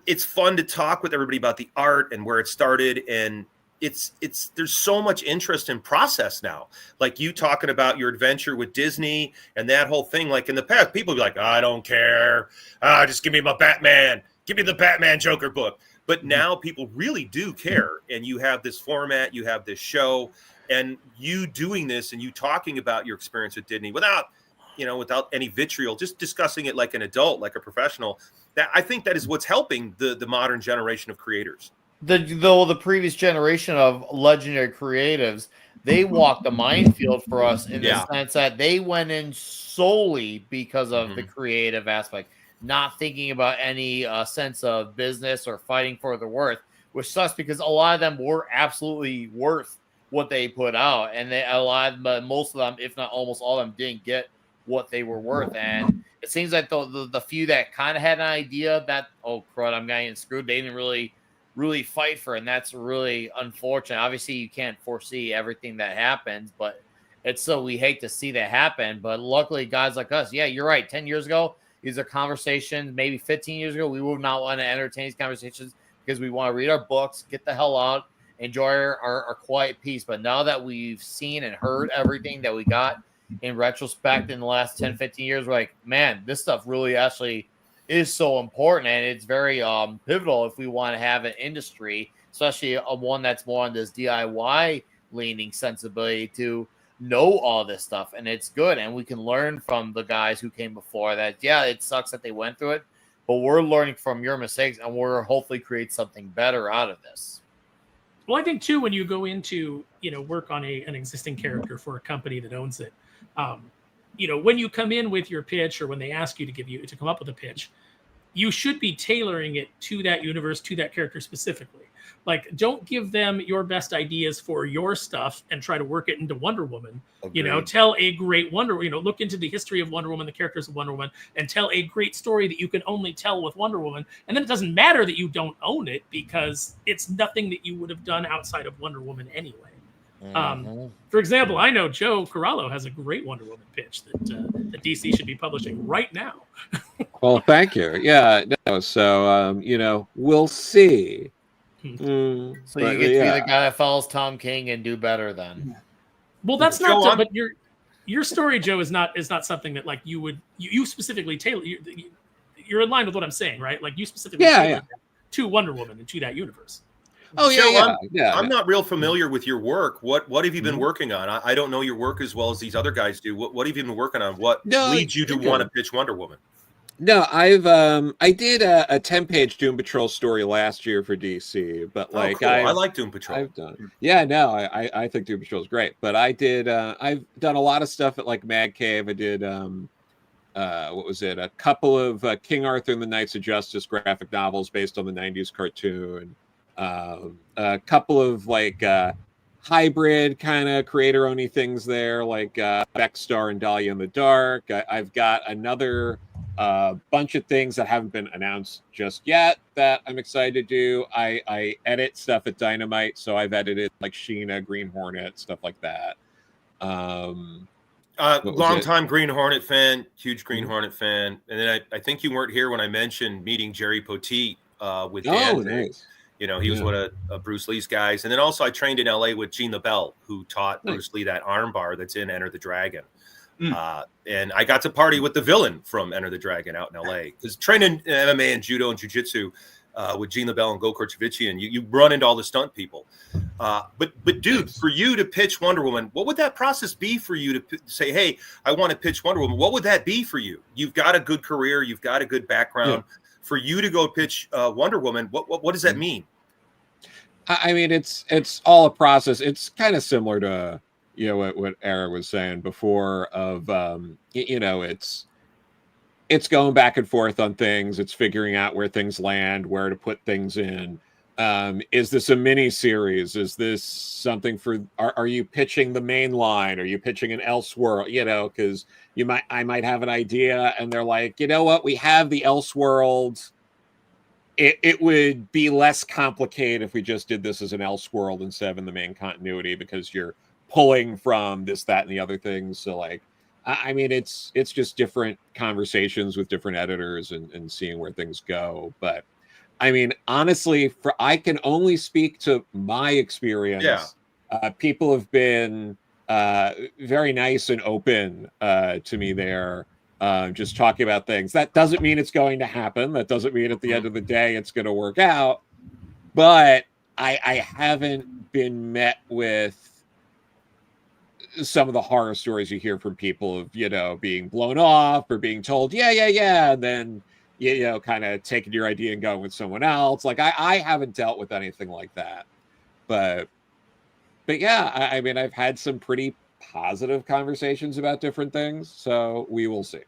it's fun to talk with everybody about the art and where it started. And it's there's so much interest in process now. Like you talking about your adventure with Disney and that whole thing. Like in the past, people would be like, I don't care. Just give me my Batman. Give me the Batman Joker book. But now people really do care. And you have this format, you have this show, and you doing this and you talking about your experience with Disney without any vitriol, just discussing it like an adult, like a professional. That I think that is what's helping the modern generation of creators. The previous generation of legendary creatives, they walked the minefield for us in the sense that they went in solely because of the creative aspect, not thinking about any sense of business or fighting for their worth, which sucks because a lot of them were absolutely worth what they put out, and most of them, if not almost all of them, didn't get what they were worth. And it seems like the few that kind of had an idea that, oh crud, I'm getting screwed, they didn't really fight for it, and that's really unfortunate. Obviously you can't foresee everything that happens, but it's so we hate to see that happen. But luckily guys like us, yeah, you're right, 10 years ago these are conversations, maybe 15 years ago we would not want to entertain these conversations because we want to read our books, get the hell out, enjoy our quiet peace. But now that we've seen and heard everything that we got in retrospect in the last 10-15 years, we're like, man, this stuff really actually is so important, and it's very pivotal if we want to have an industry, especially one that's more on this DIY leaning sensibility, to know all this stuff. And it's good, and we can learn from the guys who came before that. Yeah, it sucks that they went through it, but we're learning from your mistakes, and we're hopefully create something better out of this. Well, I think too, when you go into work on an existing character for a company that owns it, when you come in with your pitch, or when they ask you to come up with a pitch, you should be tailoring it to that universe, to that character specifically. Like, don't give them your best ideas for your stuff and try to work it into Wonder Woman. Agreed. Tell a great look into the history of Wonder Woman, the characters of Wonder Woman, and tell a great story that you can only tell with Wonder Woman. And then it doesn't matter that you don't own it, because it's nothing that you would have done outside of Wonder Woman anyway. For example, I know Joe Corallo has a great Wonder Woman pitch that DC should be publishing right now. Well, thank you. Yeah, no, so we'll see. So you get to be the guy that follows Tom King and do better then. Well, that's not. But your story, Joe, is not something that like you specifically tailor. You're in line with what I'm saying, right? Like you specifically tailored to Wonder Woman and to that universe. Oh yeah, Joe, I'm not real familiar with your work. What have you been working on? I don't know your work as well as these other guys do. What have you been working on? What leads you to want to pitch Wonder Woman? No, I did a 10-page Doom Patrol story last year for DC, but like cool. I like Doom Patrol. I've done. Yeah, no, I think Doom Patrol is great, but I did I've done a lot of stuff at like Mad Cave. I did what was it? A couple of King Arthur and the Knights of Justice graphic novels based on the 90s cartoon. A couple of like hybrid kind of creator-only things there, like Beckstar and Dahlia in the Dark. I've got another bunch of things that haven't been announced just yet that I'm excited to do. I edit stuff at Dynamite, so I've edited like Sheena, Green Hornet, stuff like that. Long-time Green Hornet fan, huge Green Hornet fan. And then I think you weren't here when I mentioned meeting Jerry Poteet with Dan. Nice. He was one of Bruce Lee's guys. And then also I trained in LA with Gene LaBelle, who taught Bruce Lee that armbar that's in Enter the Dragon. And I got to party with the villain from Enter the Dragon out in LA. Because training MMA and judo and jiu-jitsu with Gene LaBelle and Gokor Chivichian, you run into all the stunt people. But dude, for you to pitch Wonder Woman, what would that process be for you to say, hey, I want to pitch Wonder Woman? What would that be for you? You've got a good career. You've got a good background. Yeah. For you to go pitch Wonder Woman, what does that mean? I mean, it's all a process. It's kind of similar to what Aaron was saying before. Of it's going back and forth on things. It's figuring out where things land, where to put things in. Is this a mini series? Is this something for? Are you pitching the main line? Are you pitching an Elseworld? Because I might have an idea, and they're like, you know what? We have the Elseworld. It would be less complicated if we just did this as an Elseworld instead of in the main continuity, because you're pulling from this, that, and the other things. So like, I mean, it's just different conversations with different editors and seeing where things go. But I mean, honestly, I can only speak to my experience. Yeah. People have been very nice and open to me there, just talking about things. That doesn't mean it's going to happen. That doesn't mean at the end of the day it's going to work out. But I haven't been met with some of the horror stories you hear from people of, you know, being blown off or being told, yeah, and then, you know, kind of taking your idea and going with someone else. Like, I haven't dealt with anything like that. But yeah, I mean, I've had some pretty positive conversations about different things, so we will see.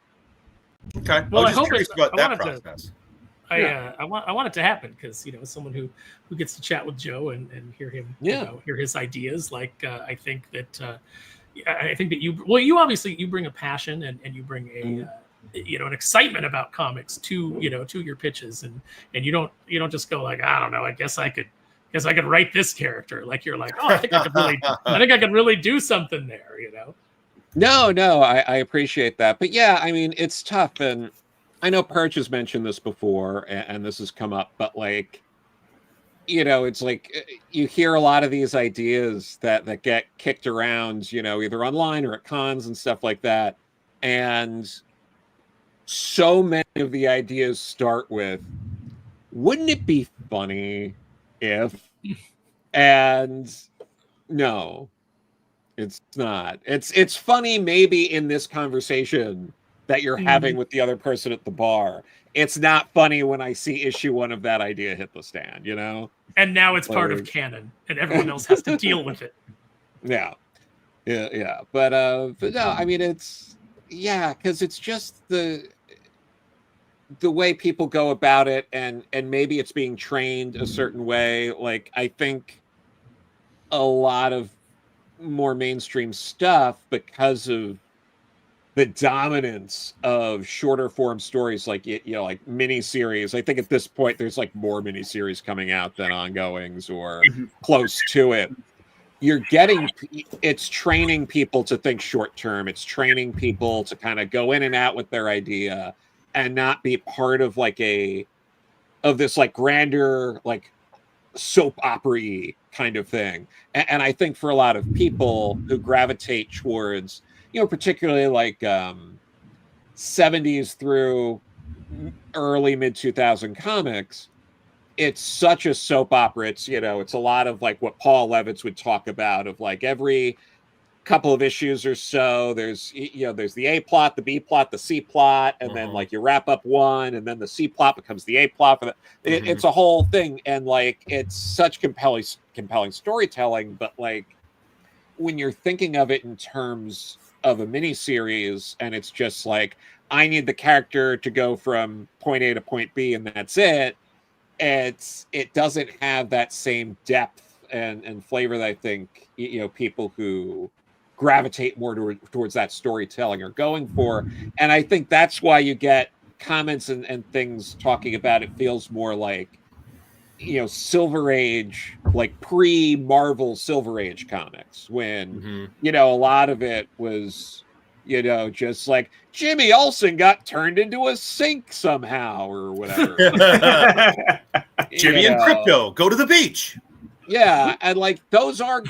Okay. Well, I I was just hope curious it's- about I that wanted to- process. I want it to happen because, you know, as someone who gets to chat with Joe and hear him, you know, hear his ideas. Like, I think that you obviously you bring a passion and you bring a you know, an excitement about comics to your pitches, and you don't just go like, I don't know, I guess I could write this character. Like, you're like, oh, I think I could really do something there, you know. No, I appreciate that. But yeah, I mean, it's tough. And I know Perch has mentioned this before, and this has come up, but like, you know, it's like you hear a lot of these ideas that get kicked around, you know, either online or at cons and stuff like that. And so many of the ideas start with, wouldn't it be funny if, and no, it's not. It's funny maybe in this conversation that you're having with the other person at the bar. It's not funny when I see issue 1 of that idea hit the stand, you know? And now it's part of canon, and everyone else has to deal with it. Yeah. But no, I mean, it's, yeah, because it's just the way people go about it, and maybe it's being trained a certain way. Like, I think a lot of more mainstream stuff, because of the dominance of shorter form stories, like, you know, like miniseries. I think at this point there's like more miniseries coming out than ongoings or close to it. It's training people to think short term. It's training people to kind of go in and out with their idea and not be part of like this like grander, like soap opera-y kind of thing. And I think for a lot of people who gravitate towards, you know, particularly like 70s through early mid 2000 comics, it's such a soap opera. It's, you know, it's a lot of like what Paul Levitz would talk about, of like every couple of issues or so, there's, you know, there's the A plot, the B plot, the C plot, and then like you wrap up one, and then the C plot becomes the A plot for it's a whole thing. And like, it's such compelling storytelling. But like, when you're thinking of it in terms of a miniseries, and it's just like, I need the character to go from point A to point B, and that's it. It doesn't have that same depth and flavor that I think, you know, people who gravitate more towards that storytelling are going for. And I think that's why you get comments and things talking about it feels more like, you know, Silver Age, like pre-Marvel Silver Age comics, when, you know, a lot of it was, you know, just like Jimmy Olsen got turned into a sink somehow or whatever. Jimmy and Crypto go to the beach. Yeah, and like those are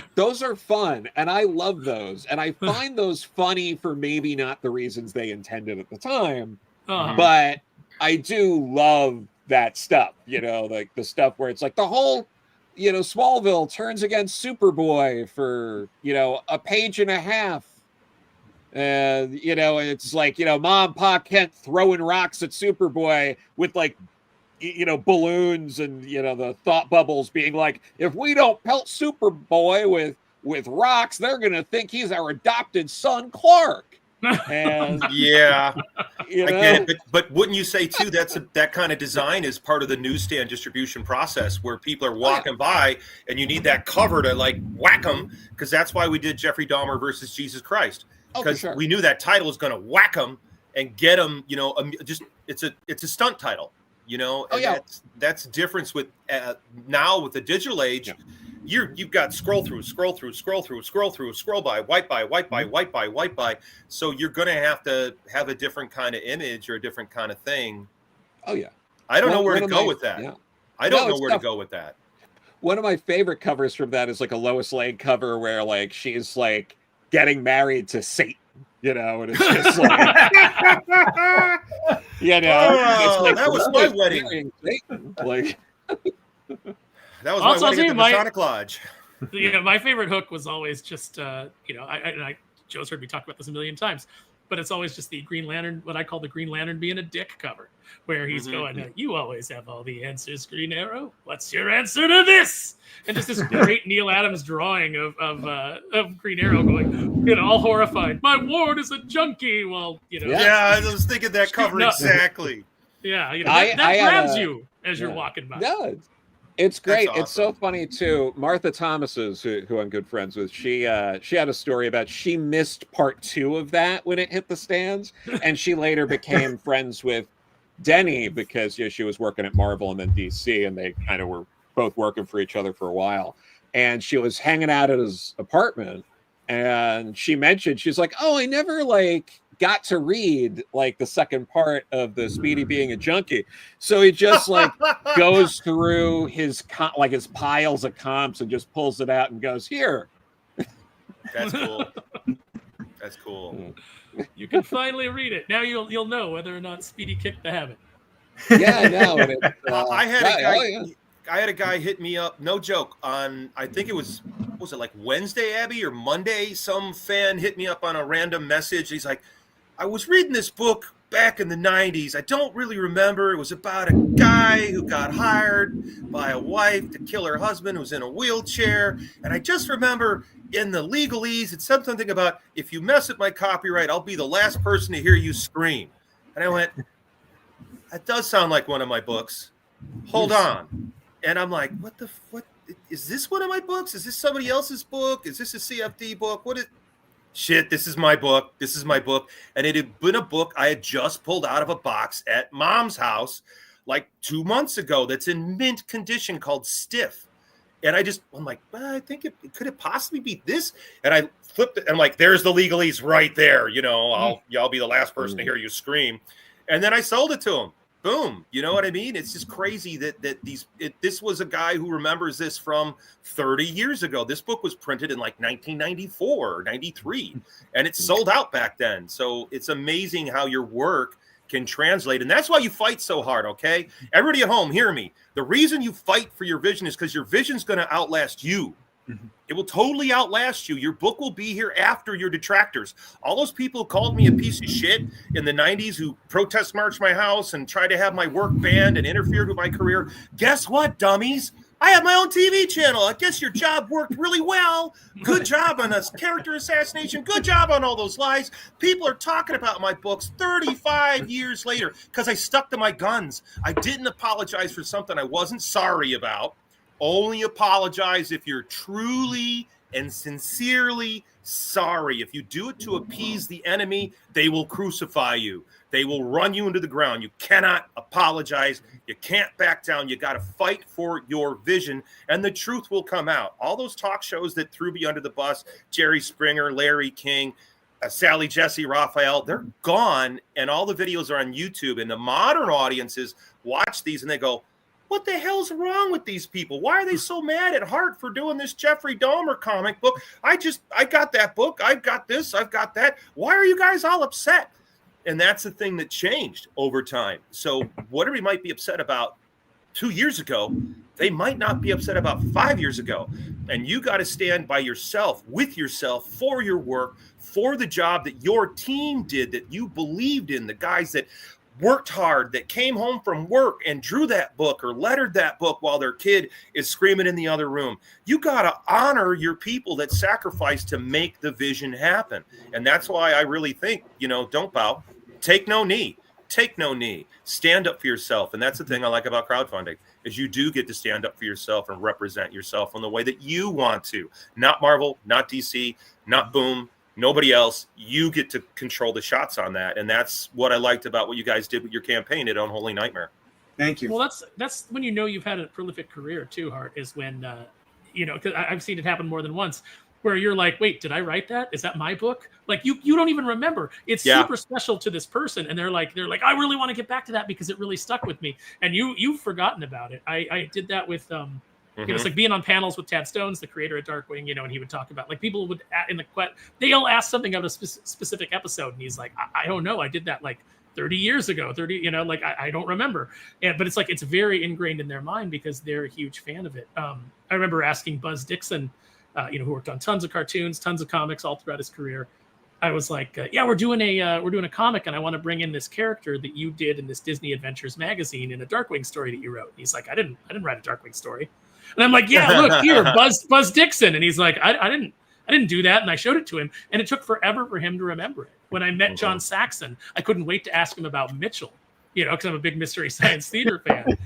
fun, and I love those, and I find those funny for maybe not the reasons they intended at the time, but I do love that stuff, you know, like the stuff where it's like the whole, you know, Smallville turns against Superboy for, you know, a page and a half. And, you know, it's like, you know, Mom, Pa Kent throwing rocks at Superboy with like, you know, balloons and, you know, the thought bubbles being like, if we don't pelt Superboy with rocks, they're going to think he's our adopted son, Clark. And yeah, you know? I get it, but wouldn't you say too that kind of design is part of the newsstand distribution process, where people are walking by and you need that cover to like whack them, because that's why we did Jeffrey Dahmer versus Jesus Christ, because we knew that title was going to whack them and get them, you know, just it's a stunt title, you know. That's difference with now with the digital age. You've got scroll by, wipe by. So you're going to have a different kind of image or a different kind of thing. Oh yeah. I don't know where to go with that. Yeah. I don't No, know where to go with that. One of my favorite covers from that is like a Lois Lane cover where like she's like getting married to Satan, you know, and it's just like, you know, it's like that was my wedding. Satan. Like, that was Also, my wedding at the my- Masonic Lodge. Yeah, my favorite hook was always just, you know, Joe's heard me talk about this a million times, but it's always just the Green Lantern, what I call the Green Lantern being a dick cover, where he's going, you always have all the answers, Green Arrow. What's your answer to this? And just this great Neil Adams drawing of Green Arrow going, you know, all horrified. My ward is a junkie. Well, you know. Yeah, I was thinking that cover exactly. Yeah, you know, that grabs you as you're walking by. No, it's great. Awesome. It's so funny too. Martha Thomas's, who I'm good friends with, she had a story about she missed part 2 of that when it hit the stands, and she later became friends with Denny because she was working at Marvel and then DC, and they kind of were both working for each other for a while. And she was hanging out at his apartment, and she mentioned, she's like, "Oh, I never like got to read like the second part of the Speedy being a junkie." So he just like goes through his his piles of comps and just pulls it out and goes, "Here." That's cool. That's cool. You can finally read it. Now you'll know whether or not Speedy kicked the habit. Yeah, I know. And I had a guy hit me up, no joke, on, I think it was it like Wednesday, Abby, or Monday? Some fan hit me up on a random message. He's like, I was reading this book back in the 90s. I don't really remember. It was about a guy who got hired by a wife to kill her husband who was in a wheelchair. And I just remember in the legalese, it said something about, if you mess with my copyright, I'll be the last person to hear you scream. And I went, that does sound like one of my books. Hold on. And I'm like, what is this one of my books? Is this somebody else's book? Is this a CFD book? What is shit? This is my book. This is my book. And it had been a book I had just pulled out of a box at Mom's house like 2 months ago that's in mint condition called Stiff. And I'm like, well, I think could it possibly be this? And I flipped it. And I'm like, there's the legalese right there. You know, I'll be the last person to hear you scream. And then I sold it to him. Boom. You know what I mean? It's just crazy that this was a guy who remembers this from 30 years ago. This book was printed in like 1994 or 93, and it sold out back then. So it's amazing how your work can translate. And that's why you fight so hard, okay? Everybody at home, hear me. The reason you fight for your vision is because your vision's going to outlast you. It will totally outlast you. Your book will be here after your detractors. All those people who called me a piece of shit in the 90s who protest marched my house and tried to have my work banned and interfered with my career. Guess what, dummies? I have my own TV channel. I guess your job worked really well. Good job on this character assassination. Good job on all those lies. People are talking about my books 35 years later because I stuck to my guns. I didn't apologize for something I wasn't sorry about. Only apologize if you're truly and sincerely sorry. If you do it to appease the enemy, they will crucify you. They will run you into the ground. You cannot apologize. You can't back down. You got to fight for your vision, and the truth will come out. All those talk shows that threw me under the bus, Jerry Springer, Larry King, Sally Jesse, Raphael, they're gone, and all the videos are on YouTube, and the modern audiences watch these, and they go, what the hell's wrong with these people? Why are they so mad at Hart for doing this Jeffrey Dahmer comic book? I got that book. I've got this. I've got that. Why are you guys all upset? And that's the thing that changed over time. So whatever you might be upset about 2 years ago, they might not be upset about 5 years ago. And you got to stand by yourself, with yourself, for your work, for the job that your team did, that you believed in, the guys that worked hard, that came home from work and drew that book or lettered that book while their kid is screaming in the other room. You got to honor your people that sacrificed to make the vision happen. And that's why I really think, don't bow, take no knee, stand up for yourself. And that's the thing I like about crowdfunding is you do get to stand up for yourself and represent yourself in the way that you want to, not Marvel, not DC, not Boom, nobody else. You get to control the shots on that. And that's what I liked about what you guys did with your campaign at Unholy Nightmare. Thank you. Well, that's when you've had a prolific career too, Hart, is when, because I've seen it happen more than once. where you're like, wait, did I write that? Is that my book? Like you don't even remember. It's super special to this person, and they're like, I really want to get back to that because it really stuck with me. And you've forgotten about it. I did that with it's like being on panels with Tad Stones, the creator of Darkwing, and he would talk about, like, people would they'll ask something about a specific episode, and he's like, I don't know, I did that like 30 years ago, I don't remember. But it's like, it's very ingrained in their mind because they're a huge fan of it. I remember asking Buzz Dixon, who worked on tons of cartoons, tons of comics all throughout his career. I was like, we're doing a comic, and I want to bring in this character that you did in this Disney Adventures magazine in a Darkwing story that you wrote. And he's like, I didn't write a Darkwing story. And I'm like, yeah, look here, Buzz Dixon. And he's like, I didn't do that. And I showed it to him, and it took forever for him to remember it. When I met John Saxon, I couldn't wait to ask him about Mitchell, because I'm a big Mystery Science Theater fan.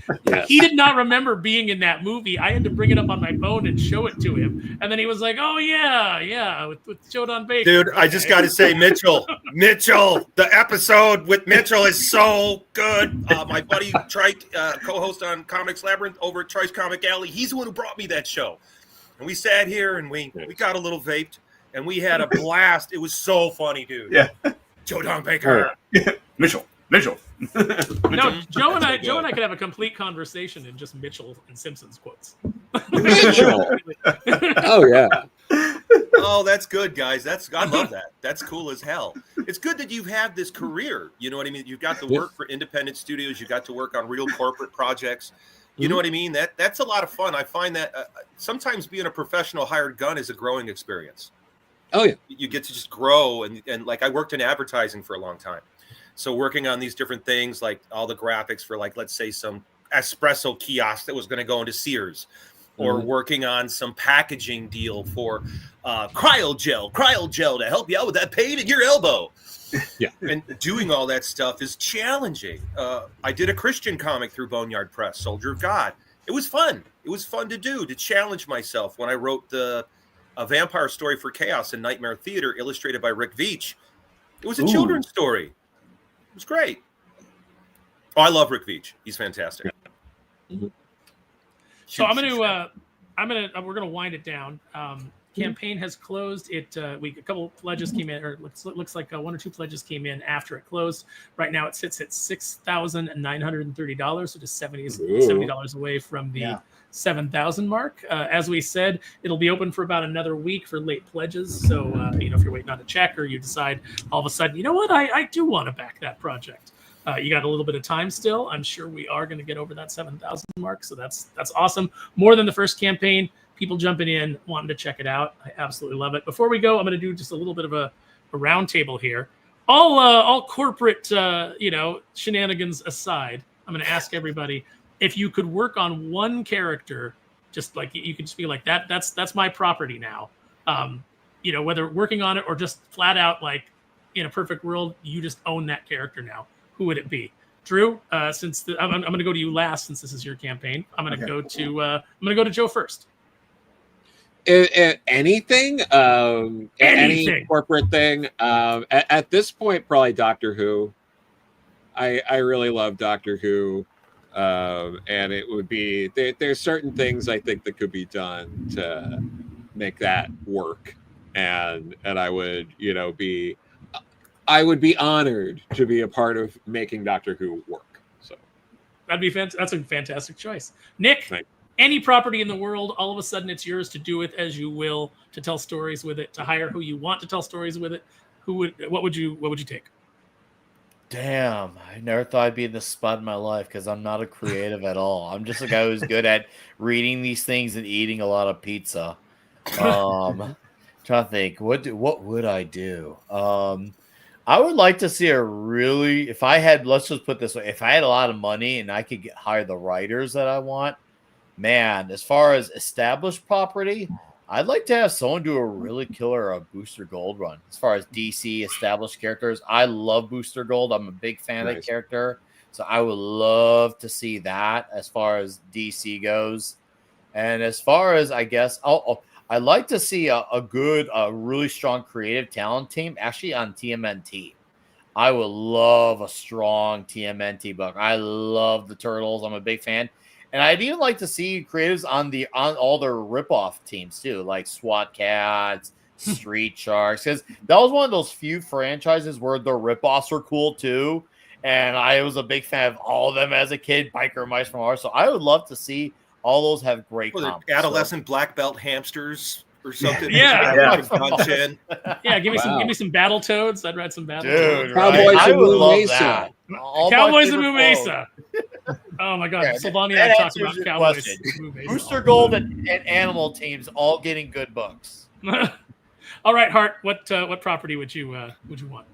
He did not remember being in that movie. I had to bring it up on my phone and show it to him. And then he was like, oh, yeah, with Jodan Baker. Dude, I just got to say, Mitchell, the episode with Mitchell is so good. My buddy Trike, co-host on Comics Labyrinth over at Trike's Comic Alley, he's the one who brought me that show. And we sat here and we got a little vaped, and we had a blast. It was so funny, dude. Yeah. Jodan Baker. Mitchell. No, Joe and I could have a complete conversation in just Mitchell and Simpsons quotes. Mitchell. Oh yeah. Oh, that's good, guys. I love that. That's cool as hell. It's good that you've had this career. You know what I mean? You've got to work for independent studios. You got to work on real corporate projects. You know what I mean? That's a lot of fun. I find that sometimes being a professional hired gun is a growing experience. Oh yeah. You get to just grow, and like, I worked in advertising for a long time. So working on these different things, like all the graphics for, like, let's say some espresso kiosk that was going to go into Sears, or working on some packaging deal for cryogel to help you out with that pain in your elbow. Yeah. And doing all that stuff is challenging. I did a Christian comic through Boneyard Press, Soldier of God. It was fun. It was fun to do, to challenge myself. When I wrote a vampire story for Chaos in Nightmare Theater, illustrated by Rick Veitch, it was a children's story. It was great. Oh, I love Rick Veitch. He's fantastic. So we're gonna wind it down. Campaign has closed. A couple pledges came in, or looks like one or two pledges came in after it closed. Right now it sits at $6,930, so just $70 away from the 7,000 mark. As we said, it'll be open for about another week for late pledges. So if you're waiting on a check, or you decide all of a sudden, you know what, I do want to back that project. You got a little bit of time still. I'm sure we are going to get over that 7,000 mark. So that's awesome. More than the first campaign. People jumping in, wanting to check it out. I absolutely love it. Before we go, I'm going to do just a little bit of a round table here. All corporate, shenanigans aside, I'm going to ask everybody, if you could work on one character, just like you could just be like, that's my property now. Whether working on it or just flat out, like, in a perfect world, you just own that character now. Who would it be? Drew, I'm going to go to you last, since this is your campaign. I'm going to go to Joe first. Anything, any corporate thing. At this point, probably Doctor Who. I really love Doctor Who, and it would be there's certain things I think that could be done to make that work, and I would be honored to be a part of making Doctor Who work. So that's a fantastic choice, Nick. Thanks. Any property in the world, all of a sudden it's yours to do with as you will, to tell stories with it, to hire who you want to tell stories with it. What would you take? Damn, I never thought I'd be in this spot in my life, because I'm not a creative at all. I'm just a guy who's good at reading these things and eating a lot of pizza. Trying to think, what would I do? I would like to see let's just put it this way, if I had a lot of money and I could hire the writers that I want, man, as far as established property, I'd like to have someone do a really killer Booster Gold run. As far as DC established characters, I love Booster Gold. I'm a big fan of the character. So I would love to see that as far as DC goes. And as far as, I guess, I'd like to see a really strong creative talent team actually on TMNT. I would love a strong TMNT book. I love the Turtles. I'm a big fan. And I'd even like to see creatives on all their ripoff teams too, like SWAT Cats, Street Sharks, because that was one of those few franchises where the ripoffs were cool too. And I was a big fan of all of them as a kid, Biker Mice from Mars. So I would love to see all those have great comics. Adolescent black belt hamsters or something. Yeah. Yeah. Give me some Battle Toads. I'd write some Battle Dude, Toads. Cowboys I and would Moo love Mesa. that. Cowboys and Moo Mesa. Oh my God, Sylvania and I talked about Cowboys. Booster Gold and Animal teams all getting good books. All right, Hart. What property would you want?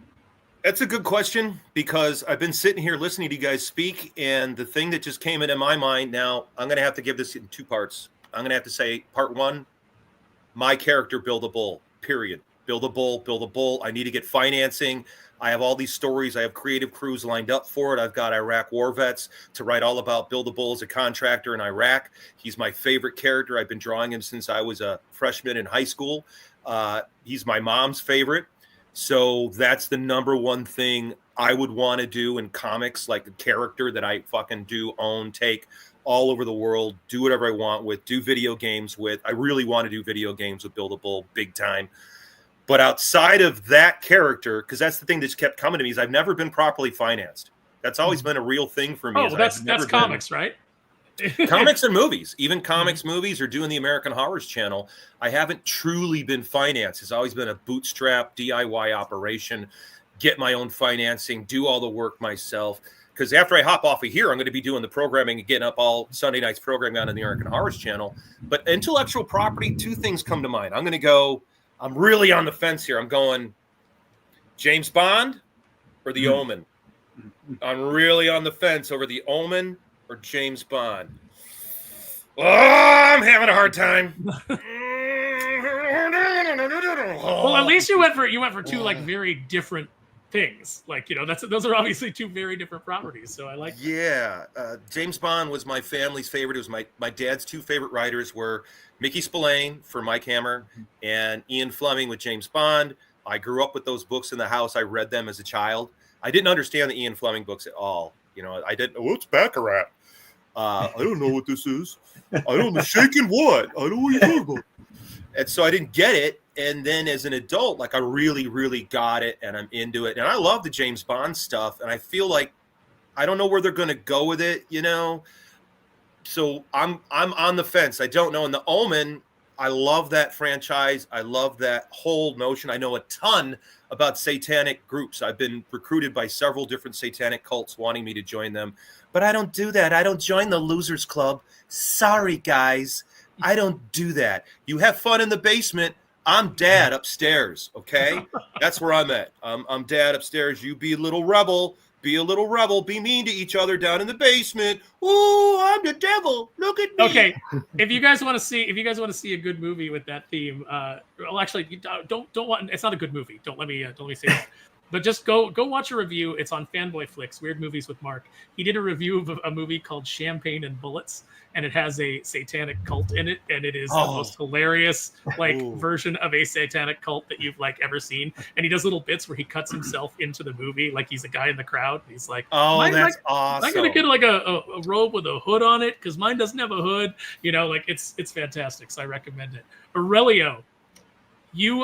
That's a good question, because I've been sitting here listening to you guys speak, and the thing that just came into my mind, now I'm going to have to give this in two parts. I'm going to have to say, part one, my character, build a bull, period. Build a bull. I need to get financing. I have all these stories. I have creative crews lined up for it. I've got Iraq war vets to write all about Build a Bull as a contractor in Iraq. He's my favorite character. I've been drawing him since I was a freshman in high school. He's my mom's favorite. So that's the number one thing I would want to do in comics, like a character that I fucking do own, take all over the world, do whatever I want with, do video games with. I really want to do video games with Build a Bull big time. But outside of that character, because that's the thing that's kept coming to me, is I've never been properly financed. That's always been a real thing for me. Oh, that's comics, right? Comics and movies, even comics, movies, or doing the American Horrors channel. I haven't truly been financed. It's always been a bootstrap DIY operation, get my own financing, do all the work myself. Because after I hop off of here, I'm going to be doing the programming and getting up all Sunday night's programming on the American Horrors channel. But intellectual property, two things come to mind. I'm really on the fence here. I'm going James Bond or The Omen. I'm really on the fence over The Omen or James Bond. Oh, I'm having a hard time. Well, at least you went for two like very different things. Like, those are obviously two very different properties. So I like. Yeah, James Bond was my family's favorite. It was my dad's two favorite writers were Mickey Spillane for Mike Hammer and Ian Fleming with James Bond. I grew up with those books in the house. I read them as a child. I didn't understand the Ian Fleming books at all. I didn't. What's Baccarat? I don't know what this is. I don't know. Shaking what? I don't know what you're talking about. And so I didn't get it. And then as an adult, like I really, really got it, and I'm into it. And I love the James Bond stuff. And I feel like I don't know where they're going to go with it, So I'm on the fence. I don't know. And The Omen, I love that franchise. I love that whole notion. I know a ton about satanic groups. I've been recruited by several different satanic cults wanting me to join them. But I don't do that. I don't join the Losers Club. Sorry, guys. I don't do that. You have fun in the basement. I'm dad upstairs, okay? That's where I'm at. I'm dad upstairs. You be a little rebel. Be a little rebel. Be mean to each other down in the basement. Ooh, I'm the devil. Look at me. Okay, if you guys want to see a good movie with that theme, well, actually, you don't want. It's not a good movie. Don't let me say that. But just go watch a review. It's on Fanboy Flicks, Weird Movies with Mark. He did a review of a movie called Champagne and Bullets, and it has a satanic cult in it, and it is the most hilarious version of a satanic cult that you've ever seen. And he does little bits where he cuts himself into the movie like he's a guy in the crowd. And he's like, that's awesome. I'm gonna get a robe with a hood on it because mine doesn't have a hood. It's fantastic. So I recommend it. Aurelio, you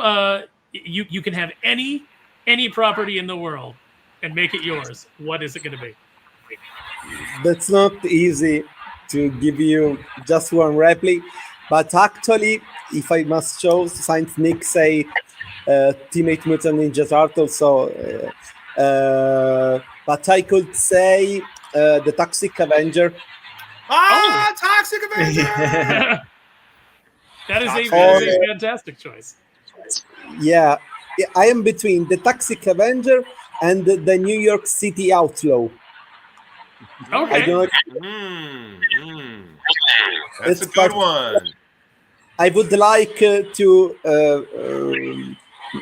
can have any property in the world and make it yours. What is it going to be? That's not easy to give you just one replic, but actually, if I must choose, since Nick say Teenage Mutant Ninja Turtles, so but I could say the Toxic Avenger. Toxic Avenger! That is a fantastic choice. Yeah, I am between the Toxic Avenger and the New York City Outlaw. Okay. I don't That's a good one. I would like to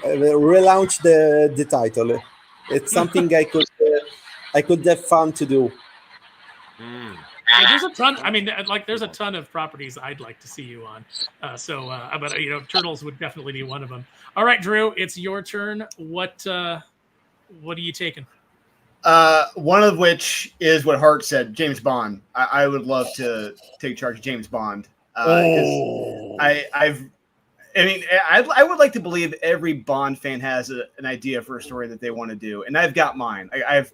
relaunch the title. It's something I could have fun to do. Yeah, there's a ton. I mean, there's a ton of properties I'd like to see you on. But Turtles would definitely be one of them. All right, Drew, it's your turn. What are you taking? One of which is what Hart said, James Bond. I would love to take charge of James Bond. I would like to believe every Bond fan has an idea for a story that they want to do, and I've got mine. I've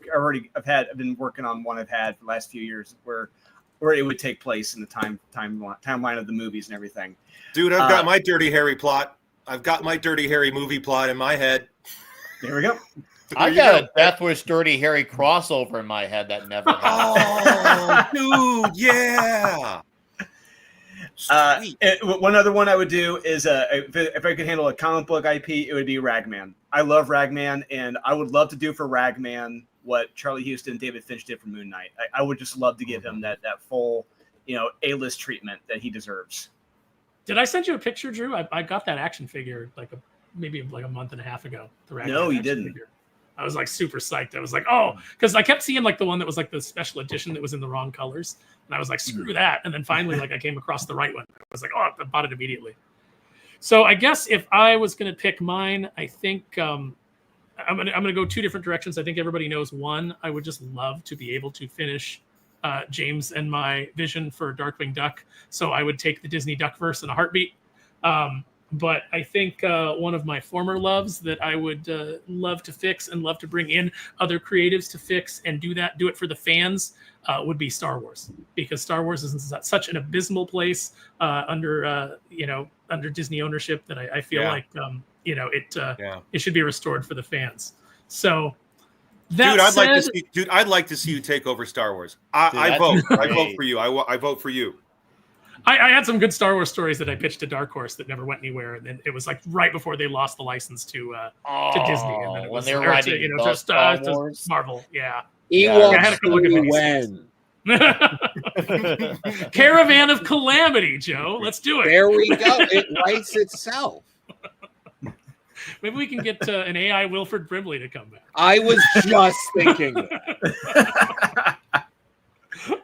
been working on one I've had for the last few years where it would take place in the timeline of the movies and everything. Dude, I've got my Dirty Harry plot. I've got my Dirty Harry movie plot in my head. There we go. I got a Death Wish Dirty Harry crossover in my head that never happened. Oh, dude, yeah. One other one I would do is if I could handle a comic book IP, it would be Ragman. I love Ragman, and I would love to do for Ragman what Charlie Houston and David Finch did for Moon Knight. I would just love to give him that full, A-list treatment that he deserves. Did I send you a picture, Drew? I got that action figure maybe a month and a half ago. No, you didn't. Figure. I was like super psyched. I was like, oh, because I kept seeing like the one that was like the special edition that was in the wrong colors. And I was like, screw that. And then finally, I came across the right one. I was like, oh, I bought it immediately. So I guess if I was going to pick mine, I think I'm gonna go two different directions. I think everybody knows one. I would just love to be able to finish James and my vision for Darkwing Duck. So I would take the Disney Duckverse in a heartbeat. But I think one of my former loves that I would love to fix and love to bring in other creatives to fix and do it for the fans would be Star Wars, because Star Wars is in such an abysmal place under Disney ownership that I feel like it should be restored for the fans. So that I'd like to see you take over Star Wars. I vote for you. I vote for you. I had some good Star Wars stories that I pitched to Dark Horse that never went anywhere, and then it was like right before they lost the license to Disney, and then it was when they were writing to Marvel. Yeah, Ewoks I had to look at Caravan of Calamity, Joe. Let's do it. There we go. It writes itself. Maybe we can get an AI Wilford Brimley to come back. I was just thinking that.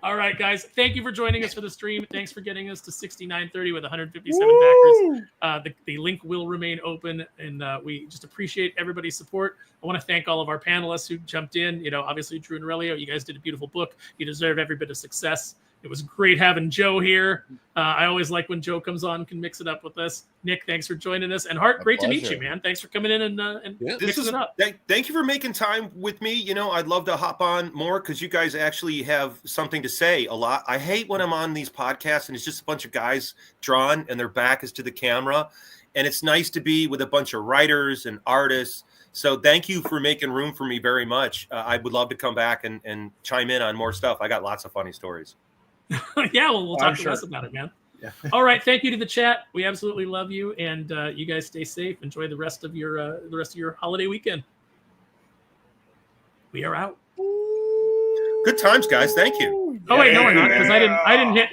All right, guys. Thank you for joining us for the stream. Thanks for getting us to 6930 with 157 backers. The link will remain open, and we just appreciate everybody's support. I want to thank all of our panelists who jumped in. Obviously, Drew and Aurelio, you guys did a beautiful book. You deserve every bit of success. It was great having Joe here. I always like when Joe comes on, can mix it up with us. Nick, thanks for joining us. And Hart, great to meet you, man. Thanks for coming in and mixing it up. Thank you for making time with me. I'd love to hop on more because you guys actually have something to say a lot. I hate when I'm on these podcasts and it's just a bunch of guys drawn and their back is to the camera. And it's nice to be with a bunch of writers and artists. So thank you for making room for me very much. I would love to come back and chime in on more stuff. I got lots of funny stories. Yeah, well, we'll talk to us about it, man. Yeah. All right, thank you to the chat. We absolutely love you, and you guys stay safe. Enjoy the rest of your holiday weekend. We are out. Good times, guys. Thank you. Oh wait, no, we're not, because I didn't hit.